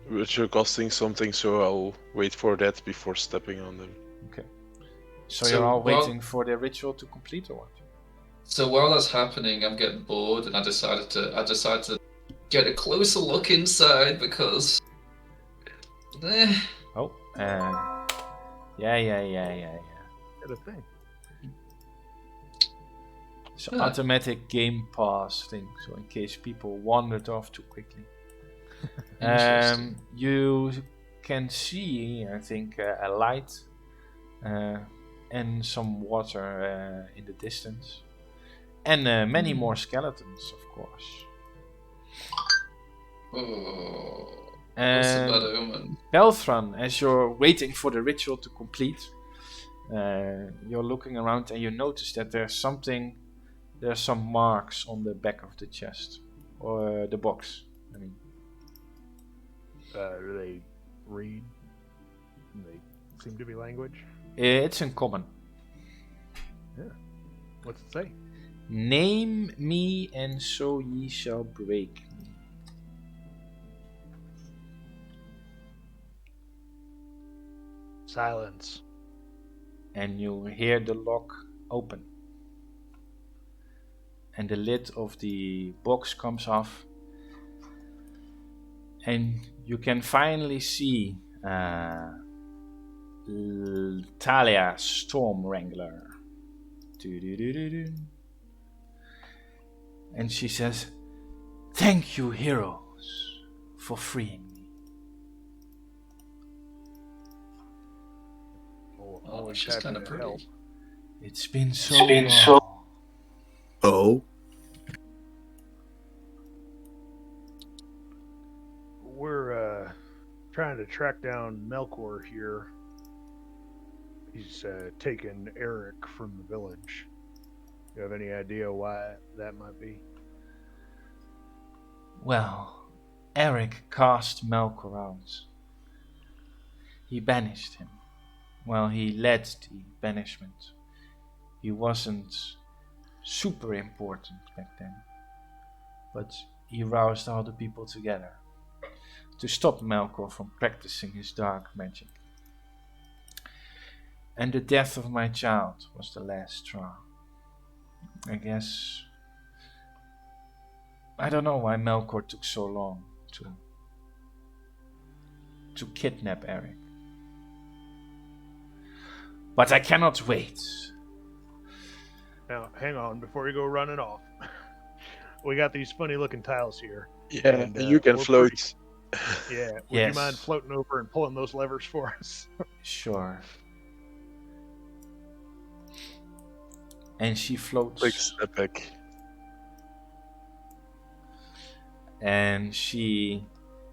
ritual casting something, so I'll wait for that before stepping on them. So So you're all while- waiting for the ritual to complete, or what? So while that's happening, I'm getting bored, and I decided to get a closer look inside because. Oh, yeah. Get a thing. So Huh. automatic game pause thing, so in case people wandered off too quickly. Interesting. You can see, I think, a light and some water in the distance. And many more skeletons, of course. Oh, that's a bad And omen. Belthran, as you're waiting for the ritual to complete, you're looking around and you notice that there's some marks on the back of the chest, or the box. I mean, Do they read? They seem to be language. it's in common. What's it say? Name me, and so ye shall break me. Silence. And you'll hear the lock open. And the lid of the box comes off. And you can finally see Talia Storm Wrangler. Doo-doo-doo-doo-doo. And she says, "Thank you, heroes, for freeing me." Oh, she's happy kind of to pretty. help. It's been so long. Oh, We're trying to track down Melkor here. He's taken Eric from the village. You have any idea why that might be? Well, Eric cast Melkor out. He banished him. Well, he led the banishment. He wasn't super important back then. But he roused all the people together to stop Melkor from practicing his dark magic. And the death of my child was the last straw. I guess... I don't know why Melkor took so long to kidnap Eric. but I cannot wait. Now, hang on, before you go running off. We got these funny looking tiles here. Yeah, And, you can we're float. Yeah, would Yes. you mind floating over and pulling those levers for us? Sure. And she floats. Quick step back. And she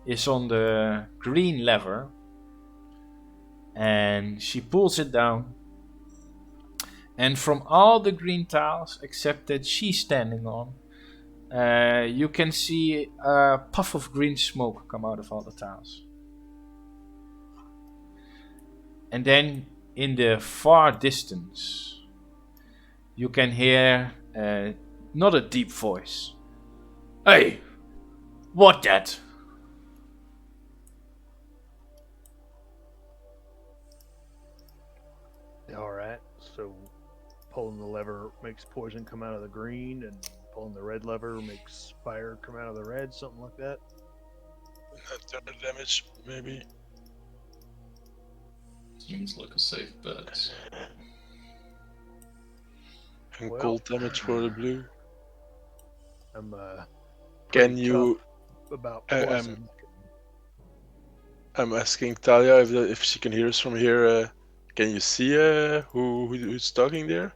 is on the green lever. And she pulls it down. And from all the green tiles, except that she's standing on, you can see a puff of green smoke come out of all the tiles. And then in the far distance, you can hear not a deep voice. Hey, what that? All right, so pulling the lever makes poison come out of the green, and pulling the red lever makes fire come out of the red, something like that. Thunder damage, maybe. Seems like a safe bet. And Well- cold damage for the blue. I'm Can pretty you? tough about I- poison. I'm asking Talia if she can hear us from here. Can you see who's talking there?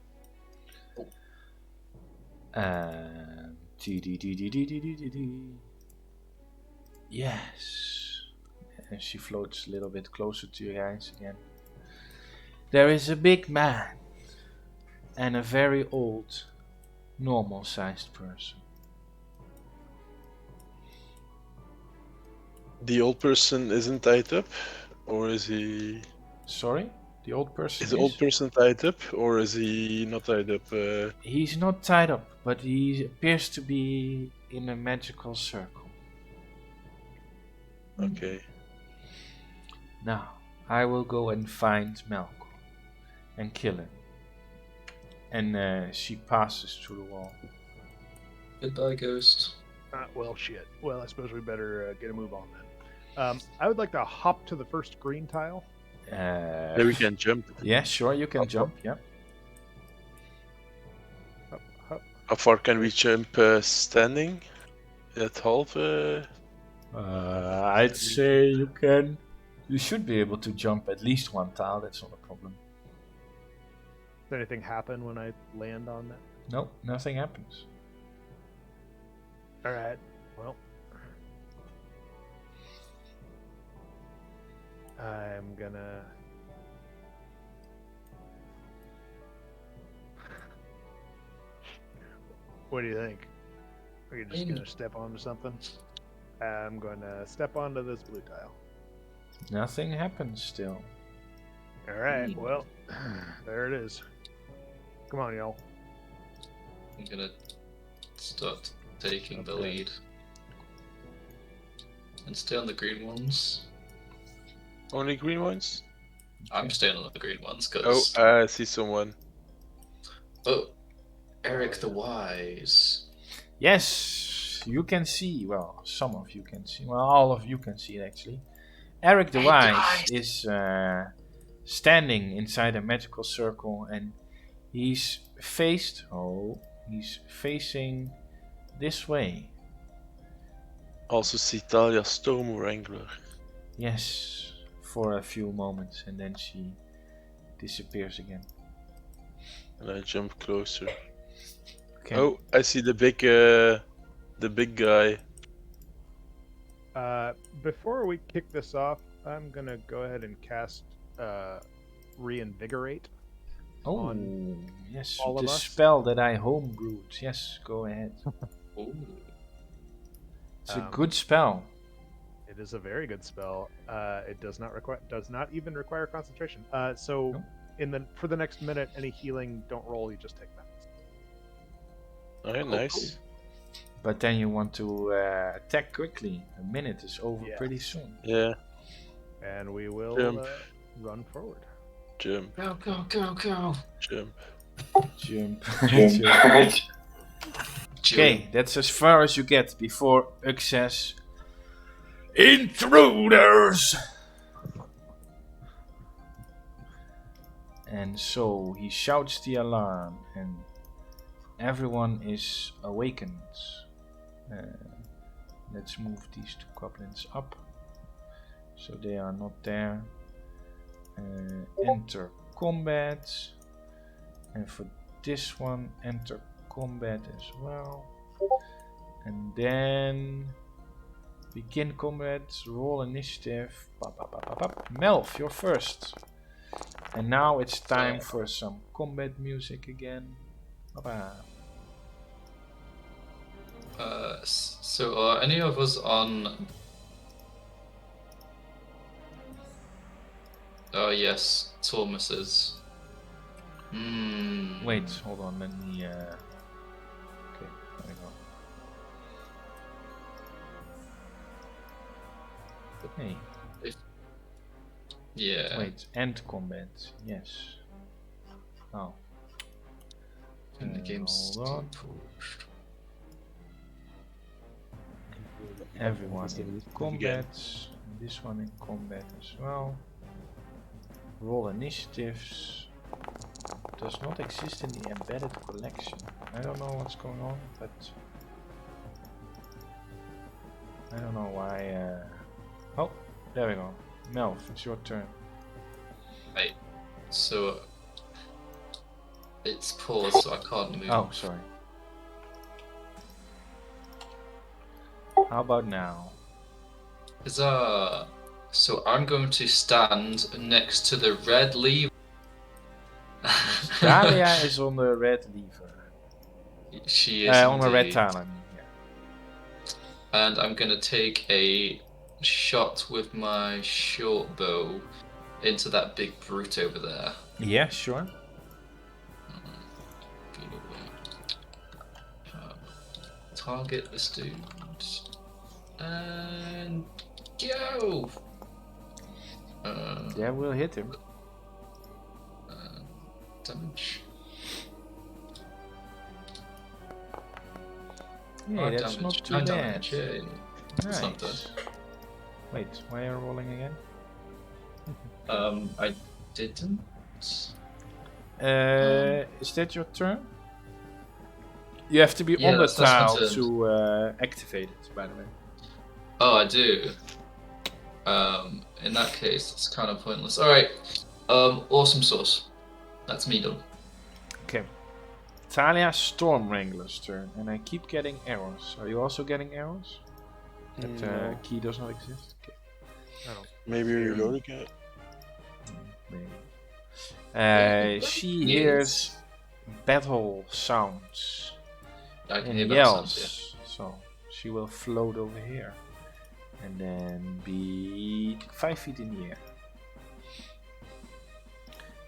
Yes. And she floats a little bit closer to your eyes again. There is a big man and a very old, normal-sized person. The old person isn't tied up, or is he? Sorry? The old person Is the old person tied up, or is he not tied up? He's not tied up, but he appears to be in a magical circle. Okay. Now, I will go and find Malcolm and kill him. And she passes through the wall. Goodbye, ghost. Well, shit. Well, I suppose we better get a move on then. I would like to hop to the first green tile. Maybe we can jump. Yeah, sure, you can jump, yeah. Hop, hop. How far can we jump standing? At half? I'd say you can. You should be able to jump at least one tile, that's not a problem. Does anything happen when I land on that? No, nothing happens. All right. Well, I'm gonna. What do you think? Are you just gonna step onto something? I'm gonna step onto this blue tile. Nothing happens still. All right. Well, there it is. Come on, y'all. I'm gonna start taking the Okay. lead. And stay on the green ones. Only green ones? I'm staying on the green ones Oh, because. I see someone. Oh, Eric the Wise. Yes, you can see. Well, some of you can see. Well, all of you can see it actually. Eric the Hey, Wise guys. is standing inside a magical circle, and he's facing this way. Also see Talia Storm Wrangler. Yes, for a few moments, and then she disappears again. And I jump closer. Okay. Oh, I see the big guy. Before we kick this off, I'm gonna go ahead and cast Reinvigorate. Oh, on yes, all the of us? spell that I homebrewed. Yes, go ahead. Ooh. It's a Um, good spell. It is a very good spell. It does not even require concentration. So Nope. for the next minute, any healing don't roll. You just take that. Alright, nice. But then you want to attack quickly. A minute is over Yeah. pretty soon. Yeah, And we will Jump. run forward. jump, Go, go, go, go. jump. Jump. Jump. Okay, that's as far as you get before Ugg says, Intruders! And so he shouts the alarm, and everyone is awakened. Let's move these 2 goblins up, so they are not there. Enter combat, and for this one, enter combat as well. And then begin combat, roll initiative. Melf, you're first. And now it's time for some combat music again. So are any of us on... Oh yes, Thomas's. Wait, hold on, let me... Okay, there we go. Hey. Yeah. Wait, end combat, yes. Oh. And the game's hold on. pushed. Everyone in combat. This one in combat as well. Roll initiatives. Does not exist in the embedded collection. I don't know what's going on, but I don't know why. Oh, there we go. Melf, it's your turn. Right. So it's paused, so I can't move. Oh, sorry. How about now? Huzzah! So I'm going to stand next to the red lever. Dahlia is on the red lever. She is on the red indeed. tile, I mean. Yeah. And I'm going to take a shot with my short bow into that big brute over there. Yeah, sure. Target this dude. And go! Yeah, we'll hit him. Damage. Yeah, that's damage. not too 9 bad. damage. Yeah. That's not bad. Nice. Wait, why are you rolling again? I didn't. Is that your turn? You have to be Yeah, on the that's my tile turn. to activate it, by the way. Oh, I do. In that case, it's kind of pointless. Alright. Awesome sauce. That's me done. Okay. Talia Storm Wrangler's turn, and I keep getting arrows. Are you also getting arrows? That No. key does not exist? Okay. Maybe reloading it. Maybe. She hears battle sounds I can and hear yells, sounds, so she will float over here and then be 5 feet in the air.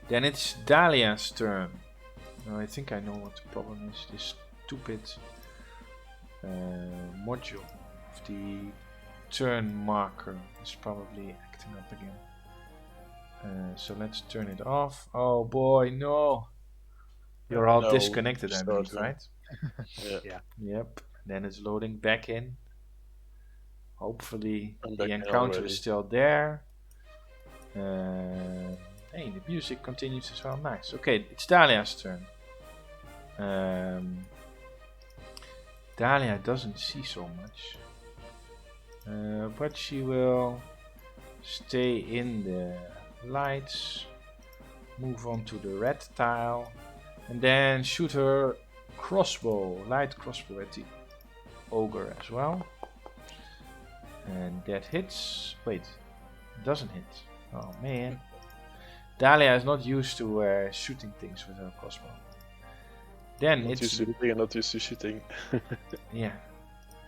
Then it's Dahlia's turn. Now I think I know what the problem is. This stupid module of the turn marker is probably acting up again. So let's turn it off. Oh boy, no! You're all No, disconnected, I believe, starting. right? Yeah. Yep. Then it's loading back in. Hopefully I'm the back in encounter already. is still there. Hey, the music continues as well. Nice. Okay, it's Dahlia's turn. Dahlia doesn't see so much. But she will stay in the lights, move on to the red tile, and then shoot her crossbow, light crossbow at the ogre as well. And that hits. Wait, it doesn't hit. Oh man. Dahlia is not used to shooting things with her crossbow. Then Not it's used to hitting and not used to shooting. yeah.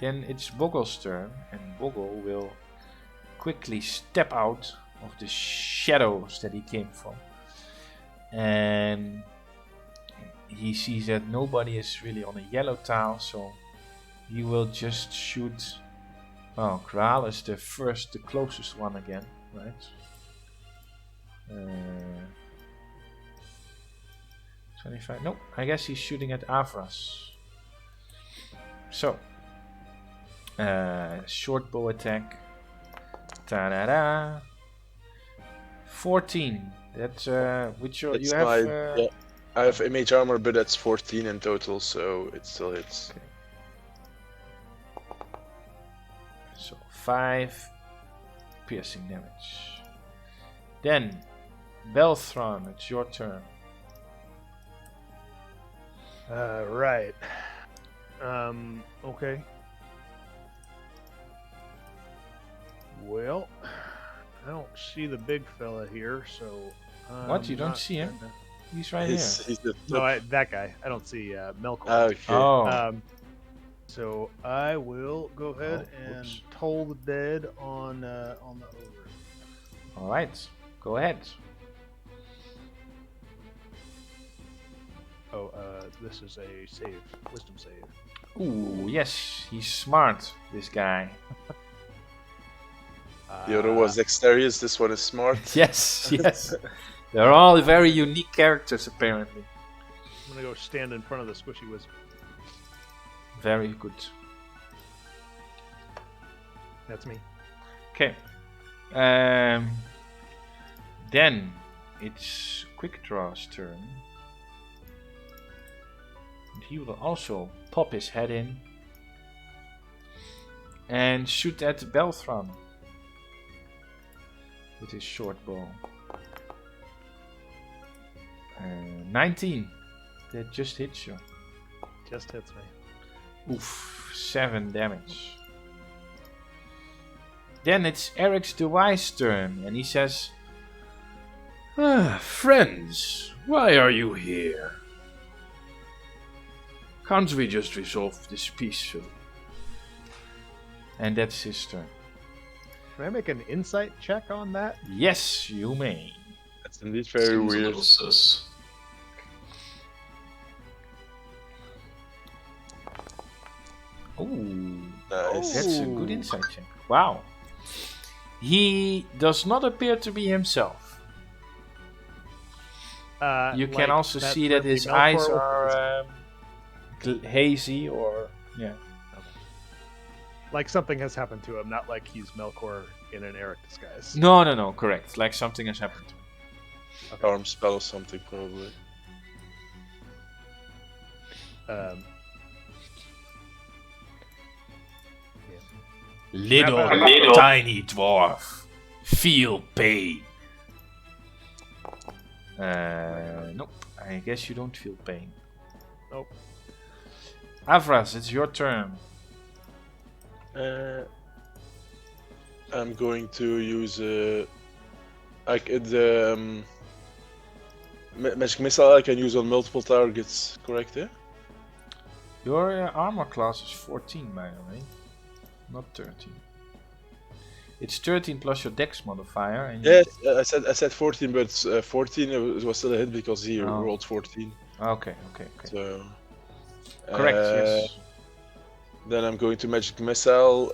Then it's Boggle's turn, and Boggle will quickly step out of the shadows that he came from. And he sees that nobody is really on a yellow tile, so he will just shoot. Oh, Graal is the closest one again, right? 25. Nope, I guess he's shooting at Avras. So, short bow attack. Ta-da-da. 14 That which you It's have. my yeah. I have mage armor, but that's 14 in total, so it still hits. So 5 piercing damage. Then, Belthron, it's your turn. Right. Okay. Well, I don't see the big fella here, so. What? You don't see him? He's right here. He's the No, that guy. I don't see Melkor. okay. Oh. So I will go ahead and whoops. toll the dead on the ogre. All right. Go ahead. Oh, this is a save, wisdom save. Ooh, yes, he's smart. This guy. The other was dexterous. This one is smart. Yes, yes. They're all very unique characters, apparently. I'm gonna go stand in front of the squishy wizard. Very good. That's me. Okay. Then it's Quick Draw's turn. And he will also pop his head in and shoot at Belthron with his short bow. 19. That just hits you. Just hits me. Oof, 7 damage. Then it's Eric's the Wise turn, and he says, friends, why are you here? Can't we just resolve this peacefully? And that's his turn. Can I make an insight check on that? Yes, you may. That's indeed very Seems a weird. little sus. Ooh, Nice. that's a good insight check. Wow. He does not appear to be himself. You can also see that his eyes are hazy or... yeah. Like something has happened to him, not like he's Melkor in an Eric disguise. No, correct. Like something has happened to him. Arm spell or something, probably. Little tiny dwarf, feel pain. Nope. I guess you don't feel pain. Nope. Avras, it's your turn. I'm going to use magic missile. I can use on multiple targets. Correct? Yeah. Your armor class is 14, by the way, not 13. It's 13 plus your dex modifier. And Yes, I said 14, but 14 it was still a hit because he Oh. rolled 14. Okay. So Correct. Yes. Then I'm going to magic missile.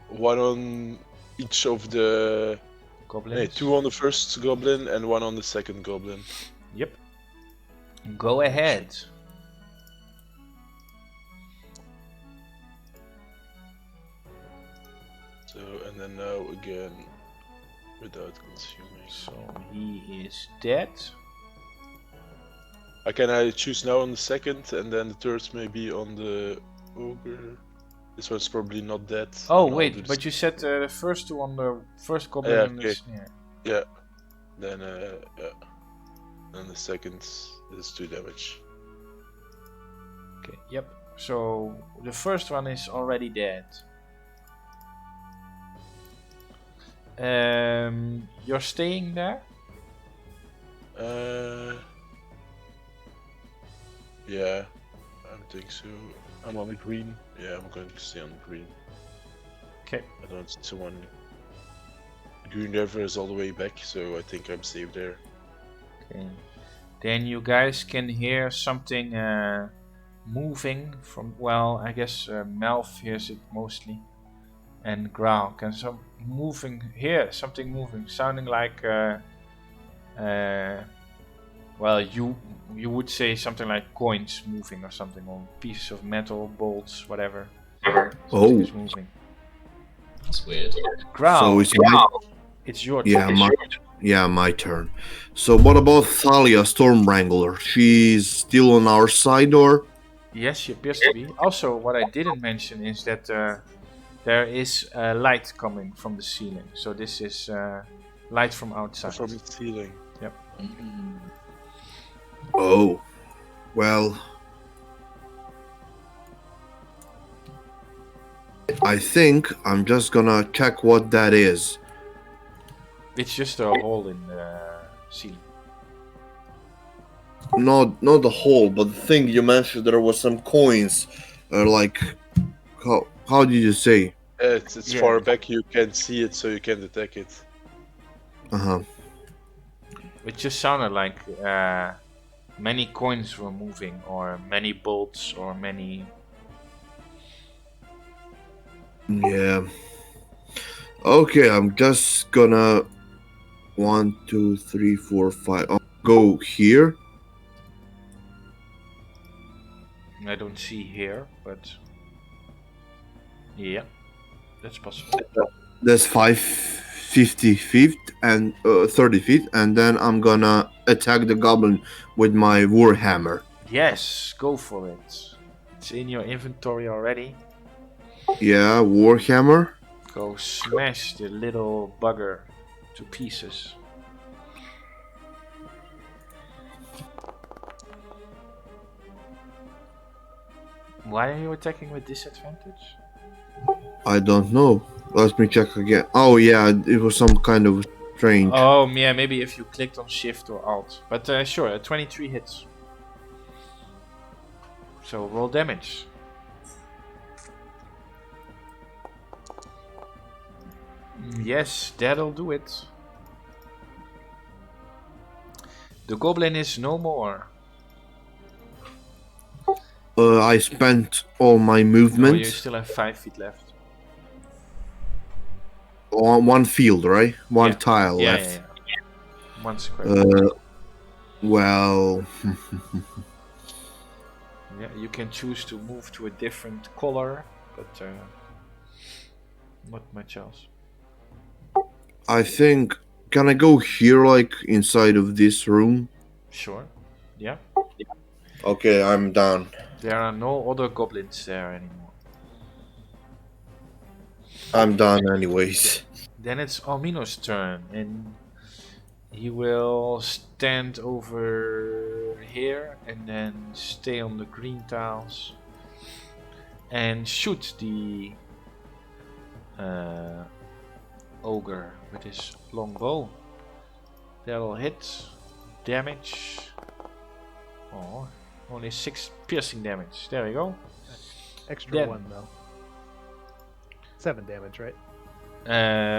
One on each of the. Goblins. 2 on the first goblin and 1 on the second goblin. Yep. Go ahead. So and then now again, without consuming. So he is dead. Can I choose now on the second, and then the third maybe on the ogre? This one's probably not dead. Oh and I'll do wait, the but you said the first two on the first goblin. Yeah, and this, yeah. Yeah. Then and the second is 2 damage. Okay. Yep. So the first one is already dead. You're staying there? Yeah, I think so. I'm on the green. Yeah, I'm going to stay on the green. Okay. I don't see someone. Green River is all the way back, so I think I'm safe there. Okay. Then you guys can hear something moving from. Well, I guess Melf hears it mostly, and Growl can some moving here. Something moving, sounding like. Well, you would say something like coins moving or something, or pieces of metal, bolts, whatever. Something is moving. That's weird. Growl, So it's it's your turn. yeah, Yeah, my turn. So what about Thalia, Storm Wrangler? She's still on our side, or? Yes, she appears to be. Also, what I didn't mention is that there is light coming from the ceiling. So this is light from outside. From the ceiling. Mm. Oh, well. I think I'm just gonna check what that is. It's just a hole in the ceiling. Not the hole, but the thing you mentioned there was some coins. Like, how did you say? It's Yeah. far back, you can see it, so you can detect it. Uh-huh. It just sounded like many coins were moving, or many bolts, or many. Yeah. Okay, I'm just gonna 1, 2, 3, 4, 5. I'll go here. I don't see here, but yeah, that's possible. That's 50 feet and 30 feet, and then I'm gonna attack the goblin with my warhammer. Yes, go for it. It's in your inventory already. Yeah, warhammer. Go smash the little bugger to pieces. Why are you attacking with disadvantage? I don't know. Let me check again. Oh yeah, it was some kind of strange. Oh, yeah, maybe if you clicked on Shift or Alt. But sure, 23 hits. So roll damage. Yes, that'll do it. The goblin is no more. I spent all my No, movement you still have 5 feet left. on one field, right? One Yeah. tile Yeah, left. yeah. 1 square. Well, Yeah, you can choose to move to a different color, but not much else. I think can I go here, like inside of this room? Sure. Yeah. Okay, I'm done. There are no other goblins there anymore. I'm done anyways. Then it's Almino's turn, and he will stand over here and then stay on the green tiles and shoot the ogre with his long bow. That'll hit. Damage. Oh, only 6 piercing damage. There we go. Extra Then- 1 though. 7 damage, right?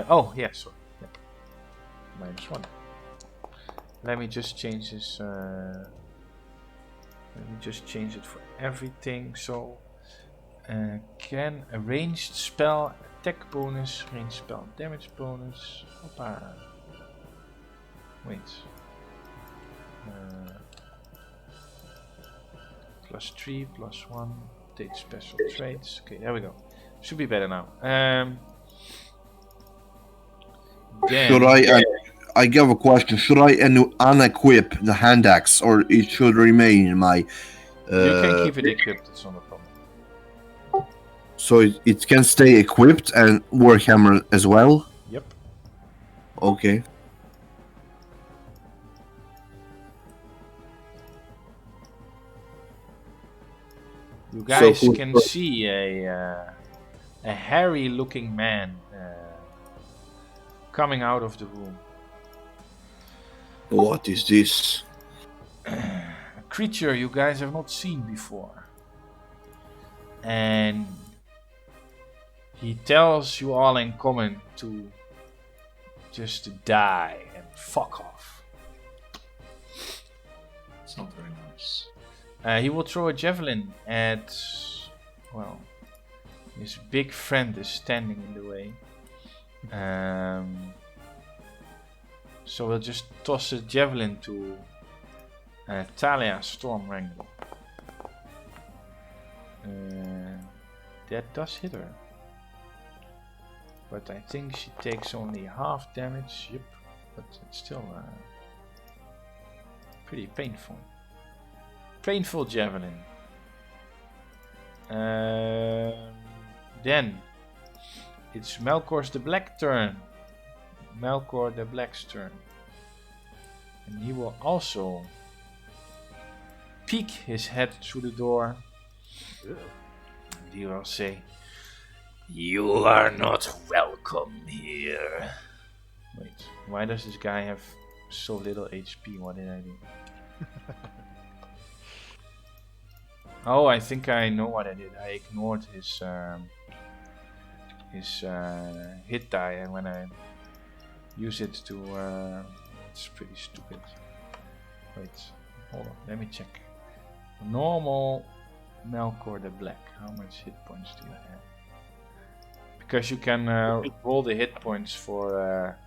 Oh, yeah, sorry. Yep. -1. Let me just change this. Let me just change it for everything. So, can a ranged spell attack bonus, ranged spell damage bonus. Hoppa. Wait. +3, +1. Take special traits. Okay, there we go. Should be better now. Then, Should I give a question. Should I unequip the hand axe, or it should remain in my? you can keep it equipped. It's not a problem. So it can stay equipped and warhammer as well. Yep. Okay. You guys who- can see a hairy-looking man coming out of the room. What is this? A creature you guys have not seen before. And he tells you all in common to just die and fuck off. It's not very nice. He will throw a javelin at, well, his big friend is standing in the way. So we'll just toss a javelin to Talia Storm Wrangler. That does hit her. But I think she takes only half damage. Yep. but it's still pretty painful. Painful javelin. Then it's Melkor's the Black turn. Melkor the Black's turn. And he will also peek his head through the door. And he will say, "You are not welcome here." Wait, why does this guy have so little HP? What did I do? Oh, I think I know what I did. I ignored his hit die, and when I use it to, it's pretty stupid. Wait, hold on, let me check. Normal Melkor the Black. How much hit points do you have? Because you can roll the hit points for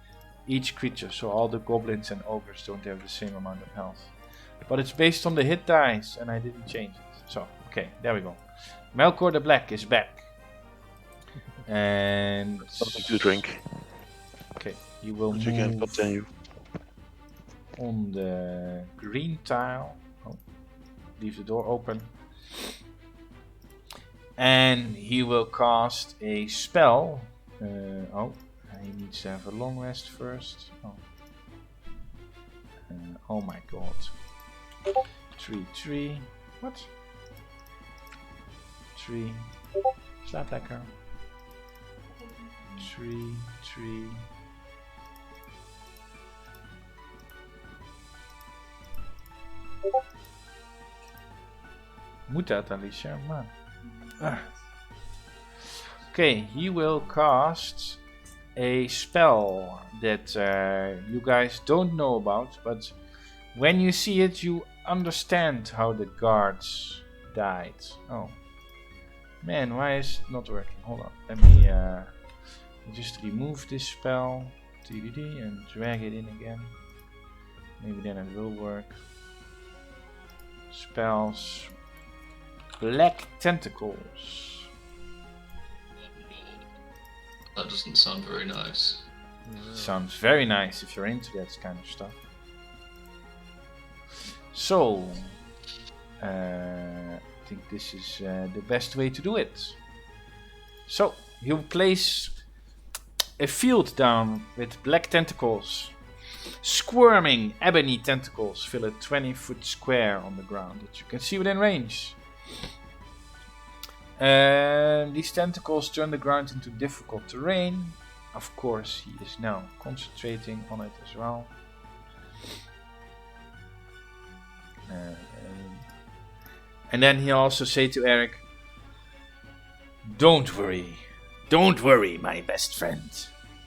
each creature, so all the goblins and ogres don't have the same amount of health. But it's based on the hit dice, and I didn't change it. So, okay, there we go. Melkor the Black is back. And Something to drink. Okay, you will But you can move continue. on the green tile. Oh, leave the door open. And he will cast a spell. He needs to have a long rest first. Oh my god. 3-3. What? 3. Slaap lekker. 3-3. Moet dat, Alicia? Man. Okay, he will cast a spell that you guys don't know about, but when you see it, you understand how the guards died. Oh. Man, why is it not working? Hold on, let me just remove this spell and drag it in again. Maybe then it will work. Spells. Black Tentacles. That doesn't sound very nice. Sounds very nice if you're into that kind of stuff. So, I think this is the best way to do it. So, he'll place a field down with black tentacles. Squirming ebony tentacles fill a 20-foot square on the ground that you can see within range. These tentacles turn the ground into difficult terrain. Of course, he is now concentrating on it as well. And then he'll also say to Eric, Don't worry, my best friend.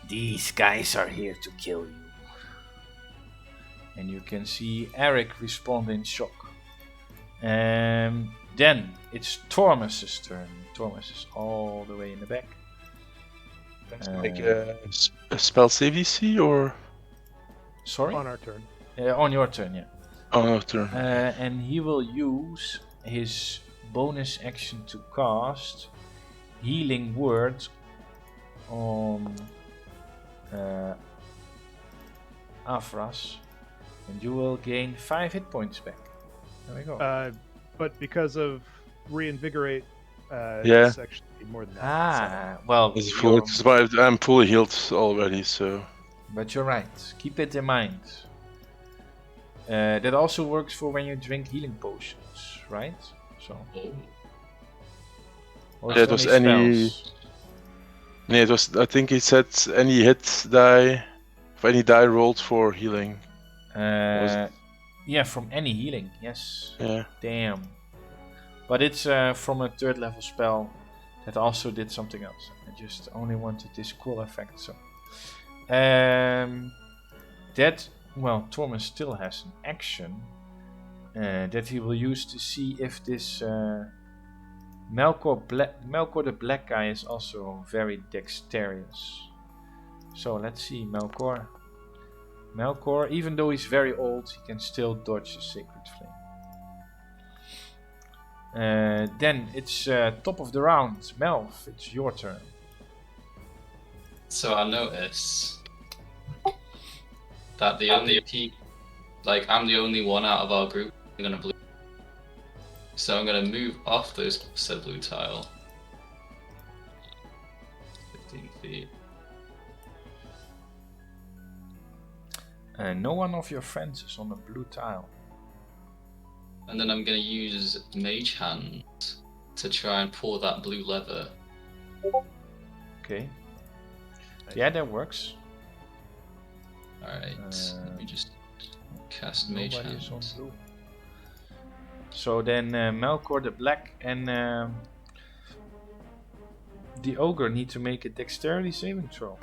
These guys are here to kill you." And you can see Eric respond in shock. Then it's Tormus's turn. Tormus is all the way in the back. Like a spell save DC or Sorry? On our turn. On your turn, yeah. on our turn? And he will use his bonus action to cast Healing Word on Afras, and you will gain 5 hit points back. There we go. But because of reinvigorate, Yeah. it's actually more than that. Well, It's full, I'm fully healed already, so but you're right. Keep it in mind. That also works for when you drink healing potions, right? So. Or Yeah, it was any- spells? yeah, it was. I think he said any hit die, if any die rolled for healing. Yeah, from any healing. Yes. Yeah. Damn. But it's from a 3rd level spell that also did something else. I just only wanted this cool effect. So. Tormus still has an action that he will use to see if this Melkor the Black guy is also very dexterous. So let's see, Melkor. Melkor, even though he's very old, he can still dodge a Sacred Flame. Then it's top of the round. Melf, it's your turn. So I notice that the only I'm the only one out of our group on a blue. So I'm gonna move off those said blue tile. 15 feet. No one of your friends is on the blue tile. And then I'm gonna use Mage Hand to try and pull that blue lever. Okay. Yeah, that works. Alright, let me just cast Mage Nobody Hand. is on blue. So then Melkor the Black and the Ogre need to make a dexterity saving throw.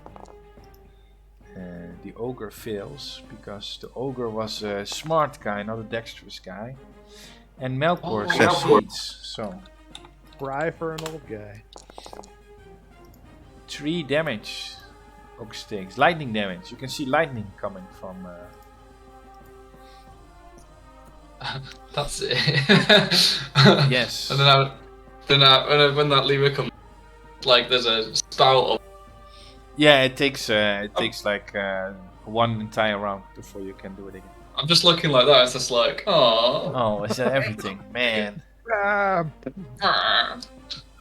The Ogre fails because the Ogre was a smart guy, not a dexterous guy. And Melkor succeeds. So Cry for an old guy. 3 damage. Ogre takes lightning damage. You can see lightning coming from. That's it. Yes. And then when that lever comes, like there's a spout of. Yeah, it takes like one entire round before you can do it again. I'm just looking like that. It's just like, oh. Oh, is that everything, man? Ah,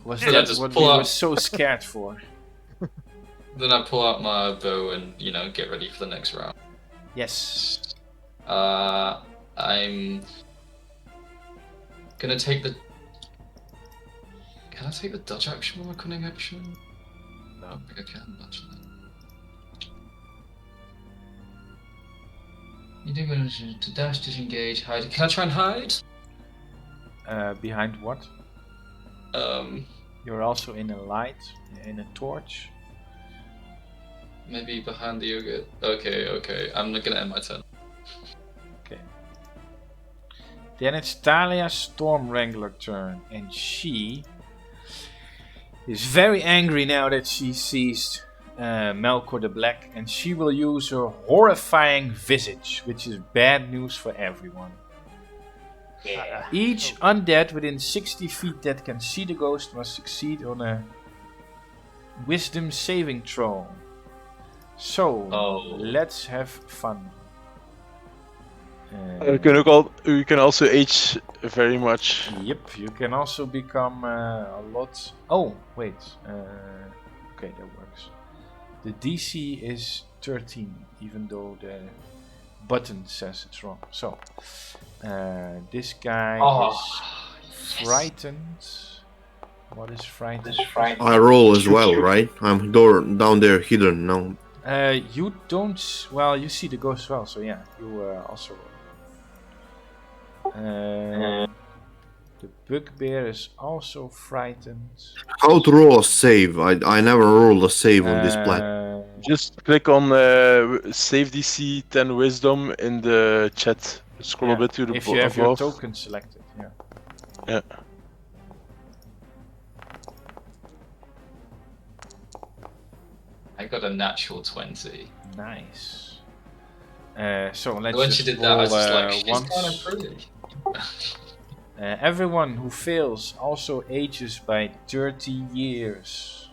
Was Yeah, that just what we pull were out- so scared for? Then I pull out my bow and get ready for the next round. Yes. I'm gonna take the. Can I take the dodge action or my cunning action? No, I don't think I can actually. You do manage to dash, disengage, hide. Can I try and hide? Behind what? You're also in a light, in a torch. Maybe behind the yogurt. Okay. I'm not gonna end my turn. Okay. Then it's Talia's Storm Wrangler turn, and she is very angry now that she sees Melkor the Black, and she will use her horrifying visage, which is bad news for everyone. Each undead within 60 feet that can see the ghost must succeed on a wisdom saving throw. So, let's have fun. You can also age very much. Yep, you can also become a lot. Oh, wait. Okay, that works. The DC is 13, even though the button says it's wrong. So, this guy is frightened. What is frightened? I roll as well, right? I'm down there hidden now. You don't. Well, you see the ghost as well, so yeah, you also roll. The bugbear is also frightened. How to roll a save? I never rolled a save on this platform. Just click on save DC 10 wisdom in the chat. Scroll a bit to the if you have your above. token selected, yeah. Yeah. I got a natural 20. Nice. So let's When just she did that, roll I was just like, she's once. kind of pretty. Everyone who fails also ages by 30 years.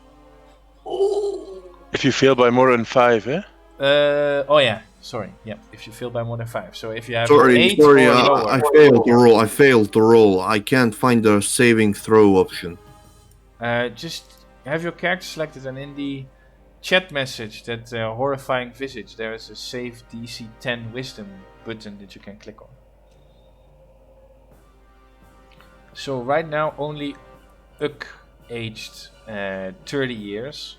If you fail by more than 5, eh? Oh yeah, sorry. Yeah, if you fail by more than 5. So if you have Sorry, 8 or lower. I failed to roll. I failed to roll. I can't find the saving throw option. Just have your character selected, and in the chat message, that horrifying visage, there is a save DC 10 wisdom button that you can click on. So right now only Uk aged 30 years.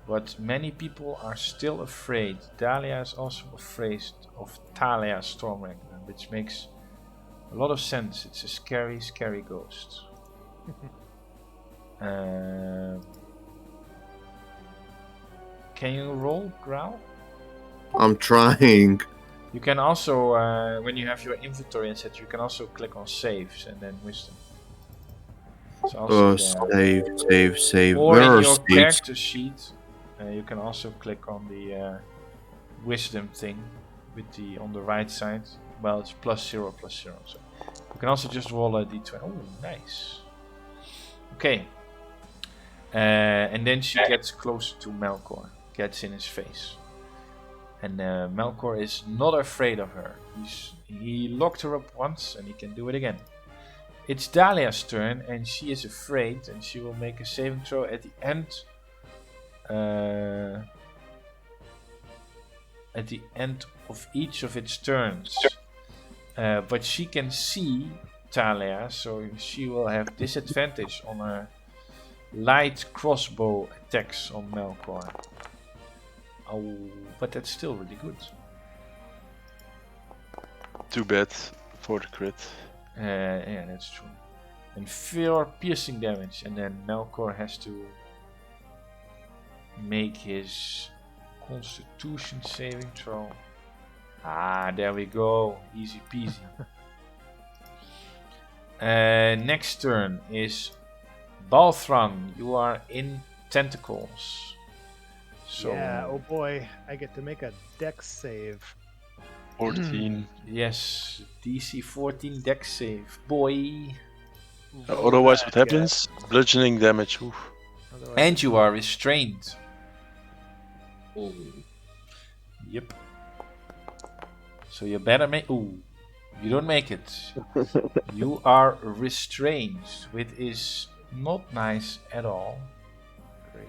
But many people are still afraid. Dahlia is also afraid of Talia's Storm Wrangler, which makes a lot of sense. It's a scary, scary ghost. Can you roll, Growl? I'm trying. You can also, when you have your inventory and set, you can also click on saves and then wisdom. It's also Save. Or Where in are your saves? character sheet, you can also click on the wisdom thing with the on the right side. Well, it's +0, +0. So you can also just roll a d20. Oh, nice. Okay. And then she gets closer to Melkor, gets in his face. And Melkor is not afraid of her. He locked her up once and he can do it again. It's Dahlia's turn and she is afraid and she will make a saving throw at the end. At the end of each of its turns. But she can see Thalia, so she will have disadvantage on her light crossbow attacks on Melkor. Oh, but that's still really good. Too bad for the crit. Yeah, that's true. And 4 piercing damage, and then Melkor has to make his Constitution saving throw. Ah, there we go. Easy peasy. Next turn is Balthran. You are in tentacles. So, Yeah, oh boy, I get to make a dex save. 14. yes, DC 14 dex save. Boy. Otherwise, what happens? Bludgeoning damage. Oof. Otherwise- And you are restrained. Ooh. Yep. So you better make. Ooh, you don't make it. You are restrained, which is not nice at all. Great.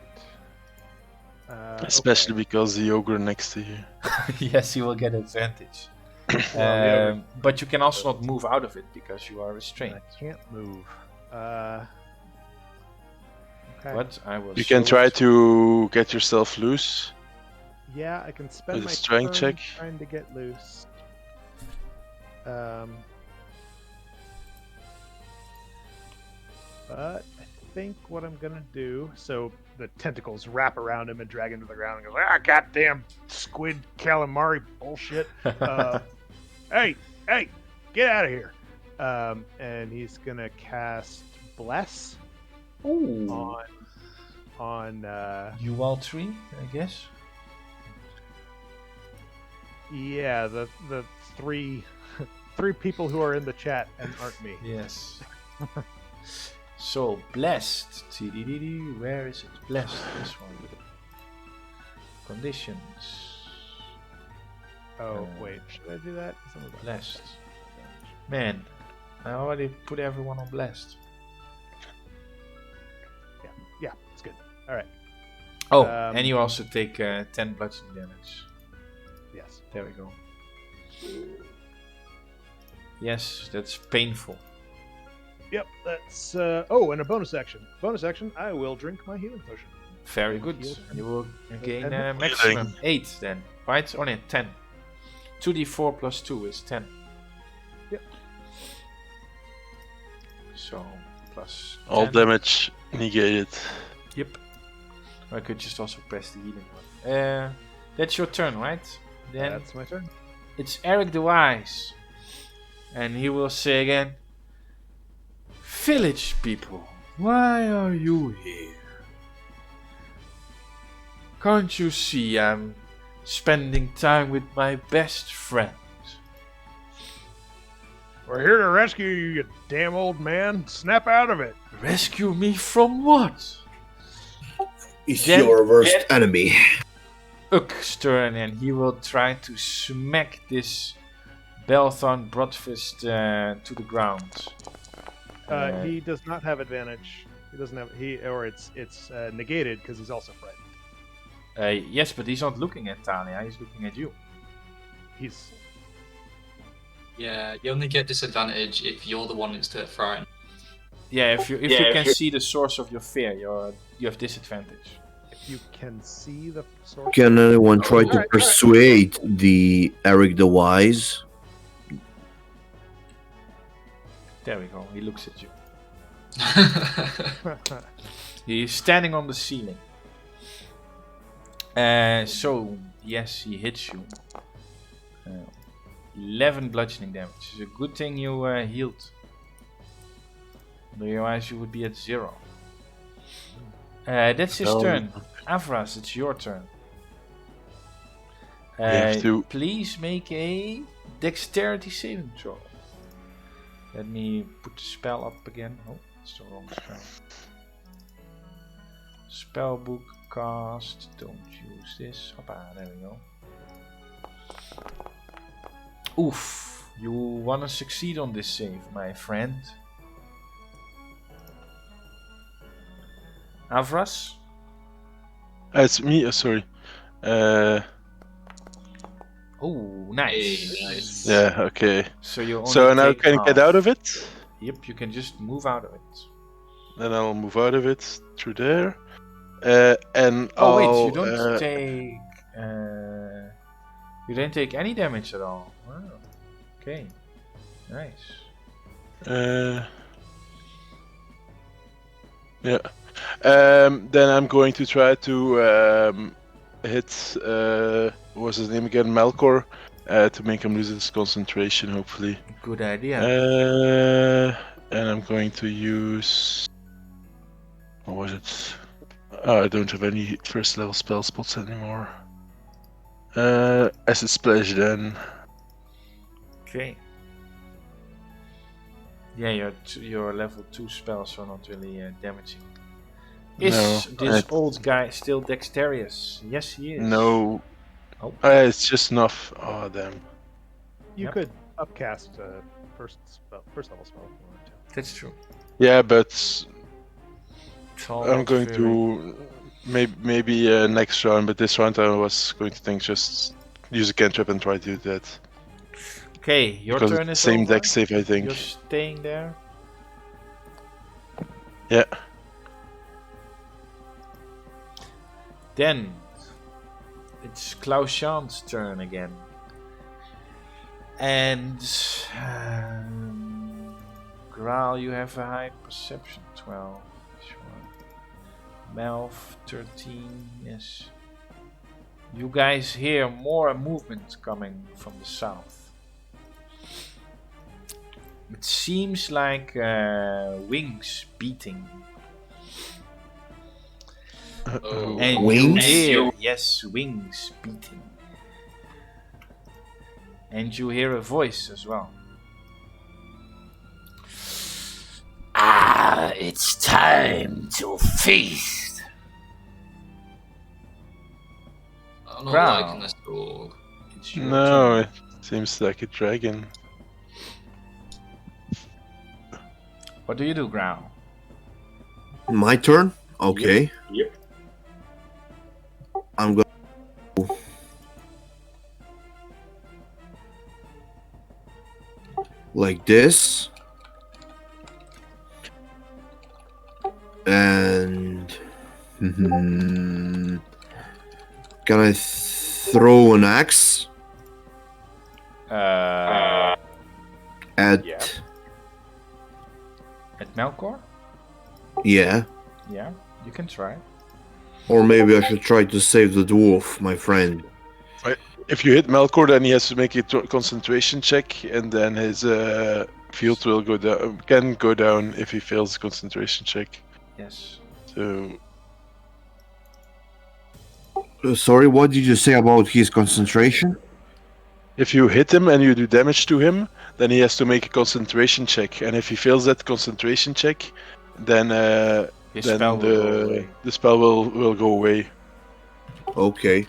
Especially Okay. because the ogre next to you. Yes, you will get advantage. Well, But you can also not move out of it because you are I restrained. can't move. Okay. But I will. You can show try it. to get yourself loose. Yeah, I can spend With a my strength turn check. trying to get loose. But I think what I'm gonna do. So the tentacles wrap around him and drag him to the ground and goes, "Ah, goddamn squid calamari bullshit! Hey, get out of here!" And he's gonna cast Bless Ooh. on You all three, I guess. yeah, the three people who are in the chat and aren't me. Yes. So blessed. TDDD, where is it? Blessed. This one. Conditions. Oh wait, should I do that? Some of that. Blessed. Man, I already put everyone on blessed. Yeah, it's good. All right. Oh, Um, and you also take 10 bludgeoning damage. Yes. There we go. Yes, that's painful. Yep. That's oh, and a bonus action. Bonus action. I will drink my healing potion. Very good. Heal. You will gain And- maximum 8 then. Right? Oh no, 10. 2d4 plus 2 is 10. Yep. So, plus All 10. damage negated. Yep. I could just also press the healing one. That's your turn, right? Then That's my turn. it's Eric the Wise. And he will say again, "Village people, why are you here? Can't you see I'm spending time with my best friend?" We're here to rescue you, you damn old man. Snap out of it. Rescue me from what? Is Then- your worst enemy. Uck's turn, and he will try to smack this Belthon Broadfist to the ground. He does not have advantage. He doesn't have it's negated because he's also frightened. Yes, but he's not looking at Talia, he's looking at you. He's Yeah, you only get disadvantage if you're the one that's frightened. Yeah, if you can see the source of your fear, you have disadvantage. if you can see the source. Can anyone try to Alright. persuade the Eric the Wise? There we go, he looks at you. He's standing on the ceiling. So, yes, he hits you. 11 bludgeoning damage. It's a good thing you healed. Otherwise, you would be at 0. That's his turn. Avras, it's your turn. have to- Please make a dexterity saving throw. Let me put the spell up again. Oh, it's the wrong spell. Spellbook cast. Don't use this. Hoppa, there we go. Oof. You wanna succeed on this save, my friend. Avras? It's me. Sorry. Oh, nice. Hey, nice. Yeah. Okay. So you only So now take can I get half. out of it? Yep, you can just move out of it. Then I'll move out of it through there. And Oh wait, I'll, you don't take. You didn't take any damage at all. Wow. Okay. Nice. Yeah. Then I'm going to try to hit. What's his name again? Melkor. To make him lose his concentration, hopefully. Good idea. And I'm going to use. What was it? Oh, I don't have any first level spell spots anymore. Acid Splash then. Okay. Yeah, your level 2 spells are not really damaging. Is this old guy still dexterous? Yes, he is. No. Oh. It's just enough. Oh, damn. You Yep. could upcast first level spell if you wanted to. That's true. Yeah, but It's all I'm about going very- to maybe next round, but this round I was going to think just use a cantrip and try to do that. Okay, your Because turn it's is the same over. dex save, I think. You're staying there. Yeah. Then it's Klaus Jan's turn again. And Graal, you have a high perception 12. Sure. Melf 13, yes. You guys hear more movement coming from the south. It seems like wings beating. Oh. And Wings? you hear, yes, wings beating. And you hear a voice as well. Ah, it's time to feast. I'm not Growl. liking this at all. It's your No, turn. it seems like a dragon. What do you do, Growl? My turn? Okay. Yep. I'm going to like this. And can I throw an axe at Yeah. At Melkor? yeah. Yeah, you can try. Or maybe I should try to save the dwarf, my friend. If you hit Melkor, then he has to make a concentration check, and then his field will go down. Can go down if he fails the concentration check. Yes. So Sorry, what did you say about his concentration? if you hit him and you do damage to him, then he has to make a concentration check, and if he fails that concentration check, then His then spell will go away. the spell will go away. Okay.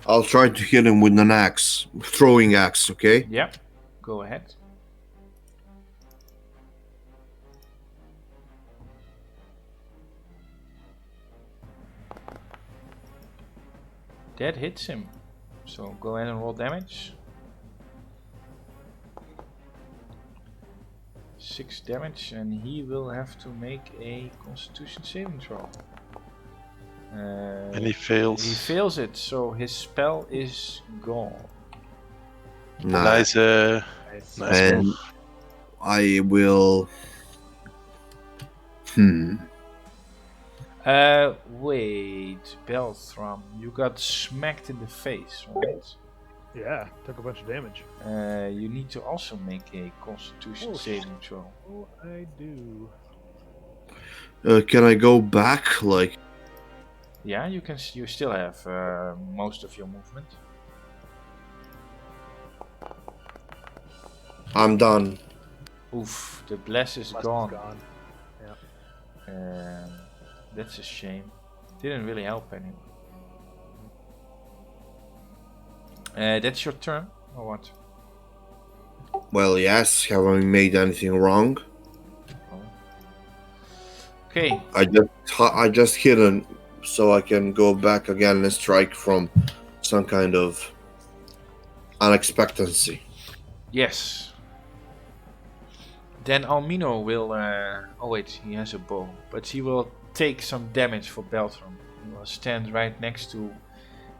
I'll try to hit him with an axe. Throwing axe, okay? Yep, go ahead. That hits him. So go ahead and roll damage. 6 damage, and he will have to make a Constitution saving throw. And he fails. He fails it, so his spell is gone. Nice, Nice. nice And move. I will. Wait, Belthram, you got smacked in the face, right? Yeah, took a bunch of damage. You need to also make a Constitution Oh, saving throw. Oh, I do. Can I go back? Like, Yeah, you can. You still have most of your movement. I'm done. Oof, the bless is Bless is gone. gone. That's a shame. Didn't really help anyone. That's your turn, or what? Well, yes. Have I made anything wrong? Okay. I just hidden so I can go back again and strike from some kind of unexpectancy. Yes. Then Almino will. Oh wait, he has a bow, but he will take some damage for Beltram. He will stand right next to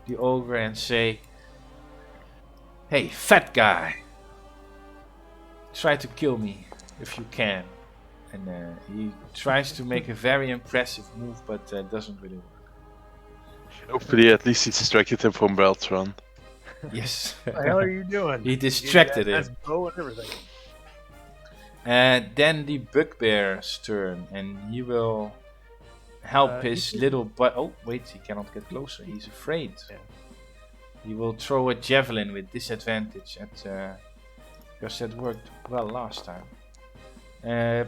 the ogre and say, "Hey, fat guy, try to kill me if you can." And he tries to make a very impressive move, but doesn't really work. Hopefully, at least he distracted him from Beltron. Yes. What the hell are you doing? He distracted That's him. bow and everything. Then the bugbear's turn, and he will help his little butt. Oh, wait, he cannot get closer. He's afraid. Yeah. He will throw a javelin with disadvantage at. Because that worked well last time.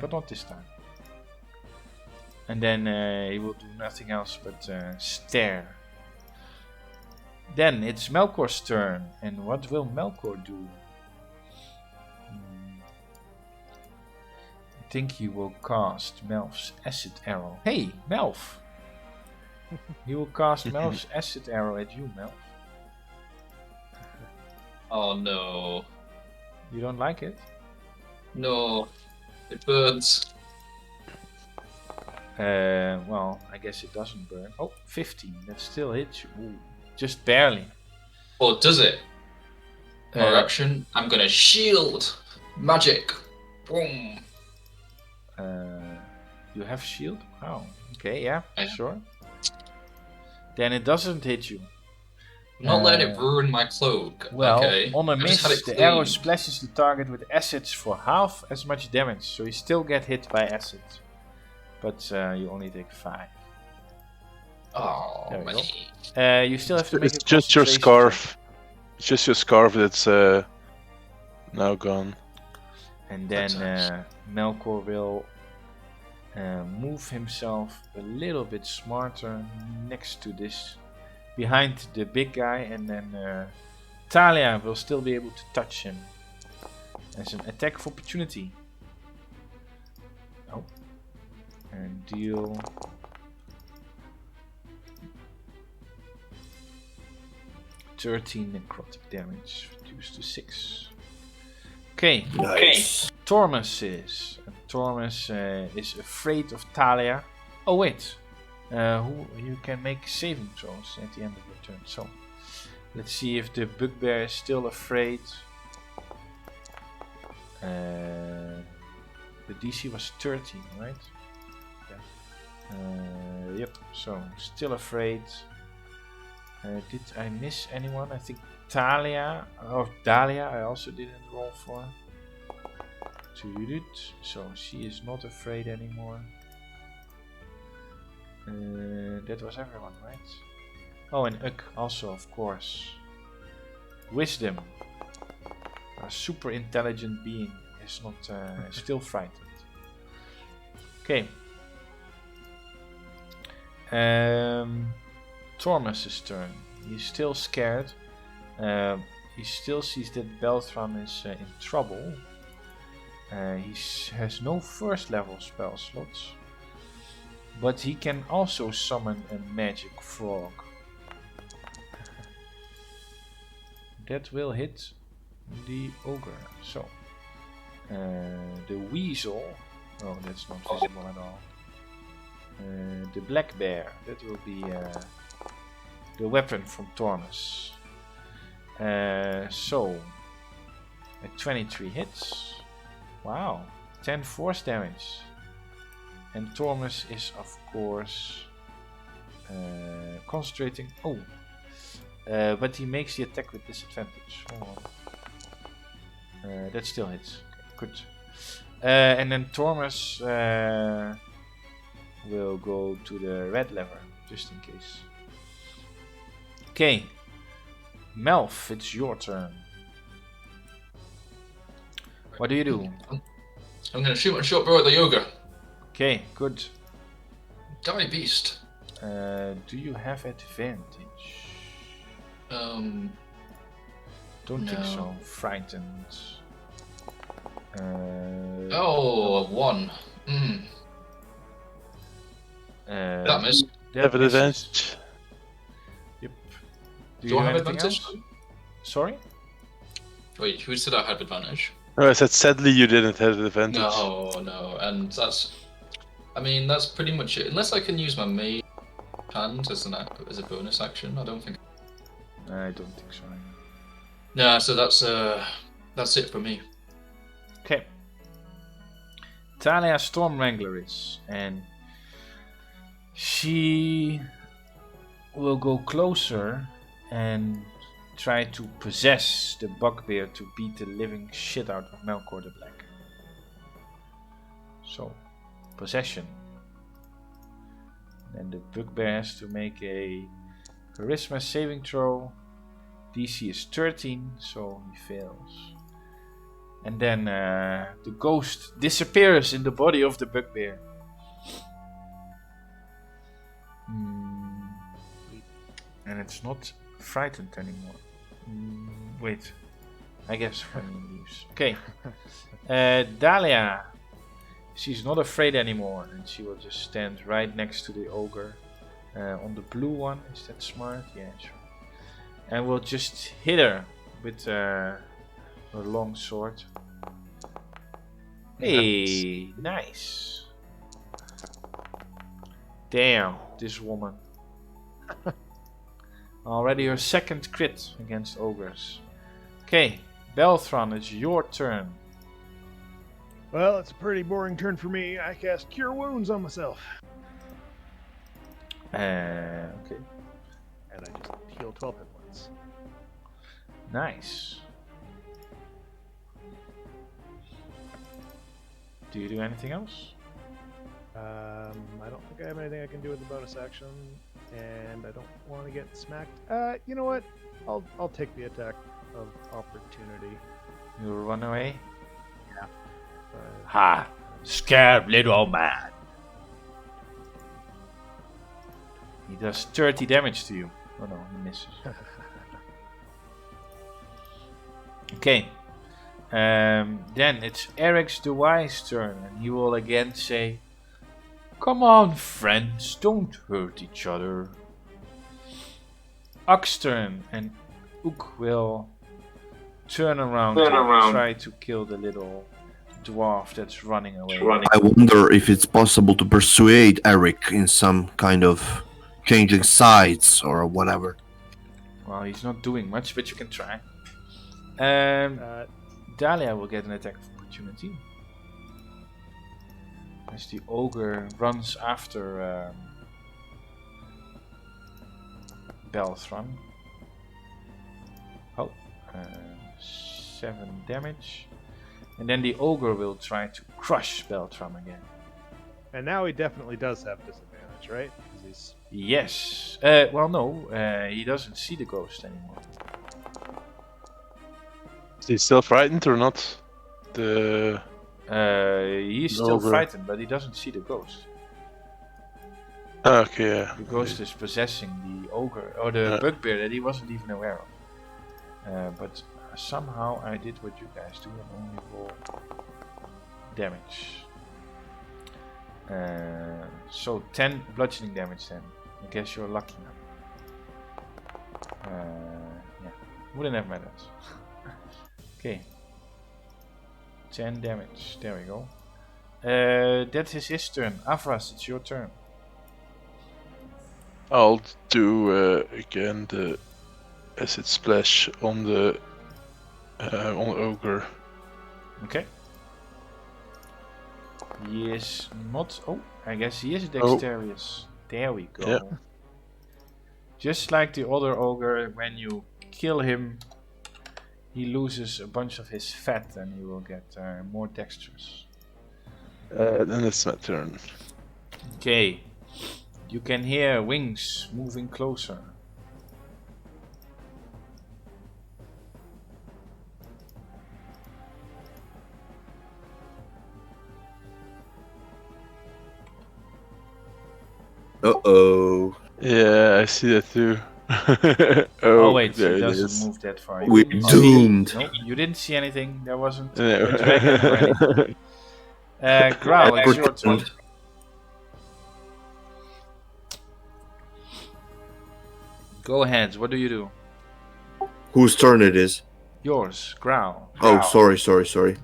But not this time. And then he will do nothing else but stare. Then it's Melkor's turn. And what will Melkor do? I think he will cast Melf's acid arrow. Hey, Melf! He will cast Melf's acid arrow at you, Melf. Oh no. You don't like it? No. It burns. Well, I guess it doesn't burn. Oh, 15. That still hits you. Ooh, just barely. Or does it? More Uh, action. I'm gonna shield. Magic. Boom. You have shield? Wow. Okay, yeah, Yeah. sure. Then it doesn't hit you. Not letting it ruin my cloak. Well, okay. on a I just had miss, it the arrow cleaned. splashes the target with acids for half as much damage, so you still get hit by acid. But you only take 5. Oh, There we go. man. You still have to make It's a just your concentration scarf. It's just your scarf that's now gone. check. And then That Melkor will move himself a little bit smarter next to this, behind the big guy, and then Talia will still be able to touch him as an attack of opportunity. Oh. And deal 13 necrotic damage, reduced to 6. Okay, Nice. Tormus is. And Tormus is afraid of Talia. Oh wait, you can make saving throws at the end of your turn. So let's see if the bugbear is still afraid. The DC was 13, right? Yeah. Yep. So still afraid. Did I miss anyone? I think Talia or Dahlia I also didn't roll for. So she is not afraid anymore. That was everyone, right? Oh, and Uk also, of course. Wisdom. A super intelligent being is not still frightened. Okay. Tormus's turn. He's still scared. He still sees that Beltram is in trouble. He has no first level spell slots. But he can also summon a magic frog. That will hit the ogre. So, the weasel. Oh, that's not visible at all. The black bear. That will be the weapon from Tormus. So, a 23 hits. Wow, 10 force damage. And Tormus is, of course, concentrating. Oh, but he makes the attack with disadvantage. Hold on. That still hits. Okay, good. And then Tormus will go to the red lever, just in case. Okay. Melf, it's your turn. What do you do? I'm gonna shoot my short bow at the ogre. Okay, good. Die, beast. Do you have advantage? Don't think No. so. Frightened. Oh, 1. That missed. Have an misses. advantage. Yep. Do I have anything advantage? else? Sorry? Wait, who said I had advantage? No, I said sadly you didn't have an advantage. No, and that's. I mean, that's pretty much it. Unless I can use my mage hand as a bonus action, I don't think. I don't think so. No, so that's it for me. Okay. Talia Storm Wrangler is, and she will go closer and try to possess the bugbear to beat the living shit out of Melkor the Black. So, possession. Then the bugbear has to make a charisma saving throw. DC is 13, so he fails. And then the ghost disappears in the body of the bugbear. And it's not frightened anymore. Wait. I guess when he leaves. Okay. Dahlia. She's not afraid anymore. And she will just stand right next to the ogre. On the blue one. Is that smart? Yeah, sure. And we'll just hit her with her long sword. Hey, nice. Damn, this woman. Already her second crit against ogres. Okay, Belthron, it's your turn. Well, it's a pretty boring turn for me. I cast Cure Wounds on myself. Okay, And I just heal 12 hit points. nice. Do you do anything else? I don't think I have anything I can do with the bonus action, and I don't want to get smacked. You know what? I'll take the attack of opportunity. You run away? Uh, Ha! Scared little man. He does 30 damage to you. Oh no, he misses. Okay. Then it's Eric's the Wise turn, and he will again say, "Come on, friends, don't hurt each other." Uck's turn, and Ook will turn around and try to kill the little dwarf that's running away. I wonder if it's possible to persuade Eric in some kind of changing sides or whatever. Well, he's not doing much, but you can try. Dahlia will get an attack of opportunity. As the ogre runs after Belthron. Oh, 7 damage. And then the ogre will try to crush Belthron again. and now he definitely does have disadvantage, right? 'Cause he's Yes. Well, no. He doesn't see the ghost anymore. Is he still frightened or not? The He's still ogre. frightened, but he doesn't see the ghost. okay, yeah. The ghost is possessing the ogre, or the bugbear that he wasn't even aware of. But somehow I did what you guys do and only roll damage. So 10 bludgeoning damage then. I guess you're lucky now. Yeah, wouldn't have mattered. Okay. 10 damage. There we go. That is his turn. Avras, it's your turn. I'll do again the acid splash on the ogre. Okay. He is not. Oh, I guess he is dexterous. There we go. Yeah. Just like the other ogre, when you kill him, he loses a bunch of his fat and he will get more dexterous. Then it's my turn. Okay. You can hear wings moving closer. Uh-oh. Yeah, I see that too. Oh wait, there it it doesn't is. move that far. We're couldn't see- doomed. Nope, you didn't see anything. There wasn't No. a dragon or anything. Growl, it's your turn. Go ahead. What do you do? Whose turn it is? Yours, Growl. Oh, sorry.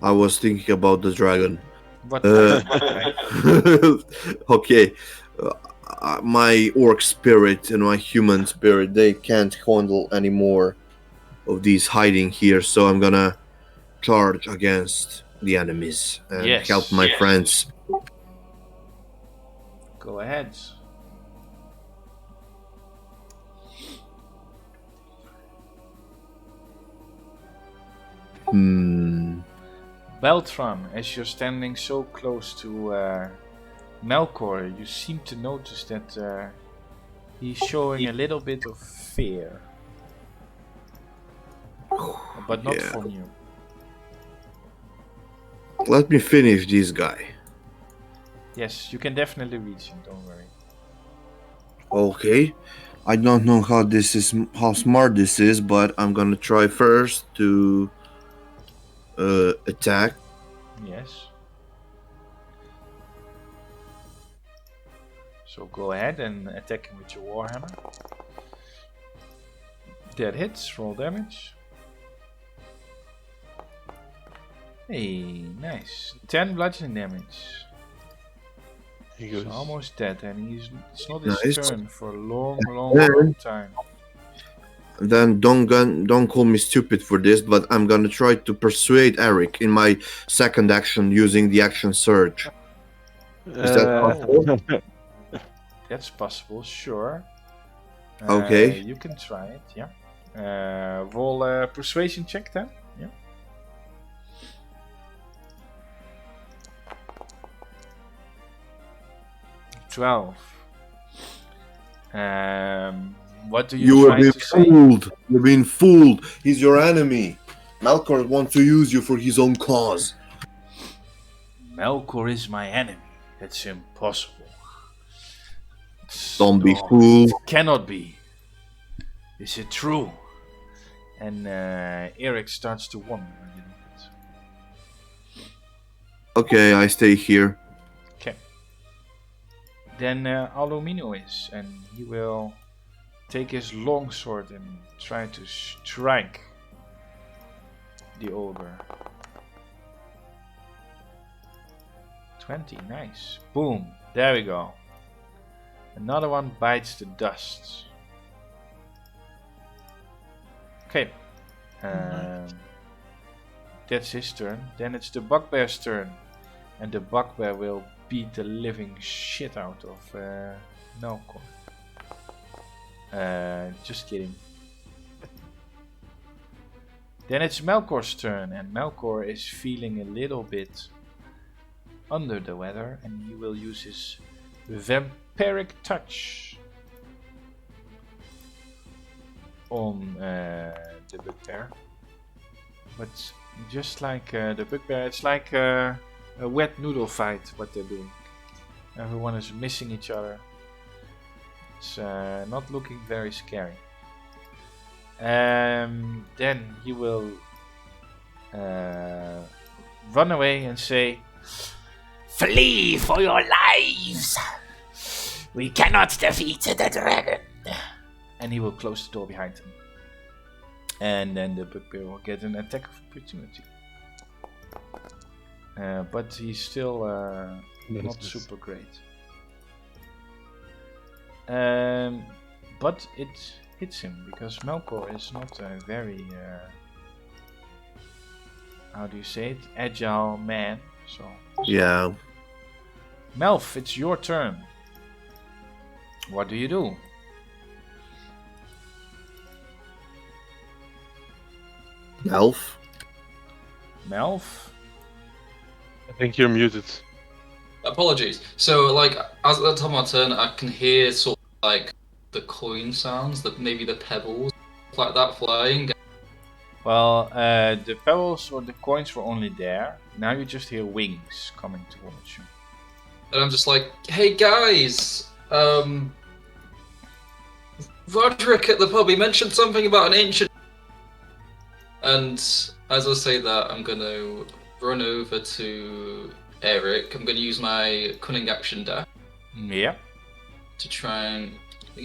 I was thinking about the dragon. What? Okay. My orc spirit and my human spirit, they can't handle any more of these hiding here, so I'm gonna charge against the enemies and Yes. help my friends. Go ahead. Beltram, as you're standing so close to Melkor, you seem to notice that he's showing a little bit of fear. But not Yeah. from you. Let me finish this guy. Yes, you can definitely reach him, don't worry. Okay. I don't know how smart this is, but I'm gonna try first to attack. Yes. So go ahead and attack him with your warhammer. That hits, roll damage. Hey, nice. 10 bludgeoning damage. He goes. He's almost dead, and it's not his Nice. turn for a long time. Then don't call me stupid for this, but I'm gonna try to persuade Eric in my second action using the action surge. Is that possible? That's possible, sure. Okay. You can try it, yeah. Roll a persuasion check then. Yeah. 12. What do you You try have been to say? fooled. You've been fooled. He's your enemy. Melkor wants to use you for his own cause. Melkor is my enemy. That's impossible. Don't be No, fooled. it cannot be. Is it true? And Eric starts to wonder a little bit. Okay, I stay here. Okay. Then Alumino is, and he will take his longsword and try to strike the ogre. 20, nice. Boom, there we go. Another one bites the dust. Okay. That's his turn. Then it's the bugbear's turn. And the bugbear will beat the living shit out of Melkor. Just kidding. Then it's Melkor's turn, and Melkor is feeling a little bit under the weather, and he will use his vampiric touch on the bugbear. But just like the bugbear, it's like a wet noodle fight what they're doing. Everyone is missing each other. It's not looking very scary. Then he will run away and say, Flee for your lives! We cannot defeat the dragon! and he will close the door behind him. And then the bugbear will get an attack of opportunity. But he's still not super great. But it hits him because Melkor is not a very, how do you say it, agile man. So Yeah. Melf, it's your turn. What do you do? Elf? Melf? I think you're muted. Apologies. So, like, as at the time of my turn, I can hear sort of like the coin sounds, maybe the pebbles, like that flying. Well, the pebbles or the coins were only there. Now you just hear wings coming towards you. And I'm just like, hey guys, Roderick at the pub, he mentioned something about an ancient. And as I say that, I'm going to run over to Eric. I'm going to use my cunning action dash Yeah. to try and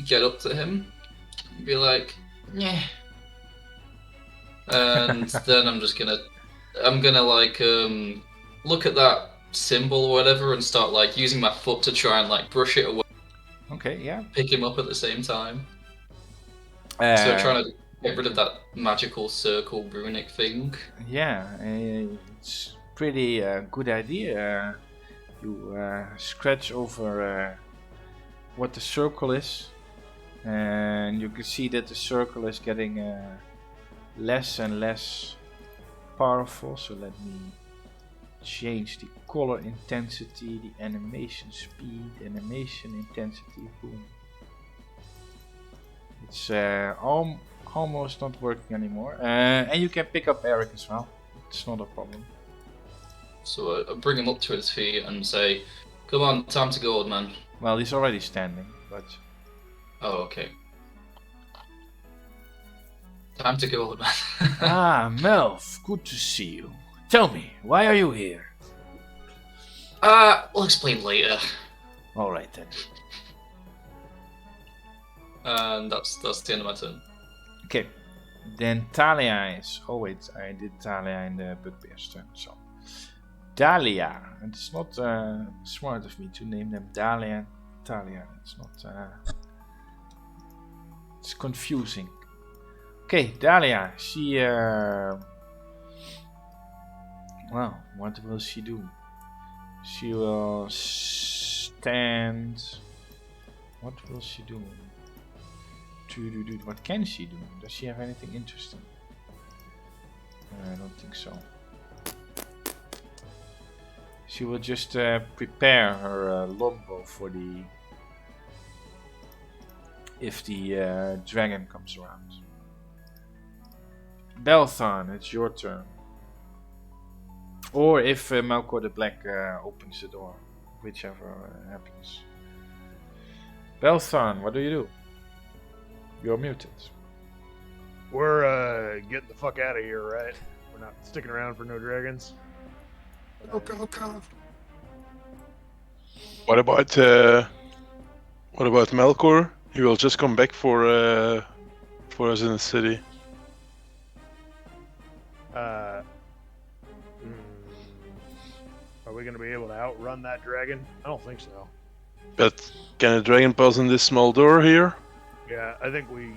get up to him and be like, yeah. And then I'm gonna like look at that symbol or whatever and start like using my foot to try and like brush it away. Okay, yeah. Pick him up at the same time. Uh, So trying to get rid of that magical circle runic thing. Yeah, it's pretty good idea. You scratch over what the circle is, and you can see that the circle is getting less and less powerful. So let me change the color intensity, the animation speed, animation intensity. Boom. It's almost not working anymore. And you can pick up Eric as well. It's not a problem. So I bring him up to his feet and say, "Come on, time to go, old man." Well, he's already standing, but... Oh, okay. Time to go, old man. Ah, Melf, good to see you. Tell me, why are you here? We'll explain later. Alright then. And that's the end of my turn. Okay, then Talia is... Oh wait, I did Talia in the Bugbear's turn, so... Dahlia. It's not smart of me to name them Dahlia and Talia. It's not... it's confusing. Okay, Dahlia, she... Well, what will she do? She will stand... What will she do? What can she do? Does she have anything interesting? I don't think so. She will just prepare her longbow for the... if the dragon comes around. Belthan, it's your turn. Or if Malcor the Black opens the door. Whichever happens. Belthan, what do you do? You're muted. We're getting the fuck out of here, right? We're not sticking around for no dragons. Okay. What about Melkor? He will just come back for us in the city. Are we gonna be able to outrun that dragon? I don't think so. But can a dragon pass in this small door here? Yeah, I think we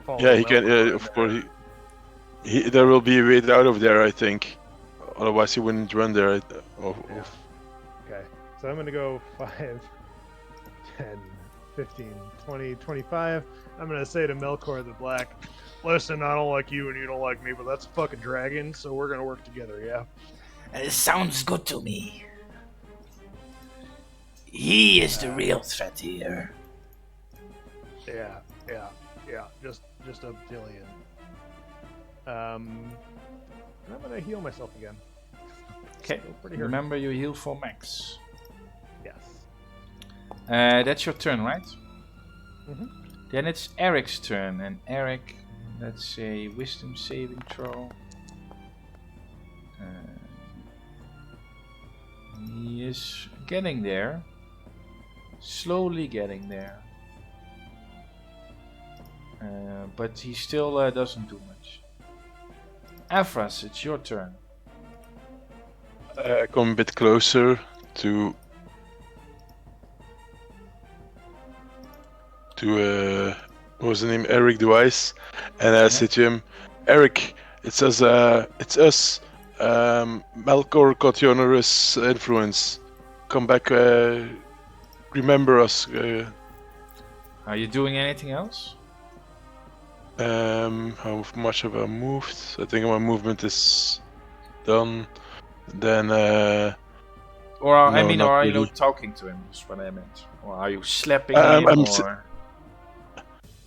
follow. Yeah, he can. Of course, there will be a way out of there, I think. Otherwise, he wouldn't run there. Yeah. Okay, so I'm gonna go 5, 10, 15, 20, 25. I'm gonna say to Melkor the Black, listen, I don't like you and you don't like me, but that's a fucking dragon, so we're gonna work together, yeah? Sounds good to me. He is the real threat here. Yeah. Just a billion. I'm gonna heal myself again. Okay, remember you heal for max. Yes. That's your turn, right? Mm-hmm. Then it's Eric's turn, and Eric, let's say wisdom saving throw. He is getting there. Slowly getting there. But he still doesn't do much. Avras, it's your turn. I come a bit closer to what was the name? Eric Device, and I say to him, Eric, it's us. Melkor got you under his influence. Come back. Remember us. Are you doing anything else? How much have I moved? I think my movement is done. Then, I mean, not are you really. talking to him? Is what I meant. Or are you slapping him?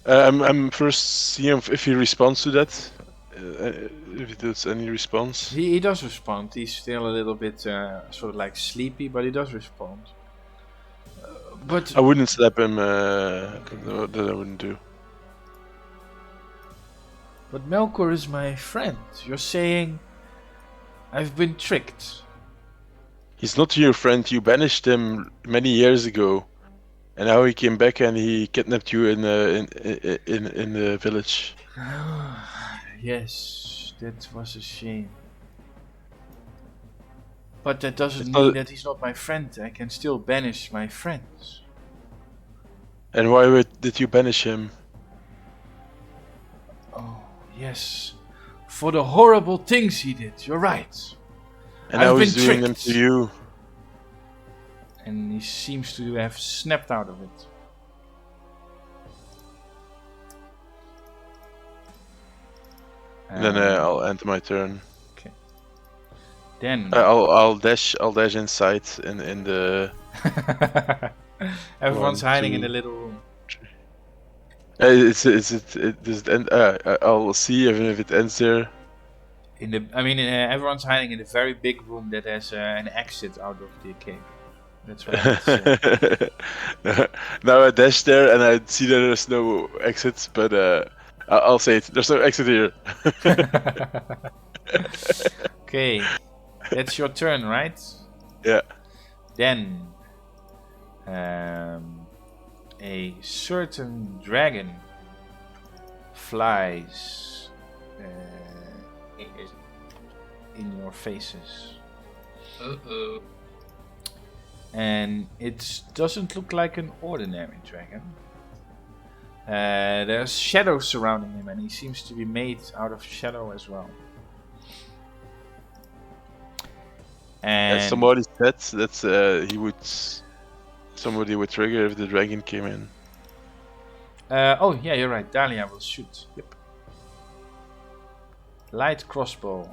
I'm first seeing if he responds to that. If he does any response. He does respond. He's still a little bit sort of like sleepy, but he does respond. But I wouldn't slap him. That I wouldn't do. But Melkor is my friend. You're saying I've been tricked. He's not your friend. You banished him many years ago, and now he came back and he kidnapped you in the village. Yes, that was a shame. But that doesn't It's mean not- that he's not my friend. I can still banish my friends. And why did you banish him? Oh, yes. For the horrible things he did. You're right. And I've now he's been doing them tricked. to you. And he seems to have snapped out of it. Then I'll end my turn. Then I'll dash inside in the. everyone's One, hiding in two. the little room. Does it end? I'll see even if it ends there. Everyone's hiding in a very big room that has an exit out of the cave. That's what I would say. Now I dash there and I see that there's no exit, but I'll say it. There's no exit here. Okay, that's your turn, right? Yeah. Then, a certain dragon flies in your faces. Uh-oh. And it doesn't look like an ordinary dragon. There's shadows surrounding him, and he seems to be made out of shadow as well. And Somebody said that somebody would trigger if the dragon came in. oh yeah, you're right. Dahlia will shoot. Yep. Light crossbow.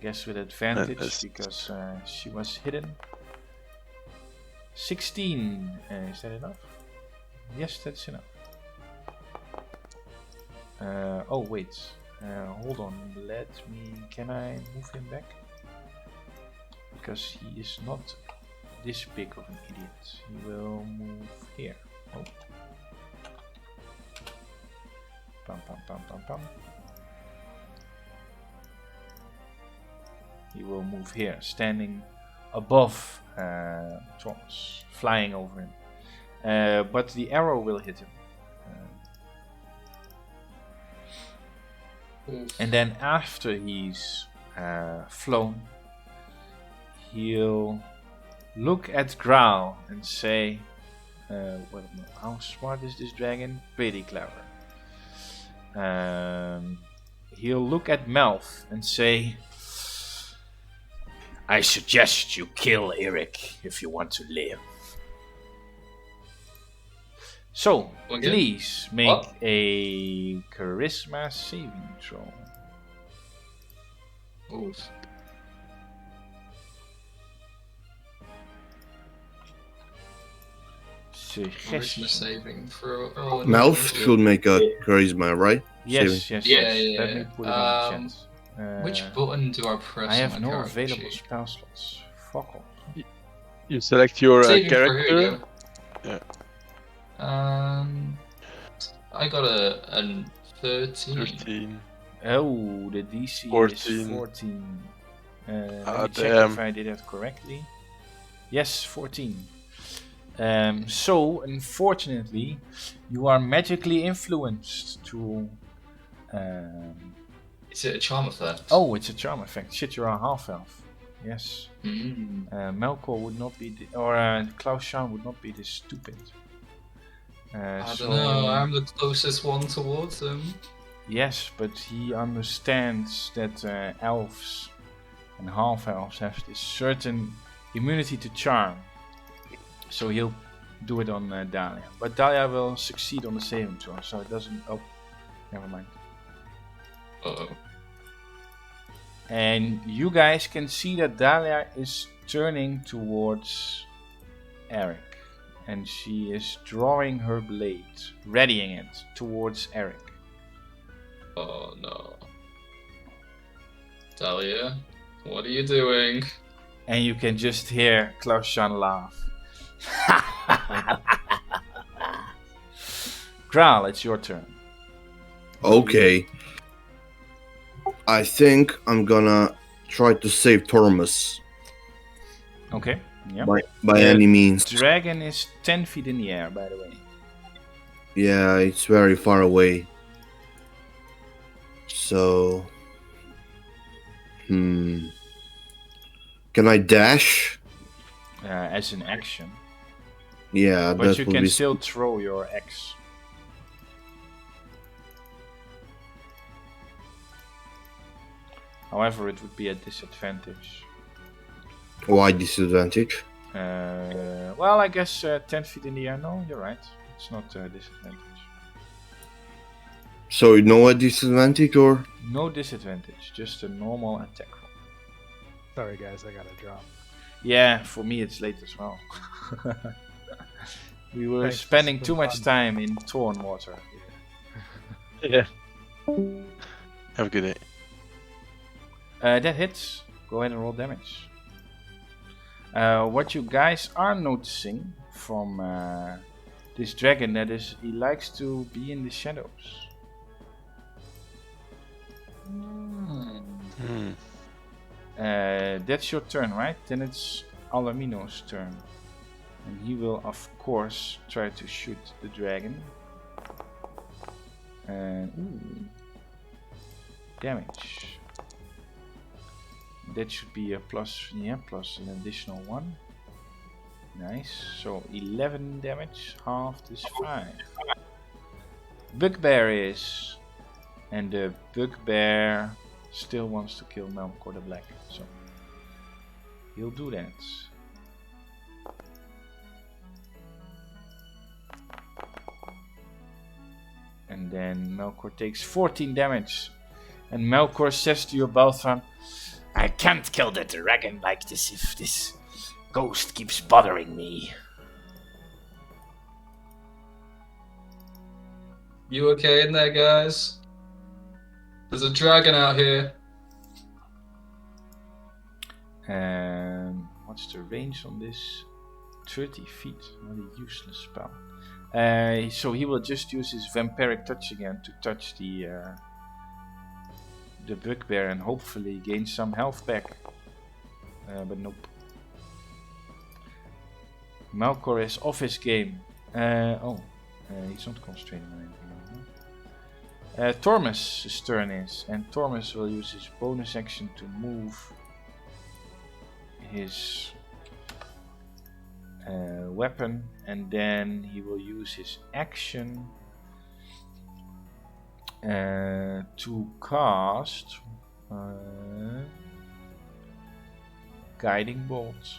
Guess with advantage That's- because she was hidden. 16. Is that enough? Yes, that's enough. Oh wait. Hold on. Can I move him back? Because he is not this big of an idiot. He will move here. Oh. Pam pam pam pam pam. He will move here, standing above Thomas, flying over him. But the arrow will hit him. And then after he's flown, he'll look at Growl and say, how smart is this dragon? Pretty clever. He'll look at Melf and say, I suggest you kill Eric if you want to live. So, Okay. please make What? a charisma saving throw. Oof. Charisma Suggestion. saving throw. Oh, Melf no. should make a charisma, right? Yes, yes, Yeah, yes. yeah, Let yeah. me put it in the chat. Which button do I press? I have on my no character available sheet? spell slots. Fuck off. You select your Saving throw, here you character. go. I got a 13. 13. Oh, the DC is 14. 14. Let Ah, me check damn. if I did that correctly. Yes, 14. So, unfortunately, you are magically influenced to... Is it a charm effect? Oh, it's a charm effect. Shit, you're a half-elf. Yes. Mm. Melkor would not be... Klaus Schaan would not be this stupid. I don't know, I'm the closest one towards him. Yes, but he understands that elves and half-elves have this certain immunity to charm. So he'll do it on Dahlia. But Dahlia will succeed on the saving throw, so it doesn't... Oh, never mind. Uh-oh. And you guys can see that Dahlia is turning towards Eric. And she is drawing her blade, readying it towards Eric. Oh no. Dahlia, what are you doing? And you can just hear Klaus Schaan laugh. Graal, it's your turn. Okay. I think I'm gonna try to save Tormus Okay. Yeah. by any means. Dragon is 10 feet in the air, by the way. Yeah, it's very far away. So, can I dash? As an action. Yeah, But that you would can be still throw your axe. However, it would be a disadvantage. Why disadvantage? Well, I guess 10 feet in the air. No, you're right. It's not a disadvantage. So no disadvantage or? No disadvantage, just a normal attack roll. Sorry, guys, I gotta drop. Yeah, for me it's late as well. We were Thanks, spending it's too been much fun. time in Thornwater. Yeah. Have a good day. That hits. Go ahead and roll damage. What you guys are noticing from this dragon, that is, he likes to be in the shadows. That's your turn, right? Then it's Alamino's turn. And he will, of course, try to shoot the dragon. Damage. That should be a plus an additional 1. Nice. So 11 damage, halved is 5. Bugbear is. And the bugbear still wants to kill Melkor the Black. So he'll do that. And then Melkor takes 14 damage. And Melkor says to your Balthran, I can't kill the dragon like this if this ghost keeps bothering me. You okay in there, guys? There's a dragon out here. What's the range on this? 30 feet. What a useless spell. So he will just use his vampiric touch again to touch the bugbear and hopefully gain some health back. But nope. Melkor is off his game. He's not concentrating on anything. Tormus' turn is, and Tormus will use his bonus action to move his weapon, and then he will use his action to cast Guiding Bolt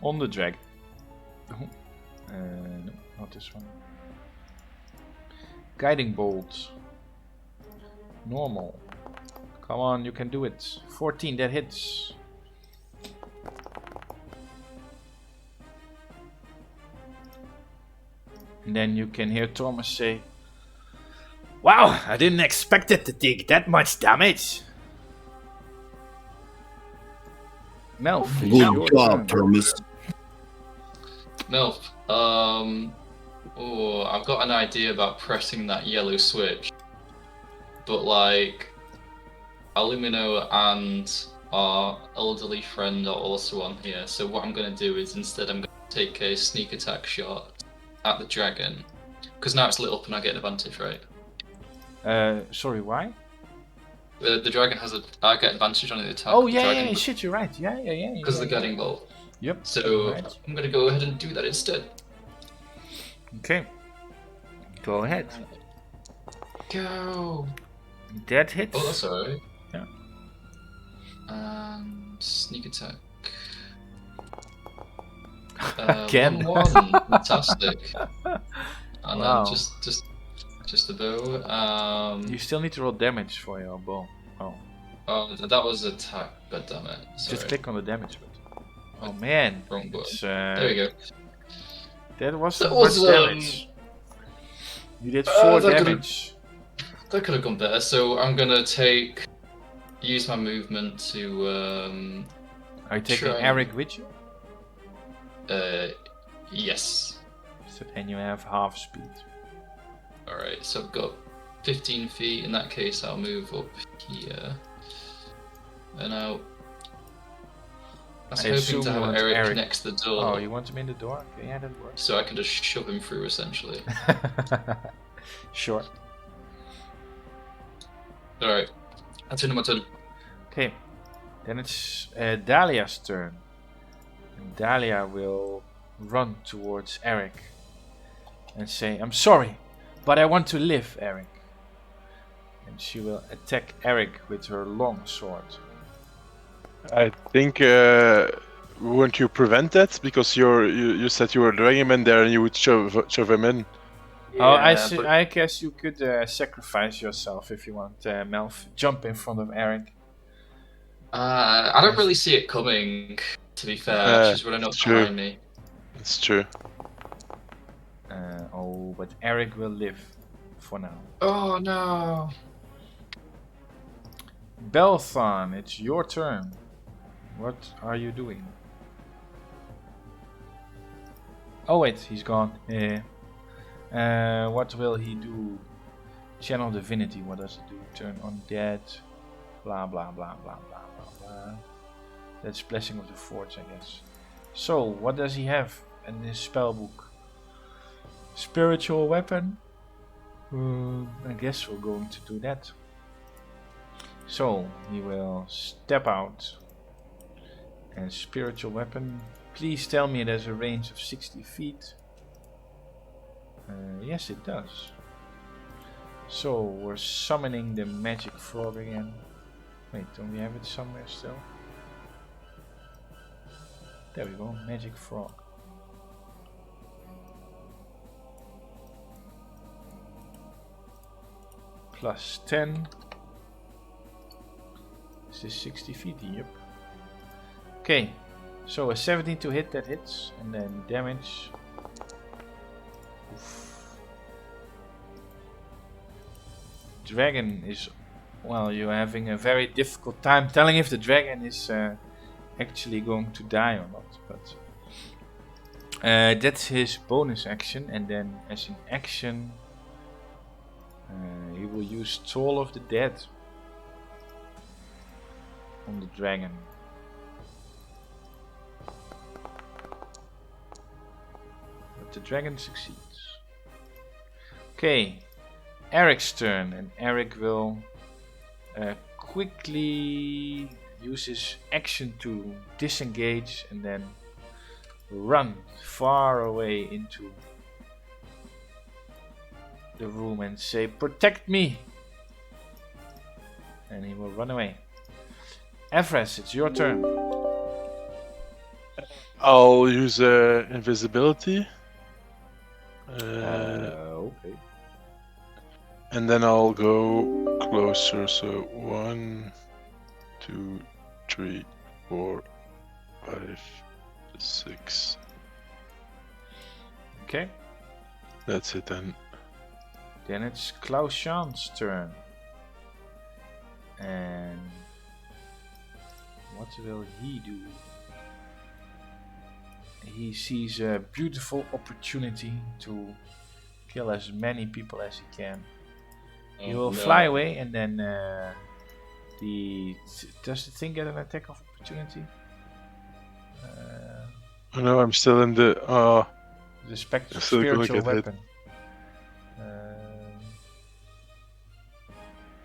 on the dragon. No, not this one. Guiding Bolt. Normal. Come on, you can do it. 14, that hits. And then you can hear Thomas say, Wow, I didn't expect it to take that much damage. Melf, it's Good your job, turn. Tormus. Melf, I've got an idea about pressing that yellow switch. But like, Alumino and our elderly friend are also on here. So what I'm going to do is instead I'm going to take a sneak attack shot at the dragon. Because now it's lit up and I get an advantage, right? Sorry, why? The dragon has I get advantage on the attack. Oh, of the yeah, dragon shit, you're right. Yeah. Because of the guiding bolt. Yep. So right. I'm going to go ahead and do that instead. Okay. Go ahead. Go! That hits. Oh, that's alright. Yeah. And sneak attack. Again. 1-1. Fantastic. And Wow. then just the bow. You still need to roll damage for your bow. Oh. Oh, that was attack. God damn it. Sorry. Just click on the damage button. Oh man. Wrong button. It's, There we go. That was That much was, damage. You did 4 that could've- damage. That could have gone better. So I'm gonna use my movement to Are you taking try- Eric with you? yes. So then you have half speed. Alright, so I've got 15 feet. In that case, I'll move up here. And I was I hoping assume to you have want Eric, Eric. next to the door. Oh, you want him in the door? Okay, yeah, that works. So I can just shove him through, essentially. Sure. Alright. That's into my turn. Okay. Then it's Dahlia's turn. And Dahlia will run towards Eric and say, I'm sorry, but I want to live, Eric. And she will attack Eric with her long sword. I think won't you prevent that because you said you were dragging him in there and you would shove him in. Oh, but I guess you could sacrifice yourself if you want, Melf. Jump in front of Eric. I don't really see it coming, to be fair. She's running up true. behind me. It's true. Oh, but Eric will live for now. Oh no! Belthon, it's your turn. What are you doing? Oh wait, he's gone. What will he do? Channel Divinity, what does it do? Turn on dead. Blah blah blah blah blah blah blah. That's Blessing of the Forge, I guess. So, what does he have in his spellbook? Spiritual weapon? I guess we're going to do that. So, he will step out. And spiritual weapon. Please tell me it has a range of 60 feet. Yes, it does. So, we're summoning the magic frog again. Wait, don't we have it somewhere still? There we go, magic frog. Plus 10. Is this 60 feet? Yep. Okay, so a 17 to hit, that hits, and then damage. Oof. Dragon is, well, you're having a very difficult time telling if the dragon is actually going to die or not, but that's his bonus action, and then as an action he will use Toll of the Dead on the dragon. But the dragon succeeds. Okay, Eric's turn, and Eric will quickly use his action to disengage and then run far away into the room and say, "Protect me!" And he will run away. Evres, it's your turn. I'll use invisibility. Okay. And then I'll go closer. So 1, 2, 3, 4, 5, 6. Okay. That's it then. Then it's Klaus Jan's turn. And what will he do? He sees a beautiful opportunity to kill as many people as he can. He will fly away, and then does the thing get an attack of opportunity? Oh no, I'm still in the. The Still gonna spiritual get hit. weapon.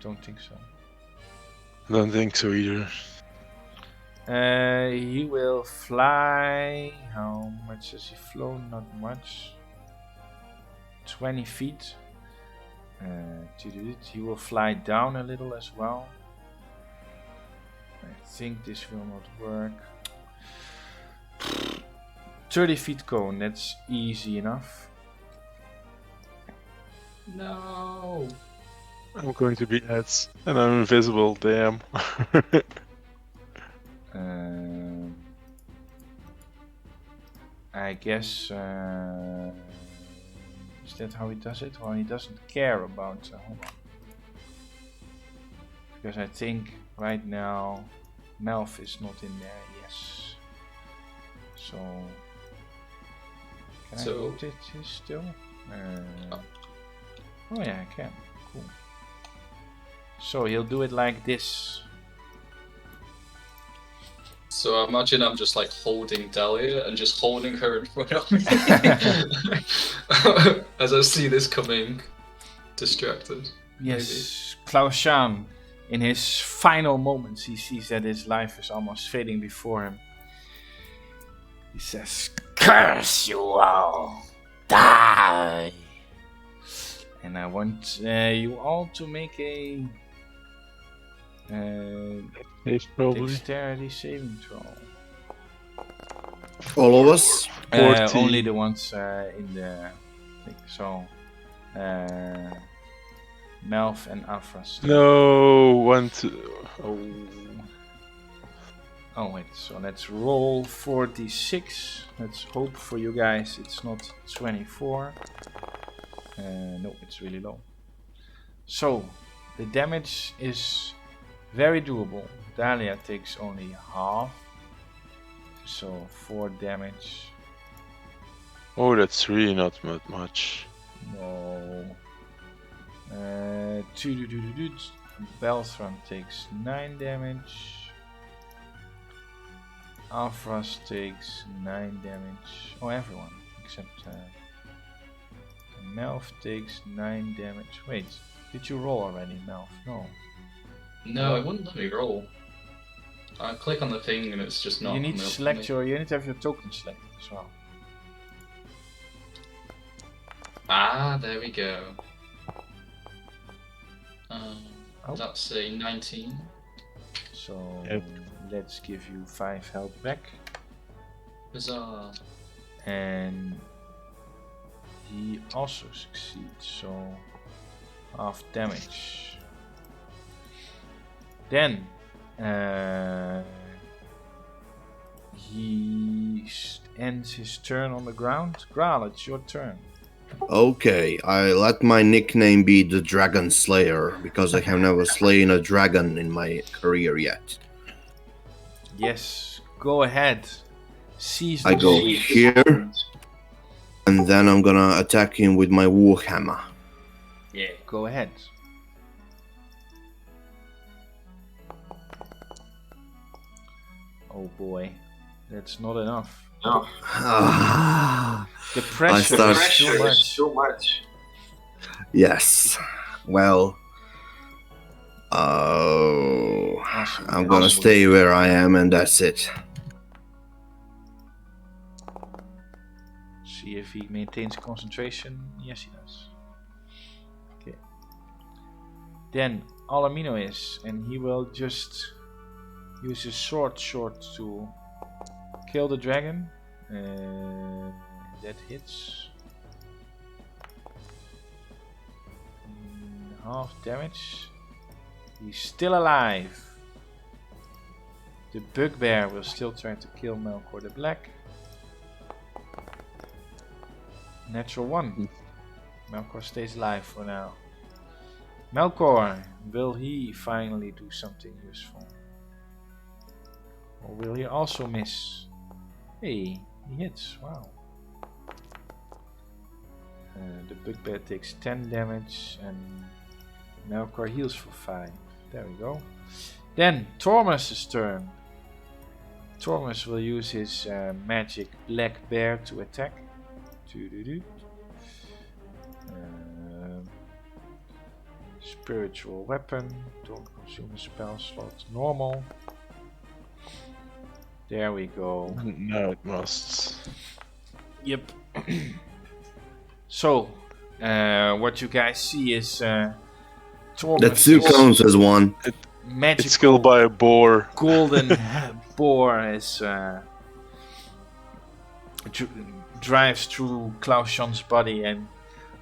Don't think so. I don't think so either. He will fly. How much has he flown? Not much. 20 feet. To do it, he will fly down a little as well. I think this will not work. 30 feet cone, that's easy enough. No. I'm going to be heads, and I'm invisible. Damn. I guess. Is that how he does it? Well, he doesn't care about. Hold on. Because I think right now Melf is not in there. Yes. So. Can I rotate this still? Oh yeah, I can. Cool. So he'll do it like this. So I imagine I'm just like holding Dahlia and just holding her in front of me as I see this coming, distracted. Yes, Klaus Scham, in his final moments, he sees that his life is almost fading before him. He says, Curse you all! Die! and I want you all to make a It's probably dexterity saving throw. All of us? 14. Only the ones in the thing. So, Melf and Afras. No, 1, 2. Oh. Oh wait, so let's roll 46. Let's hope for you guys it's not 24. No, it's really low. So, the damage is very doable. Dahlia takes only half. So, 4 damage. Oh, that's really not much. No. Belthram takes 9 damage. Afras takes 9 damage. Oh, everyone except Melf takes 9 damage. Wait, did you roll already, Melf? No. No, it wouldn't let me roll. I click on the thing and it's just not. You need to coming up for select me. your. You need to have your token selected as well. Ah, there we go. Oh. That's a 19. So Yep. let's give you 5 health back, Huzzah. and he also succeeds. So half damage. Then he ends his turn on the ground. Graal, it's your turn. Okay, I let my nickname be the Dragon Slayer because I have never slain a dragon in my career yet. Yes, go ahead. Seize I the go moment. here, and then I'm gonna attack him with my Warhammer. Yeah. Go ahead. Oh boy, that's not enough. Ah, The pressure start- is too much. yes. Well, Awesome. I'm gonna stay where I am, and that's it. See if he maintains concentration. Yes, he does. Okay. Then Alamino is, and he will just use his short to kill the dragon. That hits. Half damage. He's still alive. The bugbear will still try to kill Melkor the Black. Natural 1. Melkor stays alive for now. Melkor, will he finally do something useful? Or will he also miss? Hey, he hits. Wow. The bugbear takes 10 damage and Melkor heals for 5. There we go. Then Tormus' turn. Tormus will use his magic black bear to attack. Spiritual weapon. Don't consume a spell slot. Normal. There we go. Now it must. Yep. So, what you guys see is Tormus' That still counts as one. magical It's killed by a boar. golden boar is drives through Klaus Schon's body, and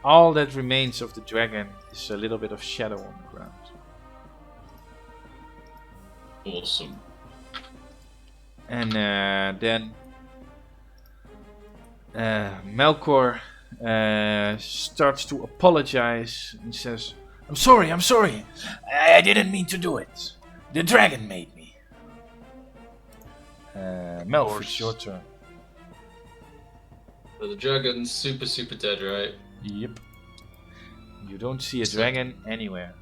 all that remains of the dragon is a little bit of shadow on the ground. Awesome. And then Melkor starts to apologize and says, I'm sorry. I didn't mean to do it. The dragon made me. Melf, it's your turn. So the dragon's super dead, right? Yep. You don't see a dragon anywhere.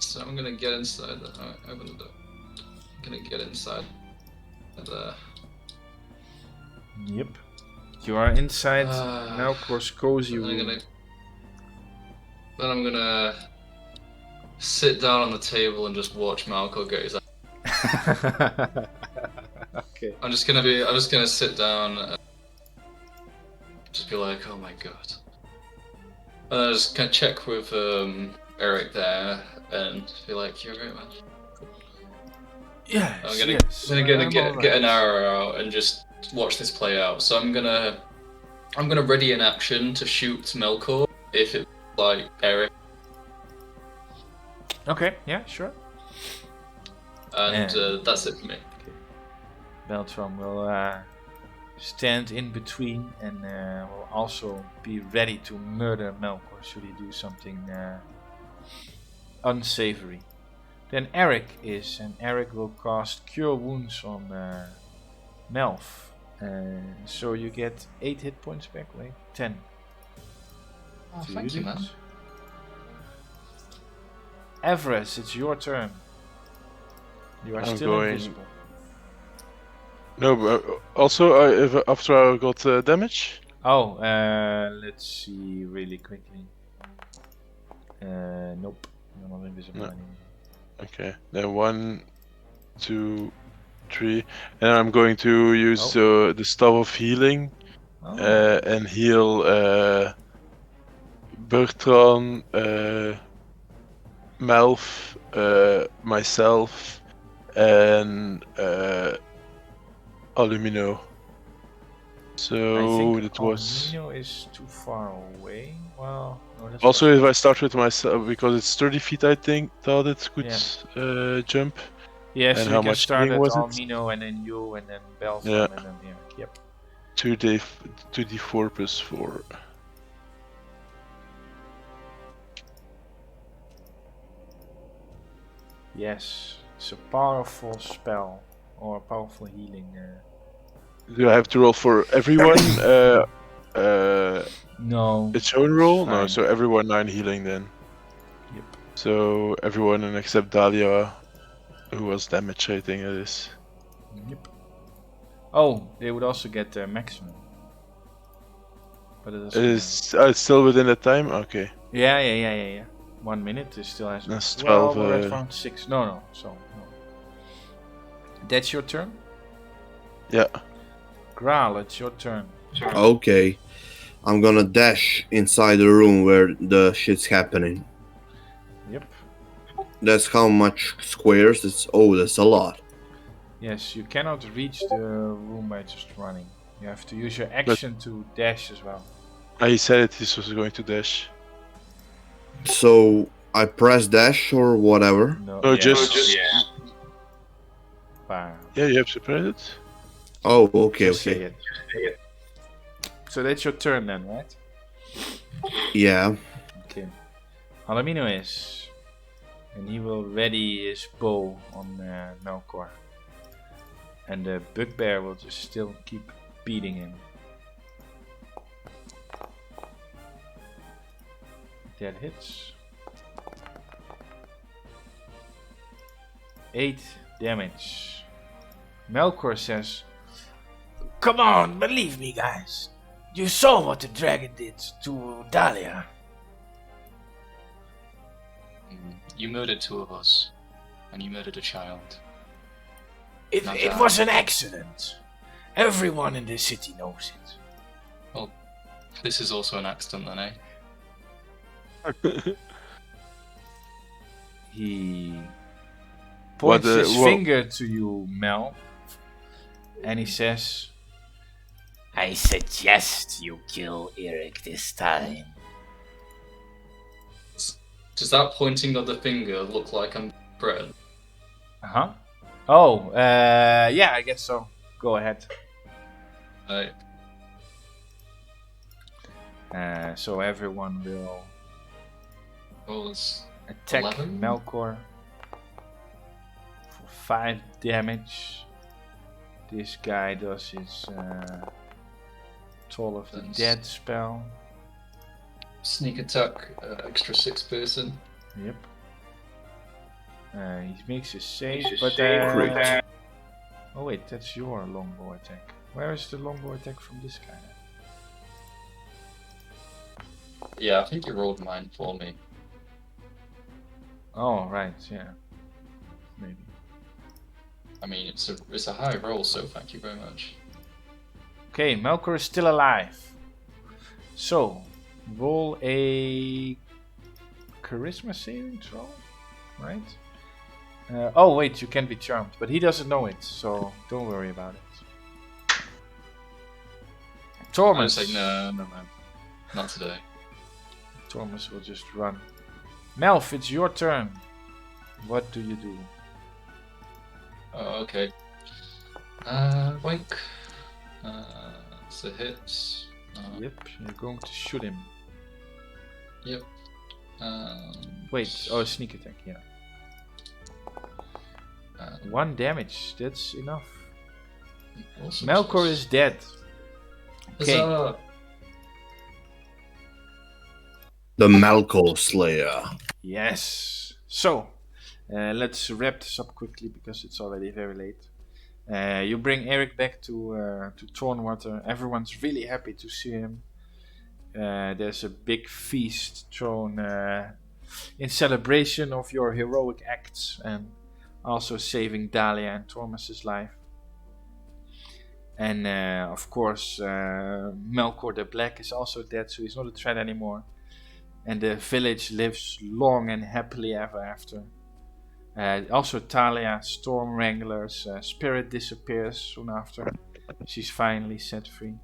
So I'm gonna get inside the. Alright, open the door. I'm gonna get inside there. Yep. You are inside Melkor's cozy Then room. I'm gonna sit down on the table and just watch Malkor get his. Okay. I'm just gonna sit down and just be like, oh my god. And I just kind of check with Eric there and be like, you're right, man. Yes, I'm gonna, yes. I'm gonna get an arrow out and just watch this play out. So I'm gonna ready an action to shoot Melkor if it's like Eric. Okay, yeah, sure. And that's it for me. Okay. Beltram will stand in between and will also be ready to murder Melkor should he do something unsavory. Then Eric is, and Eric will cast Cure Wounds on Melf. So you get 8 hit points back, wait, 10. Oh, to thank you, use. man. Everest, it's your turn. You are I'm still going- invisible. No, but also after I got damage. Oh, let's see really quickly. Nope, you're not invisible No. anymore. Okay, then 1, 2, 3, and I'm going to use the Staff of Healing Oh. and heal Bertrand, Melf, myself, and Alumino. So I think that was. Alumino is too far away. Well, no, that's Also, possible. if I start with myself, because it's 30 feet, I thought it could jump. Yeah, and so how you can much start healing at was it? Alumino and then you and then Beltram Yeah. and then Eric. Yep. 2d4 plus 4. Yes, it's a powerful spell or powerful healing. Do I have to roll for everyone? No. Its own roll? It's No, fine. so everyone 9 healing then. Yep. So everyone except Dahlia, who was damaged, I think it is. Yep. Oh, they would also get their maximum. But it doesn't It's still within the time? Okay. matter. Yeah. 1 minute, it still has. That's Well, 12. we're at round 6. No. So, no. That's your turn? Yeah. Graal, it's your turn. Okay. I'm gonna dash inside the room where the shit's happening. Yep. That's how much squares? That's a lot. Yes, you cannot reach the room by just running. You have to use your action to dash as well. He said it, he was going to dash. So I press dash or whatever. No, No, just. Bam. Yeah, you have to press it. Oh, okay, Just say okay. it. So that's your turn then, right? Yeah. Okay. Alumino is. And he will ready his bow on Melkor. And the bugbear will just still keep beating him. That hits. 8 damage. Melkor says, Come on, believe me, guys. You saw what the dragon did to Dahlia. You murdered 2 of us, and you murdered a child. It was an accident. Everyone in the city knows it. Well, this is also an accident then, eh? he points his what- finger to you, Mel, and he says, I suggest you kill Eric this time. Does that pointing of the finger look like I'm threatened? uh-huh. Oh, yeah, I guess so. Go ahead. Right. So everyone will Well, it's attack 11? Melkor for 5 damage. This guy does his Toll of the That's- Dead spell. Sneak attack, extra 6 person. Yep. He makes a save, but Great. oh wait, that's your longbow attack. Where is the longbow attack from this guy? Yeah, I think you rolled mine for me. Oh right, yeah. Maybe. I mean, it's a high roll, so thank you very much. Okay, Melkor is still alive. So, roll a charisma saving throw, right? Oh wait, you can be charmed, but he doesn't know it, so don't worry about it. I was Tormus. like, no, man. Not today. Tormus will just run. Melf, it's your turn. What do you do? Oh, okay. Wink. So hits. Yep, you're going to shoot him. Yep. Wait, oh, sneak attack, yeah. 1 damage, that's enough. Awesome Melkor sauce. is dead. Okay. Huzzah! The Malco Slayer. Yes. So, let's wrap this up quickly because it's already very late. You bring Eric back to Thornwater. Everyone's really happy to see him. There's a big feast thrown in celebration of your heroic acts and also saving Dahlia and Thomas's life. And of course, Melkor the Black is also dead, so he's not a threat anymore. And the village lives long and happily ever after. Also, Talia, Storm Wrangler's spirit disappears soon after. She's finally set free.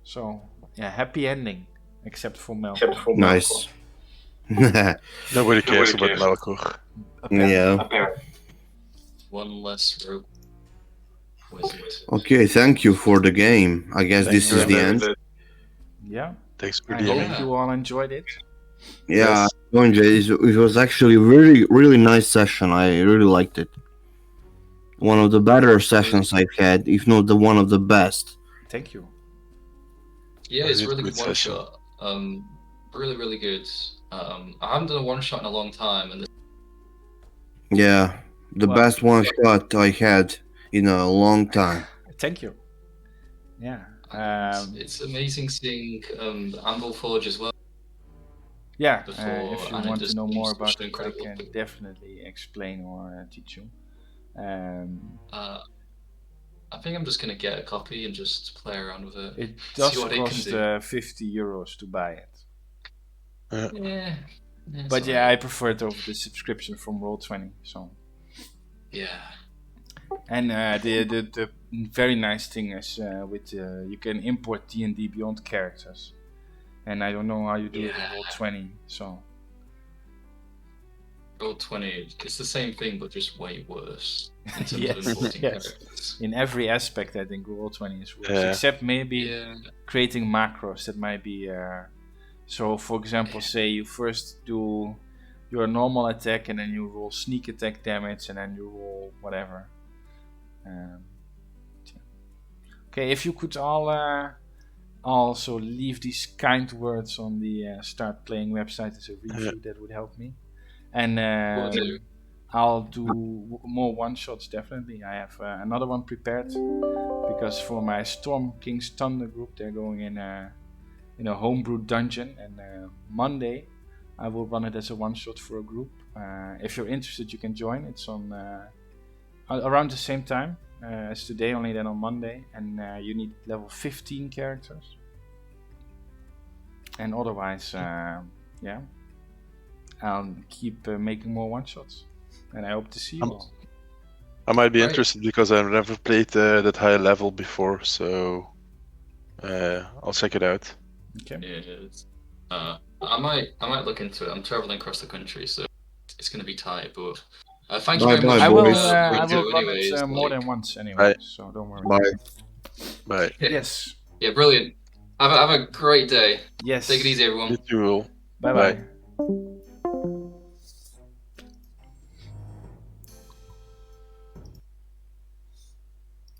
So, yeah, happy ending, except for Melkor. Nice. Nobody cares about Melkor. Yeah. One less rope. Wizard. Okay, thank you for the game. I guess this is the end. Yeah, Thanks for I the hope game. you all enjoyed it. Yeah, I enjoyed it. It was actually a really, really nice session. I really liked it. One of the better sessions I've had, if not the one of the best. Thank you. Yeah, it's It was a really good good one session. shot. Really, really good. I haven't done a one shot in a long time, and Yeah, the Well- best one shot I had in a long time. Thank you. Yeah. it's amazing seeing Anvil Forge as well. Yeah, Before, if you and it want to just know more seems about such an it, I incredible can thing. definitely explain or teach you. I think I'm just gonna get a copy and just play around with it. It See does what it can cost do. 50 euros to buy it. Yeah. But yeah, I prefer it over the subscription from Roll20. So, Yeah. and the very nice thing is with you can import D&D Beyond characters, and I don't know how you do it Yeah. on Roll20. So Roll20, it's the same thing, but just way worse in terms Yes, of importing yes. characters. in every aspect, I think Roll20 is worse, Yeah. except maybe Yeah. creating macros that might be. So, for example, say you first do your normal attack and then you roll sneak attack damage and then you roll whatever. Yeah. Okay, if you could all also leave these kind words on the Start Playing website as a review, that would help me. And Will do. I'll do more one-shots, definitely. I have another one prepared because for my Storm King's Thunder group, they're going in a homebrew dungeon, and Monday I will run it as a one-shot for a group. If you're interested, you can join. It's on around the same time as today, only then on Monday, and you need level 15 characters. And otherwise, yeah, I'll keep making more one-shots, and I hope to see you all. I might be Right. interested because I've never played that high level before, so I'll check it out. Okay. Yeah, I might look into it. I'm traveling across the country, so it's gonna be tight. But thank you very Bye-bye, much. I for will. boys. I what you will do run anyways, it more like- than once anyway, Right. so don't worry. Bye. Bye. Yeah. Yes. Yeah, brilliant. Have a great day. Yes. Take it easy, everyone. You too. Bye Bye. bye.